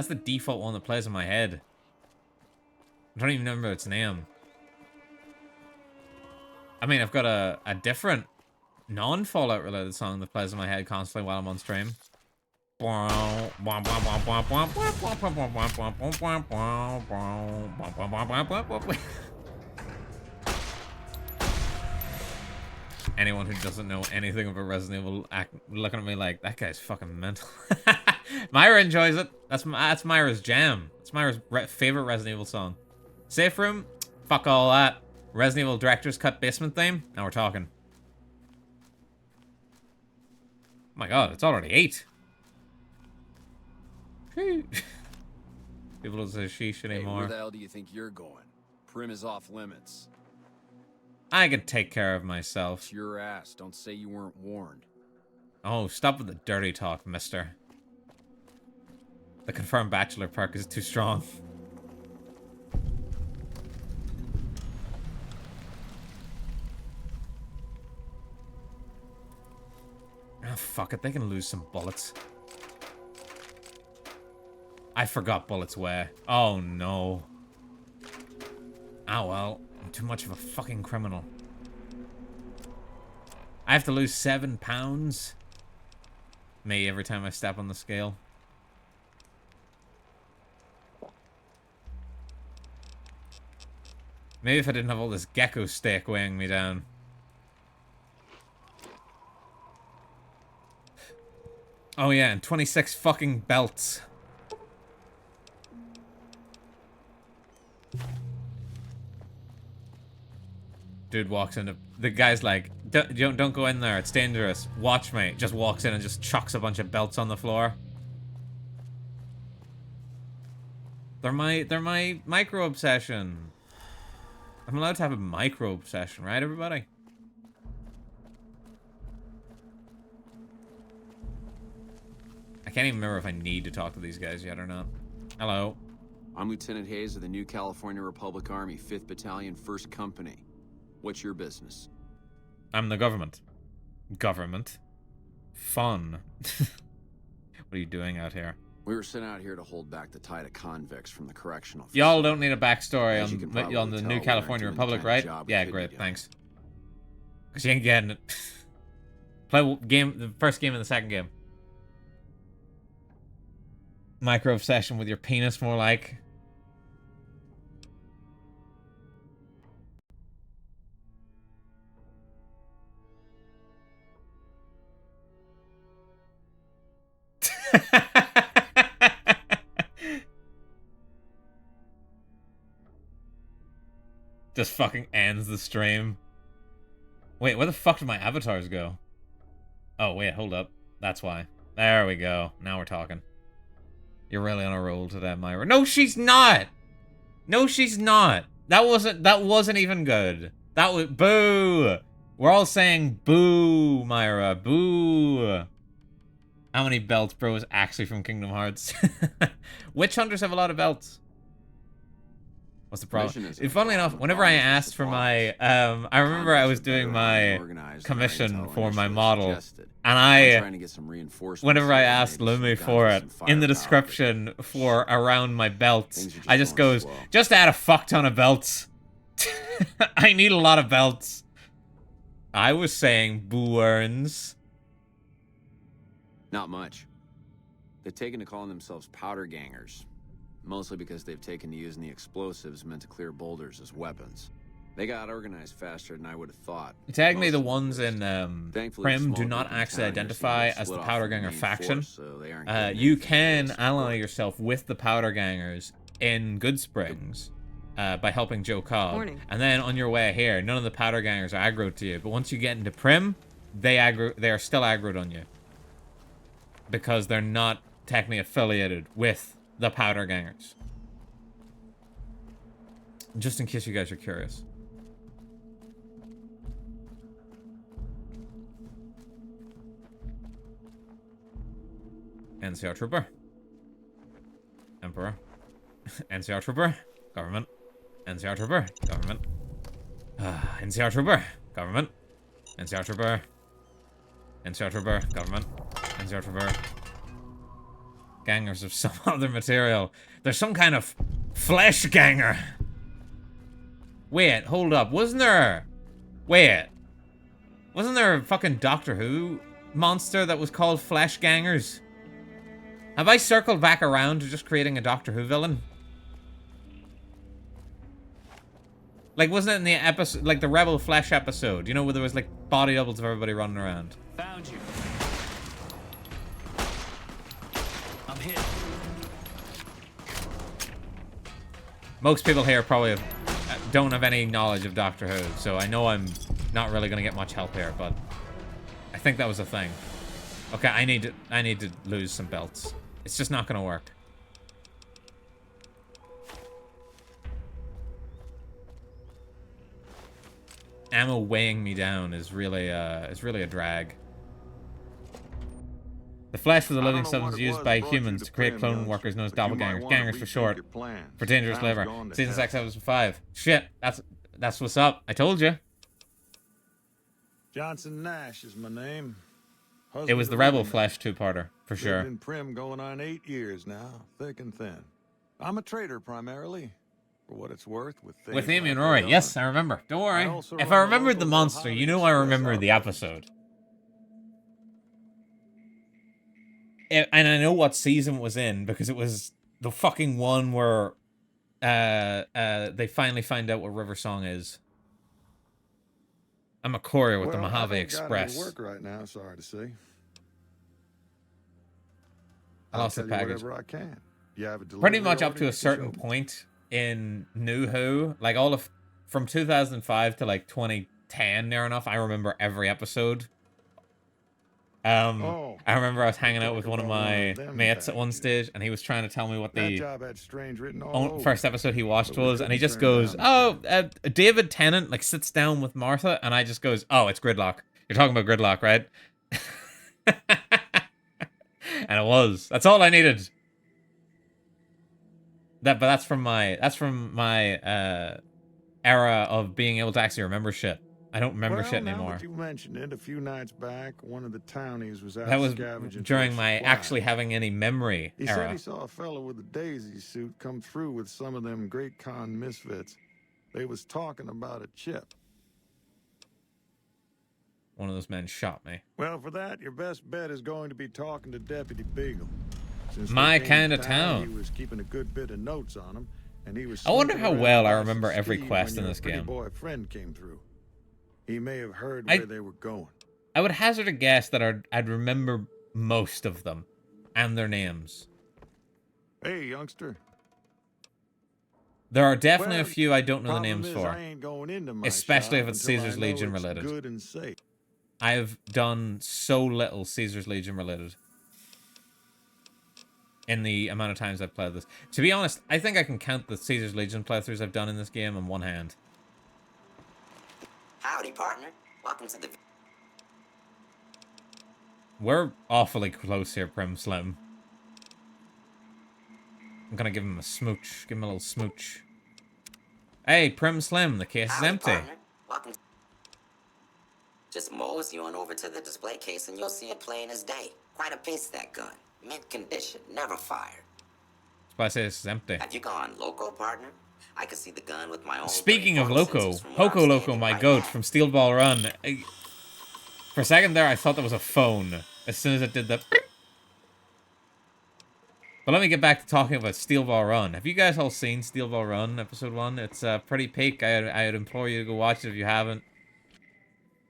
the default one that plays in my head. I don't even remember its name. I mean, I've got a different non-Fallout related song that plays in my head constantly while I'm on stream. Anyone who doesn't know anything about Resident Evil looking at me like, that guy's fucking mental. Myra enjoys it. That's Myra's jam. It's Myra's favorite Resident Evil song. Safe room? Fuck all that. Resident Evil Director's Cut basement theme? Now we're talking. Oh my god, it's already 8. People don't say sheesh anymore. Hey, where the hell do you think you're going? Prim is off limits. I can take care of myself. It's your ass. Don't say you weren't warned. Oh, stop with the dirty talk, mister. The confirmed bachelor perk is too strong. Oh, fuck it. They can lose some bullets. I forgot bullets weigh. Oh, no. Oh, well. I'm too much of a fucking criminal. I have to lose 7 pounds? Me, every time I step on the scale. Maybe if I didn't have all this gecko steak weighing me down. Oh yeah, and 26 fucking belts. Dude walks into... The guy's like, don't go in there, it's dangerous. Watch me. Just walks in and just chucks a bunch of belts on the floor. They're my micro obsession. I'm allowed to have a micro obsession, right, everybody? I can't even remember if I need to talk to these guys yet or not. Hello. I'm Lieutenant Hayes of the New California Republic Army, 5th Battalion, 1st Company. What's your business? I'm the government. Government. Fun. What are you doing out here? We were sent out here to hold back the tide of convicts from the correctional. Y'all don't need a backstory As you can probably on the tell, New we aren't California doing the Republic, kind of right? job we Yeah, could be great, doing. thanks. Because you ain't getting it. Play the first game and the second game. Micro obsession with your penis, more like. Just fucking ends the stream. Wait, where the fuck did my avatars go? Oh, wait, hold up. That's why. There we go. Now we're talking. You're really on a roll today, Myra. No, she's not! No, she's not. That wasn't even good. That was boo! We're all saying boo, Myra. Boo! How many belts, bro, is actually from Kingdom Hearts? Witch Hunters have a lot of belts. What's the problem? Funnily enough, whenever I asked for my, I remember I was doing my commission for my model, and whenever I asked Lumi for it, in the description for around my belts, I just goes, just add a fuck ton of belts. I need a lot of belts. I was saying boo-earns. Not much. They've taken to calling themselves powder gangers. Mostly because they've taken to using the explosives meant to clear boulders as weapons. They got organized faster than I would have thought. Technically, the ones in Prim do not actually identify as the Powder Ganger faction. You can ally yourself with the Powder Gangers in Goodsprings by helping Joe Cobb. Morning. And then on your way here, none of the Powder Gangers are aggroed to you. But once you get into Prim, they are still aggroed on you. Because they're not technically affiliated with the Powder Gangers. Just in case you guys are curious. NCR Trooper. Emperor. NCR Trooper. Government. NCR Trooper. Government. NCR Trooper. Government. NCR Trooper. NCR Trooper. Government. NCR Trooper. Gangers of some other material. There's some kind of flesh ganger. Wait, hold up. Wasn't there a fucking Doctor Who monster that was called Flesh Gangers? Have I circled back around to just creating a Doctor Who villain? Like, wasn't it in the episode, like the Rebel Flesh episode, you know, where there was like body doubles of everybody running around? Found you. I'm hit. Most people here probably don't have any knowledge of Doctor Who, so I know I'm not really gonna get much help here, but I think that was a thing. Okay, I need to lose some belts. It's just not gonna work. Ammo weighing me down is really a drag. The flesh of the living substance used by humans to create clone workers known as doppelgangers. Gangers for short. For dangerous liver. Season 6, episode 5. Shit, that's what's up. I told you. Johnson Nash is my name. It was the Rebel Flesh two-parter, for sure. Lived in Prim going on 8 years now, thick and thin. I'm a trader primarily, for what it's worth. With Amy and Rory. Yes, I remember. Don't worry. If I remembered the monster, you know I remember the episode. And I know what season it was in, because it was the fucking one where they finally find out what River Song is. I'm a courier with the Mojave Express. Work right now, sorry to see. I lost the package. Whatever I can. You have a Pretty much delivery up to order, a certain you can show me. point in New Who, like all of from 2005 to like 2010, near enough. I remember every episode. I remember I was hanging out with one of my mates at one stage, and he was trying to tell me what That the job had strange written all over. first episode he watched But we was, and he couldn't just turn goes, down "Oh, David Tennant like sits down with Martha," and I just goes, "Oh, it's Gridlock. You're talking about Gridlock, right?" And it was. That's all I needed. But that's from my era of being able to actually remember shit. I don't remember Well, shit now anymore. that you mentioned it, a few nights back, one of the townies was out That was scavenging during for my supplies. actually having any memory He said era. he saw a fellow with a daisy suit come through with some of them Great Khan misfits. They was talking about a chip. One of those men shot me. Well, for that, your best bet is going to be talking to Deputy Beagle. Since they My came kind of to town. He was keeping a good bit of notes on him, and he was. I wonder sneaking how around well I Boston remember every Steve quest when in your this pretty game. boy friend came through. He may have heard I- where they were going. I would hazard a guess that I'd remember most of them and their names. Hey, youngster. There are definitely a Well, few I don't know the problem names is for. I ain't going into my Especially shop if it's until I Caesar's know Legion it's related. Good and safe. I've done so little Caesar's Legion related in the amount of times I've played this. To be honest, I think I can count the Caesar's Legion playthroughs I've done in this game on one hand. Howdy, partner. Welcome to the... We're awfully close here, Prim Slim. I'm gonna give him a smooch. Give him a little smooch. Hey, Prim Slim, the case is Howdy, empty. partner. Welcome. Just mosey on over to the display case and you'll see it plain as day. Quite a piece, that gun. Mint condition, never fired. That's why I say this is empty. Have you gone loco, partner? I can see the gun with my own... Speaking of 34 Loco, sensors from where I'm Hoko Loco, standing my right goat now. from Steel Ball Run. For a second there, I thought that was a phone. As soon as it did that. But let me get back to talking about Steel Ball Run. Have you guys all seen Steel Ball Run, episode 1? It's pretty peak. I'd implore you to go watch it if you haven't.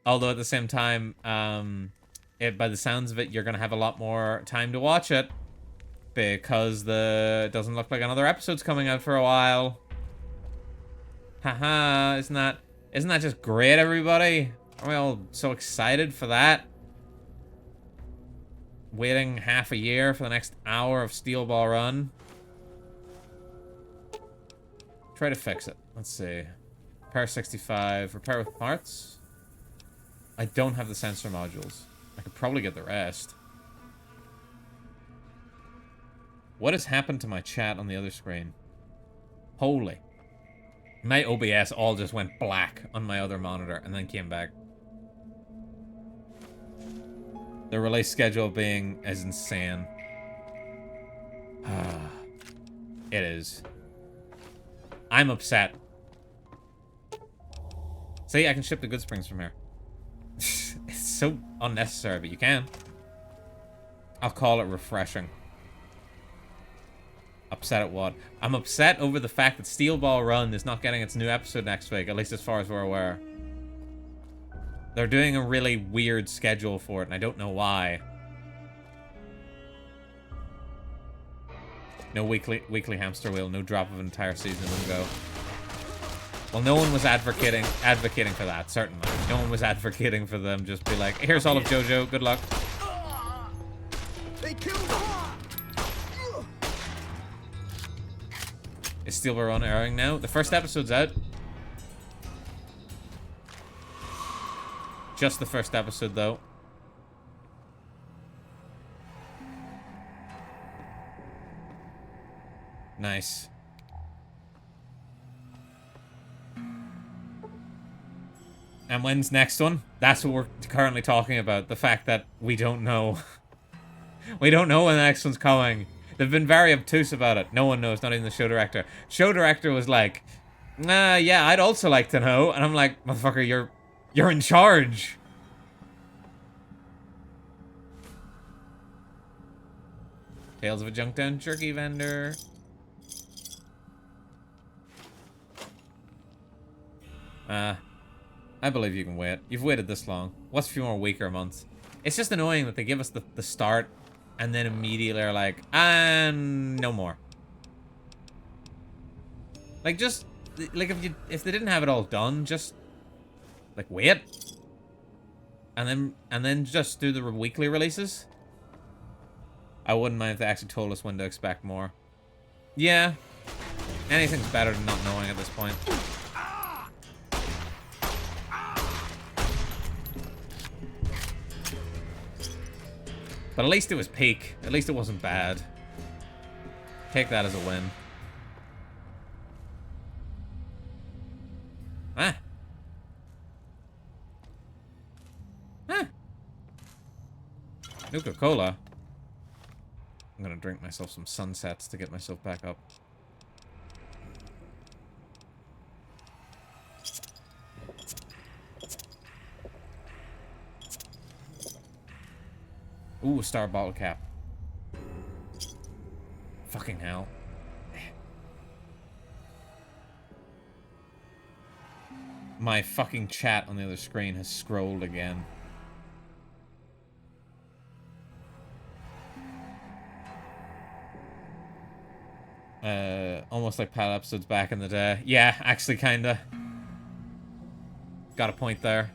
Although at the same time, by the sounds of it, you're going to have a lot more time to watch it. Because it doesn't look like another episode's coming out for a while. Haha, isn't that just great, everybody? Are we all so excited for that? Waiting half a year for the next hour of Steel Ball Run. Try to fix it. Let's see. Repair 65. Repair with parts. I don't have the sensor modules. I could probably get the rest. What has happened to my chat on the other screen? Holy. My OBS all just went black on my other monitor and then came back. The release schedule being as insane. It is. I'm upset. See, I can ship the Good Springs from here. It's so unnecessary, but you can. I'll call it refreshing. Upset at what? I'm upset over the fact that Steel Ball Run is not getting its new episode next week, at least as far as we're aware. They're doing a really weird schedule for it, and I don't know why. No weekly hamster wheel, no drop of an entire season in one go. Well, no one was advocating for that, certainly. No one was advocating for them just be like, here's all of JoJo, good luck. They killed him. Is Steel Ball Run airing now? The first episode's out. Just the first episode, though. Nice. And when's next one? That's what we're currently talking about. The fact that we don't know. We don't know when the next one's coming. They've been very obtuse about it. No one knows, not even the show director. Show director was like, yeah, I'd also like to know. And I'm like, motherfucker, you're in charge. Tales of a Junktown jerky vendor. I believe you can wait. You've waited this long. What's a few more weeks or months? It's just annoying that they give us the start and then immediately are like, and no more. Like, just, like, if they didn't have it all done, just, like, wait. And then just do the weekly releases. I wouldn't mind if they actually told us when to expect more. Yeah. Anything's better than not knowing at this point. But at least it was peak. At least it wasn't bad. Take that as a win. Ah. Nuka-Cola. I'm gonna drink myself some sunsets to get myself back up. Ooh, star bottle cap. Fucking hell. My fucking chat on the other screen has scrolled again. Almost like PAL episodes back in the day. Yeah, actually kinda. Got a point there.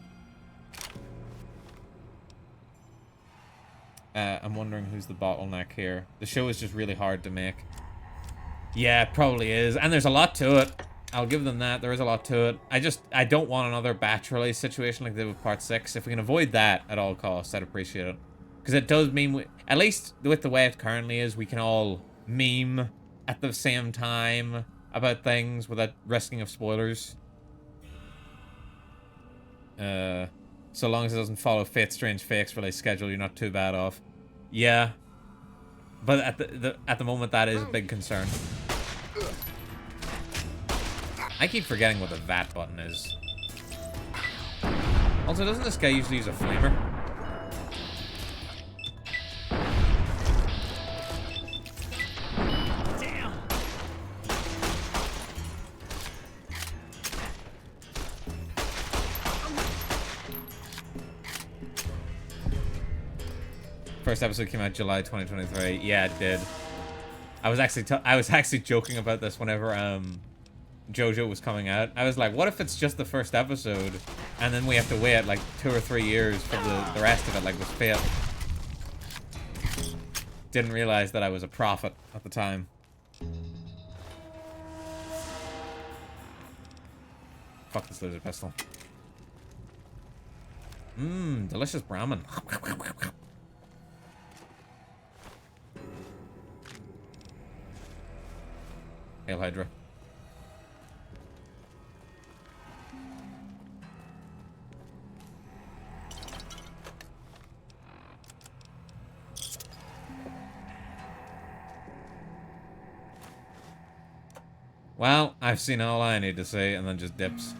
I'm wondering who's the bottleneck here. The show is just really hard to make. Yeah, it probably is. And there's a lot to it. I'll give them that. There is a lot to it. I don't want another batch release situation like they did with Part 6. If we can avoid that at all costs, I'd appreciate it. Because it does mean, at least with the way it currently is, we can all meme at the same time about things without risking of spoilers. So long as it doesn't follow Fate's Strange Fakes release schedule, you're not too bad off. Yeah. But at the moment, that is a big concern. I keep forgetting what the VAT button is. Also, doesn't this guy usually use a flamer? Damn. First episode came out July 2023. Yeah, it did. I was actually joking about this whenever JoJo was coming out. I was like, what if it's just the first episode and then we have to wait like 2 or 3 years for the rest of it, like with Fate. Didn't realize that I was a prophet at the time. Fuck this laser pistol. Mmm, delicious Brahmin. Hail Hydra. Well, I've seen all I need to say, and then just dips.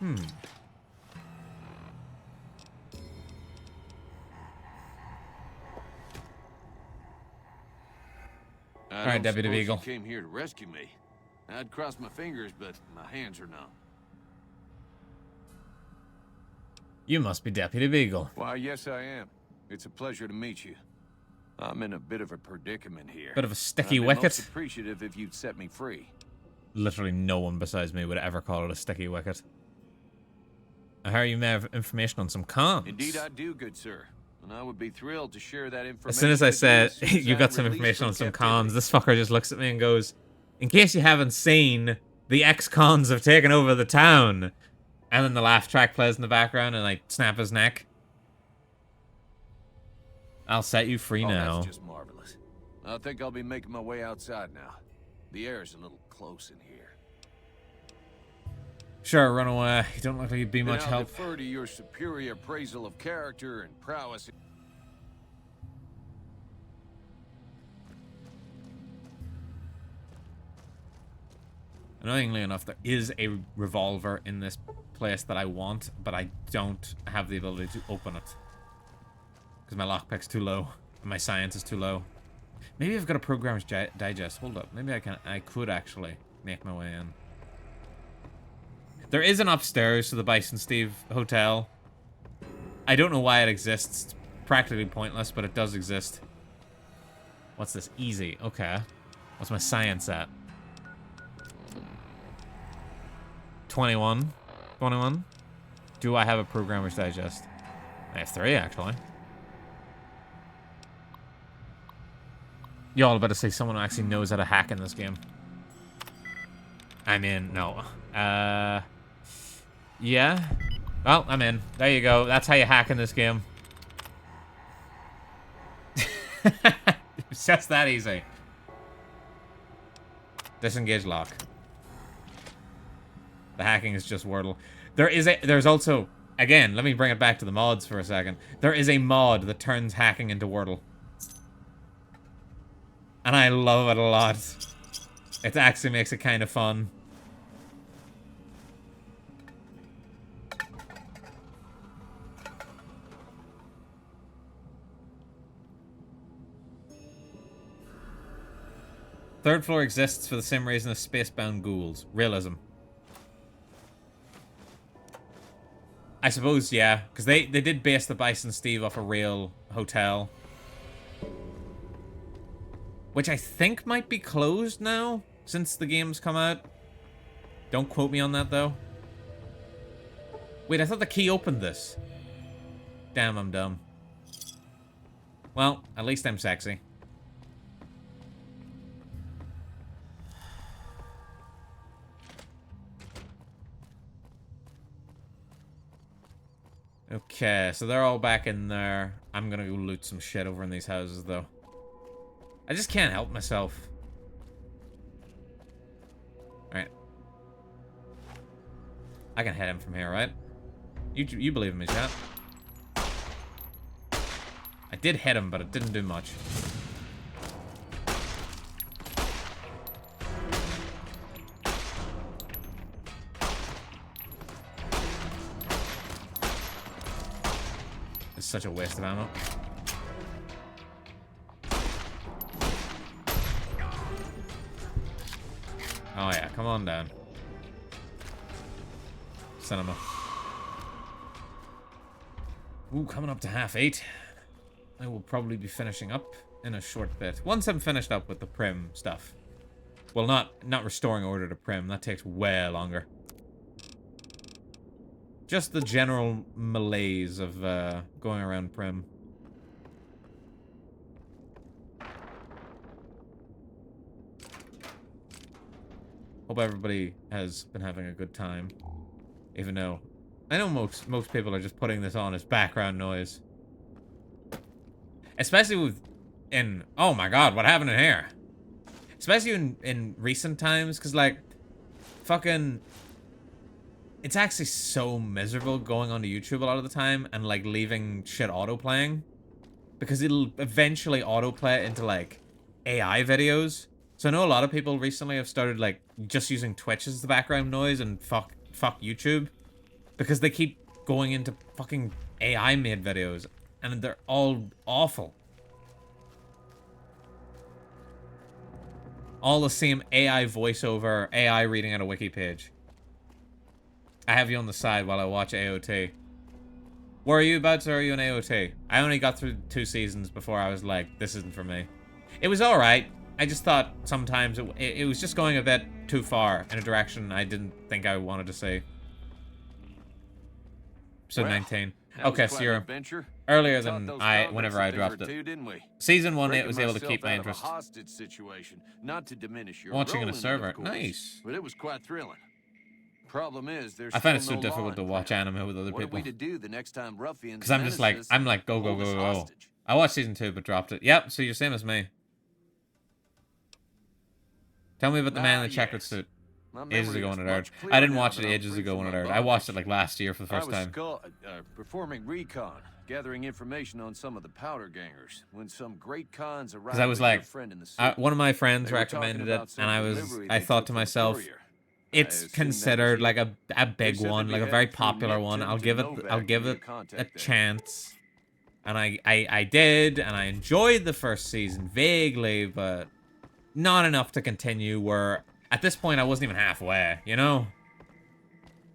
I Alright, don't Deputy suppose Beagle. You came here to rescue me. I'd cross my fingers, but my hands are numb. You must be Deputy Beagle. Why, yes, I am. It's a pleasure to meet you. I'm in a bit of a predicament here. Bit of a sticky I'd be wicket. most appreciative if you'd set me free. Literally no one besides me would ever call it a sticky wicket. I hear you may have information on some cons. Indeed, I do, good sir. And I would be thrilled to share that information. As soon as I with said as soon as you got I'm some released information from on some captivity. cons, this fucker just looks at me and goes, in case you haven't seen, the ex-cons have taken over the town. And then the laugh track plays in the background and I snap his neck. I'll set you free now. That's just marvelous. I think I'll be making my way outside now. The air's a little close in here. Sure, run away. You don't look like you'd be much I'll help. defer to your superior appraisal of character and prowess. Annoyingly enough, there is a revolver in this place that I want, but I don't have the ability to open it. Because my lockpick's too low, and my science is too low. Maybe I've got a Programmer's Digest. Hold up. Maybe I could actually make my way in. There is an upstairs to the Bison Steve Hotel. I don't know why it exists. It's practically pointless, but it does exist. What's this? Easy. Okay. What's my science at? 21. 21. Do I have a Programmer's Digest? I have 3, actually. Y'all about to say someone who actually knows how to hack in this game. I'm in. No. Yeah. Well, I'm in. There you go. That's how you hack in this game. It's just that easy. Disengage lock. The hacking is just Wordle. There's also, again, let me bring it back to the mods for a second. There is a mod that turns hacking into Wordle. And I love it a lot. It actually makes it kind of fun. Third floor exists for the same reason as spacebound ghouls. Realism. I suppose, yeah. Because they did base the Bison Steve off a real hotel. Which I think might be closed now, since the game's come out. Don't quote me on that, though. Wait, I thought the key opened this. Damn, I'm dumb. Well, at least I'm sexy. Okay, so they're all back in there. I'm gonna go loot some shit over in these houses, though. I just can't help myself. Alright. I can hit him from here, right? You believe in me, chat? I did hit him, but it didn't do much. It's such a waste of ammo. Oh yeah, come on down. Cinema. Ooh, coming up to 8:30. I will probably be finishing up in a short bit. Once I'm finished up with the Prim stuff. Well, not restoring order to Prim. That takes way longer. Just the general malaise of going around Prim. Hope everybody has been having a good time. Even though I know most people are just putting this on as background noise. Especially oh my god, what happened in here? Especially in recent times, because like fucking it's actually so miserable going onto YouTube a lot of the time and like leaving shit autoplaying. Because it'll eventually autoplay into like AI videos. So I know a lot of people recently have started like just using Twitch as the background noise and fuck YouTube. Because they keep going into fucking AI made videos and they're all awful. All the same AI voiceover, AI reading out a wiki page. I have you on the side while I watch AOT. Where are you about to? Are you in AOT? I only got through 2 seasons before I was like, this isn't for me. It was alright. I just thought sometimes it was just going a bit too far in a direction I didn't think I wanted to see. Episode 19. Okay, so you're earlier than whenever I dropped it. Season 1, it was able to keep my interest. Watching in a server. Nice. But it was quite thrilling. Problem is, there's I find it so difficult to watch anime with other people. Because I'm just like, go, go, go, go. I watched season 2, but dropped it. Yep, so you're same as me. Tell me about the man in the checkered suit. Ages ago when it aired. I didn't watch it ages ago when it aired. I watched it like last year for the first time. Performing recon, gathering information on some of the powder gangers, when some great cons arrived. Because I was like, one of my friends recommended it, and I thought to myself, it's considered like a big one, like a very popular one. I'll give it a chance. And I did, and I enjoyed the first season vaguely, but not enough to continue. Where at this point I wasn't even halfway, you know?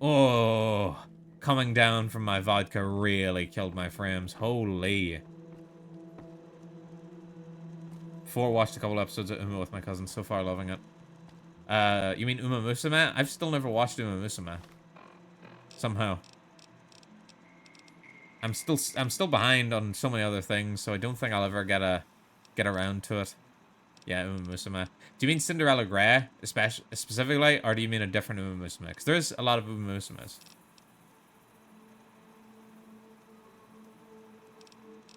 Oh, coming down from my vodka really killed my frames. Holy. Watched a couple episodes of Uma with my cousin. So far loving it. You mean Uma Musume? I've still never watched Uma Musume. Somehow. I'm still behind on so many other things, so I don't think I'll ever get around to it. Yeah, Uma Musume. Do you mean Cinderella Grey, specifically, or do you mean a different Uma Musume? Because there's a lot of Uma Musumes.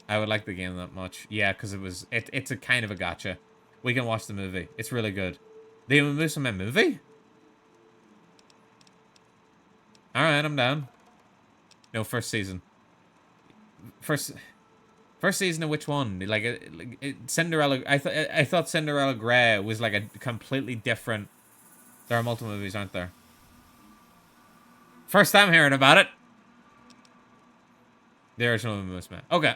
I would like the game that much. Yeah, because it's a kind of a gacha. We can watch the movie. It's really good. The Uma Musume movie? Alright, I'm down. No, first season. First season of which one? Cinderella. I thought Cinderella Grey was like a completely different. There are multiple movies, aren't there? First time hearing about it. The original Musume. Okay.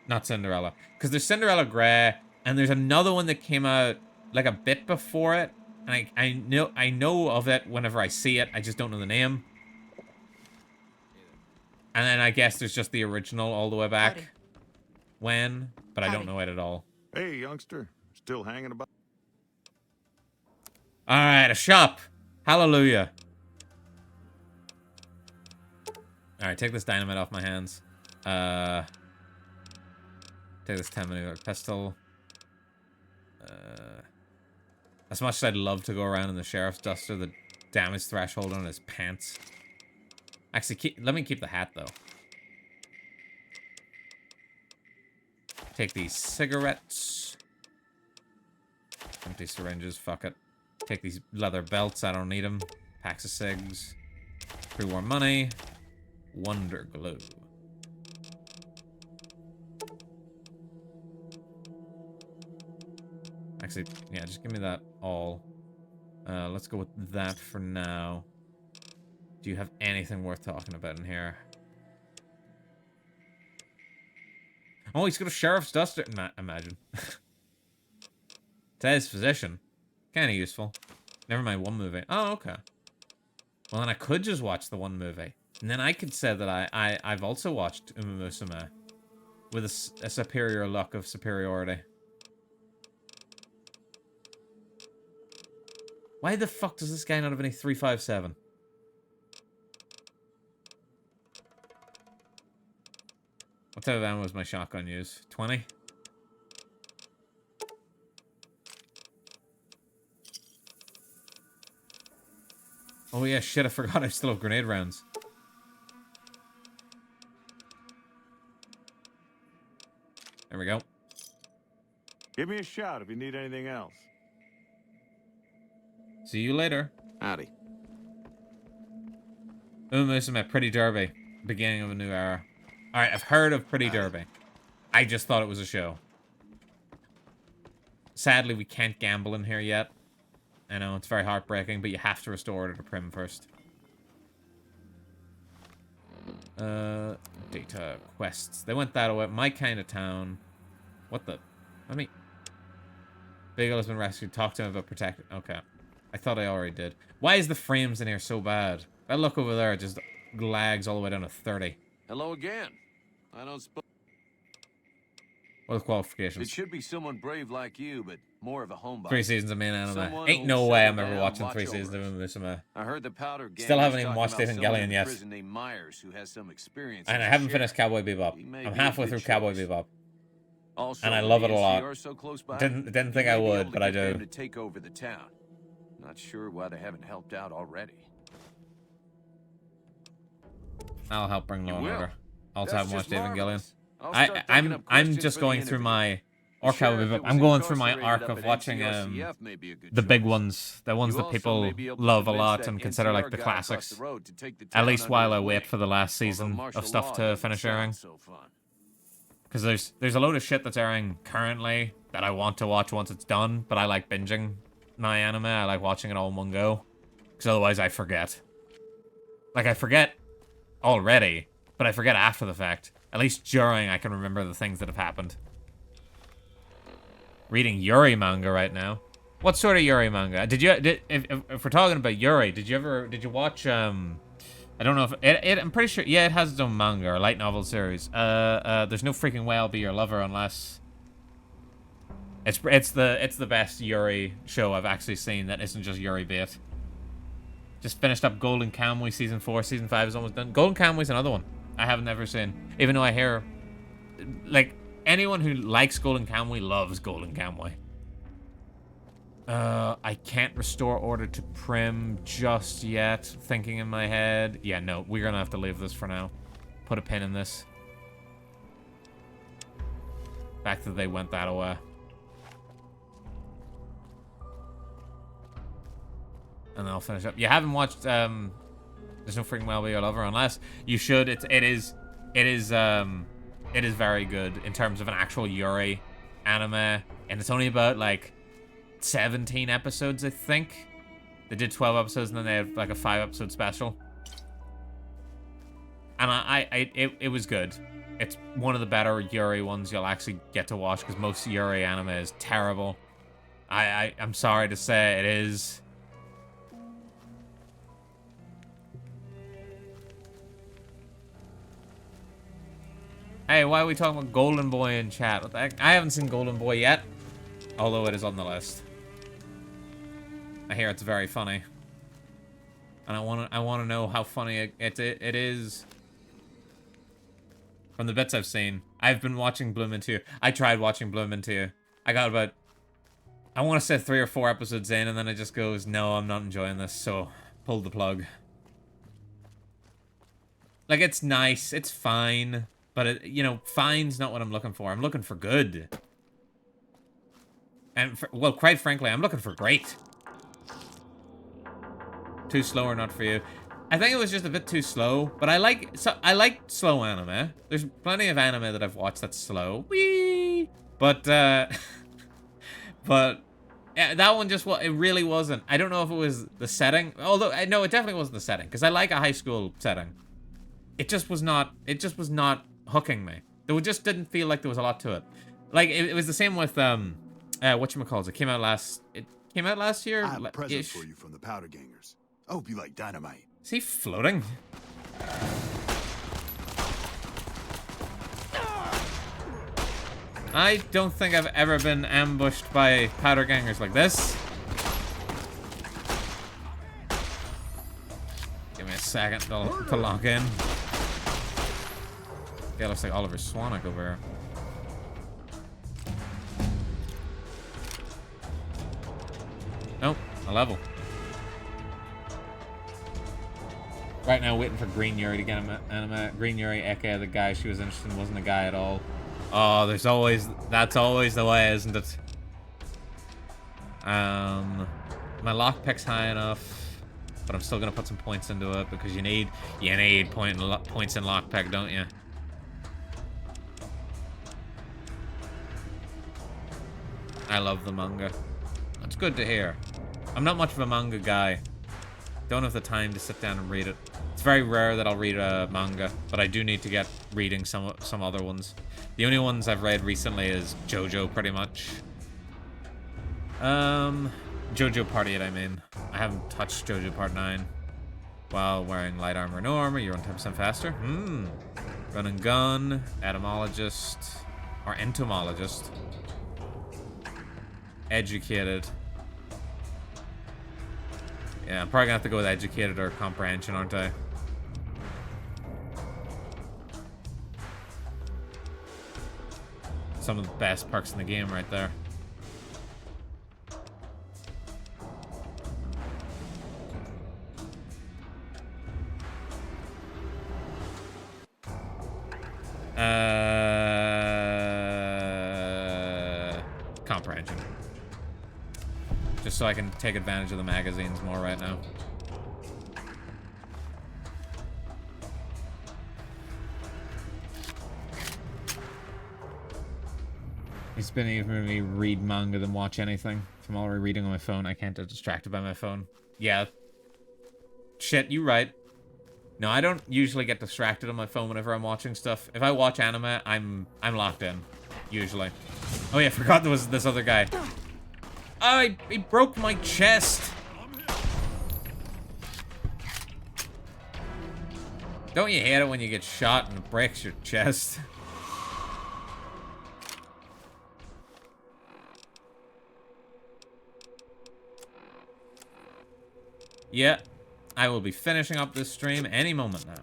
Not Cinderella, because there's Cinderella Grey, and there's another one that came out like a bit before it, and I know of it whenever I see it. I just don't know the name. And then I guess there's just the original all the way back. Howdy. When, but Howdy. I don't know it at all. Hey, youngster, still hanging about? All right, a shop. Hallelujah. All right, take this dynamite off my hands. Take this 10mm pistol. As much as I'd love to go around in the sheriff's duster, the damage threshold on his pants. Actually, let me keep the hat, though. Take these cigarettes. Empty syringes, fuck it. Take these leather belts, I don't need them. Packs of cigs. Pre-war money. Wonder glue. Actually, yeah, just give me that all. Let's go with that for now. Do you have anything worth talking about in here? Oh, he's got a sheriff's duster. Imagine. Today's physician. Kind of useful. Never mind, one movie. Oh, okay. Well, then I could just watch the one movie. And then I could say that I've also watched Uma Musume. With a superior look of superiority. Why the fuck does this guy not have any 357? What type of ammo was my shotgun use? 20? Oh yeah, shit, I forgot I still have grenade rounds. There we go. Give me a shout if you need anything else. See you later. Howdy. Uma Musume, Pretty Derby. Beginning of a new era. Alright, I've heard of Pretty Derby. I just thought it was a show. Sadly, we can't gamble in here yet. I know, it's very heartbreaking, but you have to restore order to Prim first. Data quests. They went that way. My kind of town. What the? Let me... Beagle has been rescued. Talk to him about protect... Okay. I thought I already did. Why is the frames in here so bad? If I look over there, it just lags all the way down to 30. Hello again. I don't suppose... What are the qualifications? It should be someone brave like you, but more of a homebody. 3 seasons of main anime. Ain't no way I'm ever watching 3 seasons of Musume. I heard the powder gang still haven't even watched Evangelion yet. Myers, who has some experience and I haven't finished Cowboy Bebop. I'm halfway through Cowboy Bebop. Also, and I love it a lot. So didn't think I would, but I do. To take over the town. Not sure why they haven't helped out already. I'll help bring law and order. Also haven't watched Evangelion. I'm just going through my I'm going through my arc of watching the big ones, the ones that people love a lot and consider like the classics. At least while I wait for the last season of stuff to finish airing. Because there's a load of shit that's airing currently that I want to watch once it's done, but I like binging my anime. I like watching it all in one go. Because otherwise I forget. Like I forget already, but I forget after the fact. At least during, I can remember the things that have happened. Reading Yuri manga right now. What sort of Yuri manga? If we're talking about Yuri, did you watch I don't know if I'm pretty sure, yeah, it has its own manga or light novel series. There's no freaking way I'll be your lover unless it's the best Yuri show I've actually seen that isn't just Yuri bait. Just finished up Golden Kamuy season 4, season 5 is almost done. Golden Kamuy's another one I have never seen, even though I hear like anyone who likes Golden Kamuy loves Golden Kamuy. I can't restore order to Prim just yet. Thinking in my head. Yeah, no, we're gonna have to leave this for now. Put a pin in this. Back that they went that way. And then I'll finish up. You haven't watched There's No Freaking Way I'll Be Your Lover, unless you should. It is very good in terms of an actual Yuri anime, and it's only about like 17 episodes, I think. They did 12 episodes and then they had like a 5-episode special. And it was good. It's one of the better Yuri ones you'll actually get to watch, because most Yuri anime is terrible. I'm sorry to say it is. Hey, why are we talking about Golden Boy in chat? What the heck? I haven't seen Golden Boy yet, although it is on the list. I hear it's very funny, and I want to know how funny it is. From the bits I've seen, I've been watching Bloom Into You. I tried watching Bloom Into You. I got about, I want to say 3 or 4 episodes in, and then it just goes, no, I'm not enjoying this, so pulled the plug. Like, it's nice, it's fine, but it, you know, fine's not what I'm looking for. I'm looking for good. And, well, quite frankly, I'm looking for great. Too slow or not for you. I think it was just a bit too slow, but I like slow anime. There's plenty of anime that I've watched that's slow. Whee! But yeah, that one just, it really wasn't. I don't know if it was the setting, although no, it definitely wasn't the setting, because I like a high school setting. It just was not hooking me. It just didn't feel like there was a lot to it. Like it was the same with whatchamacallit. It came out last year. I have a present for you from the Powder Gangers. I hope you like dynamite. Is he floating? I don't think I've ever been ambushed by powder gangers like this. Give me a second to lock in. Yeah, looks like Oliver Swanwick over here. Nope, a level. Right now, waiting for Green Yuri to get an anime. Green Yuri, aka the guy she was interested in, wasn't a guy at all. Oh, that's always the way, isn't it? My lockpick's high enough, but I'm still gonna put some points into it because you need points in lockpick, don't you? I love the manga. That's good to hear. I'm not much of a manga guy. Don't have the time to sit down and read it. It's very rare that I'll read a manga, but I do need to get reading some other ones. The only ones I've read recently is JoJo, pretty much. JoJo Part 8, I mean. I haven't touched JoJo Part 9. While wearing light armor, no armor, you run 10% faster. Run and gun, etymologist, or entomologist. Educated. Yeah, I'm probably gonna have to go with educated or comprehension, aren't I? Some of the best perks in the game right there. Comprehension. Just so I can take advantage of the magazines more right now. It's been easier for me to read manga than watch anything. If I'm already reading on my phone, I can't get distracted by my phone. Yeah. Shit, you right. No, I don't usually get distracted on my phone whenever I'm watching stuff. If I watch anime, I'm locked in. Usually. Oh yeah, I forgot there was this other guy. Oh, he broke my chest. Don't you hate it when you get shot and it breaks your chest? Yeah, I will be finishing up this stream any moment now.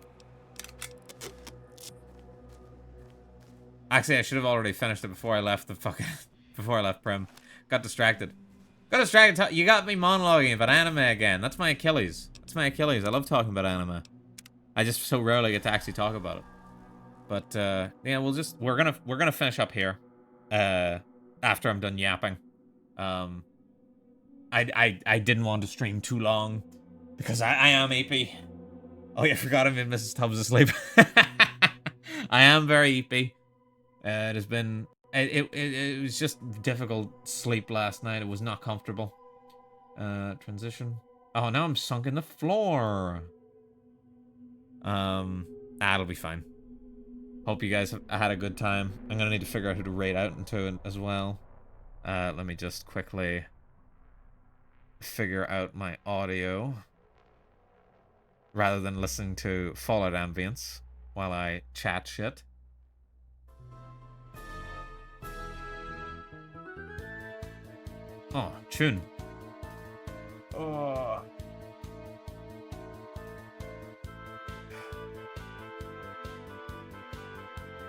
Actually, I should have already finished it before I left the fucking... before I left Prim. Got distracted. You got me monologuing about anime again. That's my Achilles. That's my Achilles. I love talking about anime. I just so rarely get to actually talk about it. But yeah, we're gonna finish up here. After I'm done yapping. And I didn't want to stream too long because I am EP. Oh yeah, I forgot I'm in Mrs. Tubbs asleep. I am very EP. It has been it was just difficult sleep last night. It was not comfortable. Transition. Oh, now I'm sunk in the floor. That'll be fine. Hope you guys have had a good time. I'm gonna need to figure out who to raid out into as well. Let me just quickly figure out my audio rather than listening to Fallout ambience while I chat shit. Oh, tune. Oh.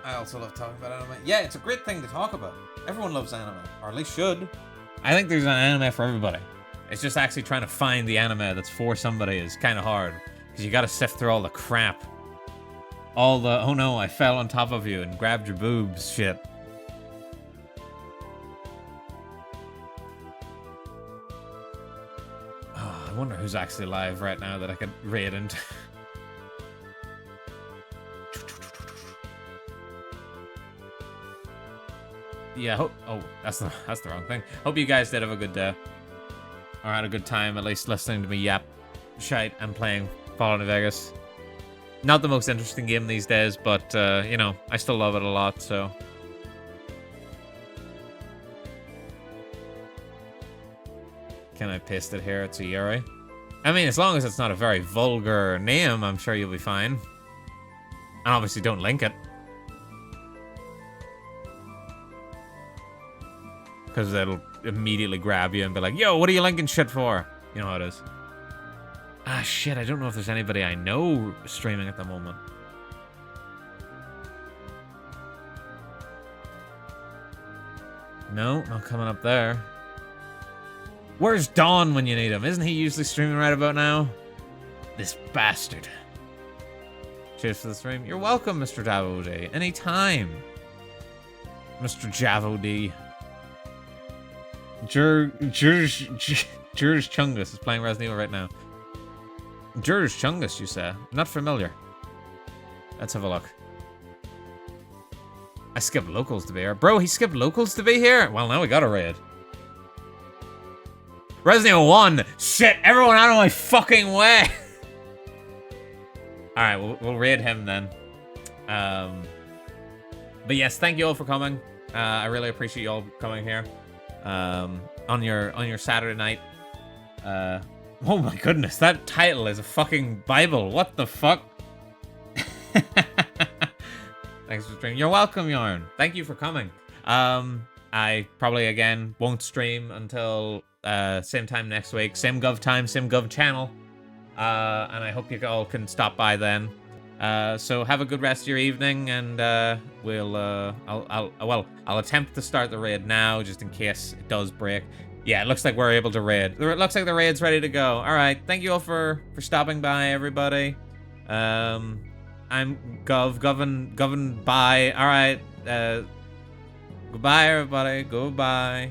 I also love talking about anime. Yeah, it's a great thing to talk about. Everyone loves anime, or at least should. I think there's an anime for everybody. It's just actually trying to find the anime that's for somebody is kind of hard. Because you gotta sift through all the crap. All the, oh no, I fell on top of you and grabbed your boobs shit. Oh, I wonder who's actually live right now that I could raid into. Yeah, oh, that's the wrong thing. Hope you guys did have a good day. Or had a good time, at least listening to me yap shite and playing Fallout New Vegas. Not the most interesting game these days, but, you know, I still love it a lot, so. Can I paste it here? It's a Yuri. I mean, as long as it's not a very vulgar name, I'm sure you'll be fine. And obviously don't link it. Because it'll immediately grab you and be like, yo, what are you linking shit for? You know how it is. Ah, shit, I don't know if there's anybody I know streaming at the moment. No, not coming up there. Where's Dawn when you need him? Isn't he usually streaming right about now? This bastard. Cheers for the stream. You're welcome, Mr. Javo D. Anytime. Mr. Javo D. Jurj Chungus is playing Resident Evil right now. Jurj Chungus, you say? Not familiar. Let's have a look. I skipped locals to be here. Bro, he skipped locals to be here? Well, now we got a raid. Resident Evil 1! Shit, everyone out of my fucking way! Alright, we'll raid him then. But yes, thank you all for coming. I really appreciate you all coming here. On your Saturday night. Oh my goodness, that title is a fucking Bible. What the fuck? Thanks for streaming. You're welcome, Yarn. Thank you for coming. I probably again won't stream until same time next week, same gov time, same gov channel. And I hope you all can stop by then. So have a good rest of your evening, and I'll attempt to start the raid now, just in case it does break. Yeah, it looks like we're able to raid. It looks like the raid's ready to go. All right, thank you all for stopping by, everybody. I'm Govin. Bye. All right. Goodbye, everybody. Goodbye.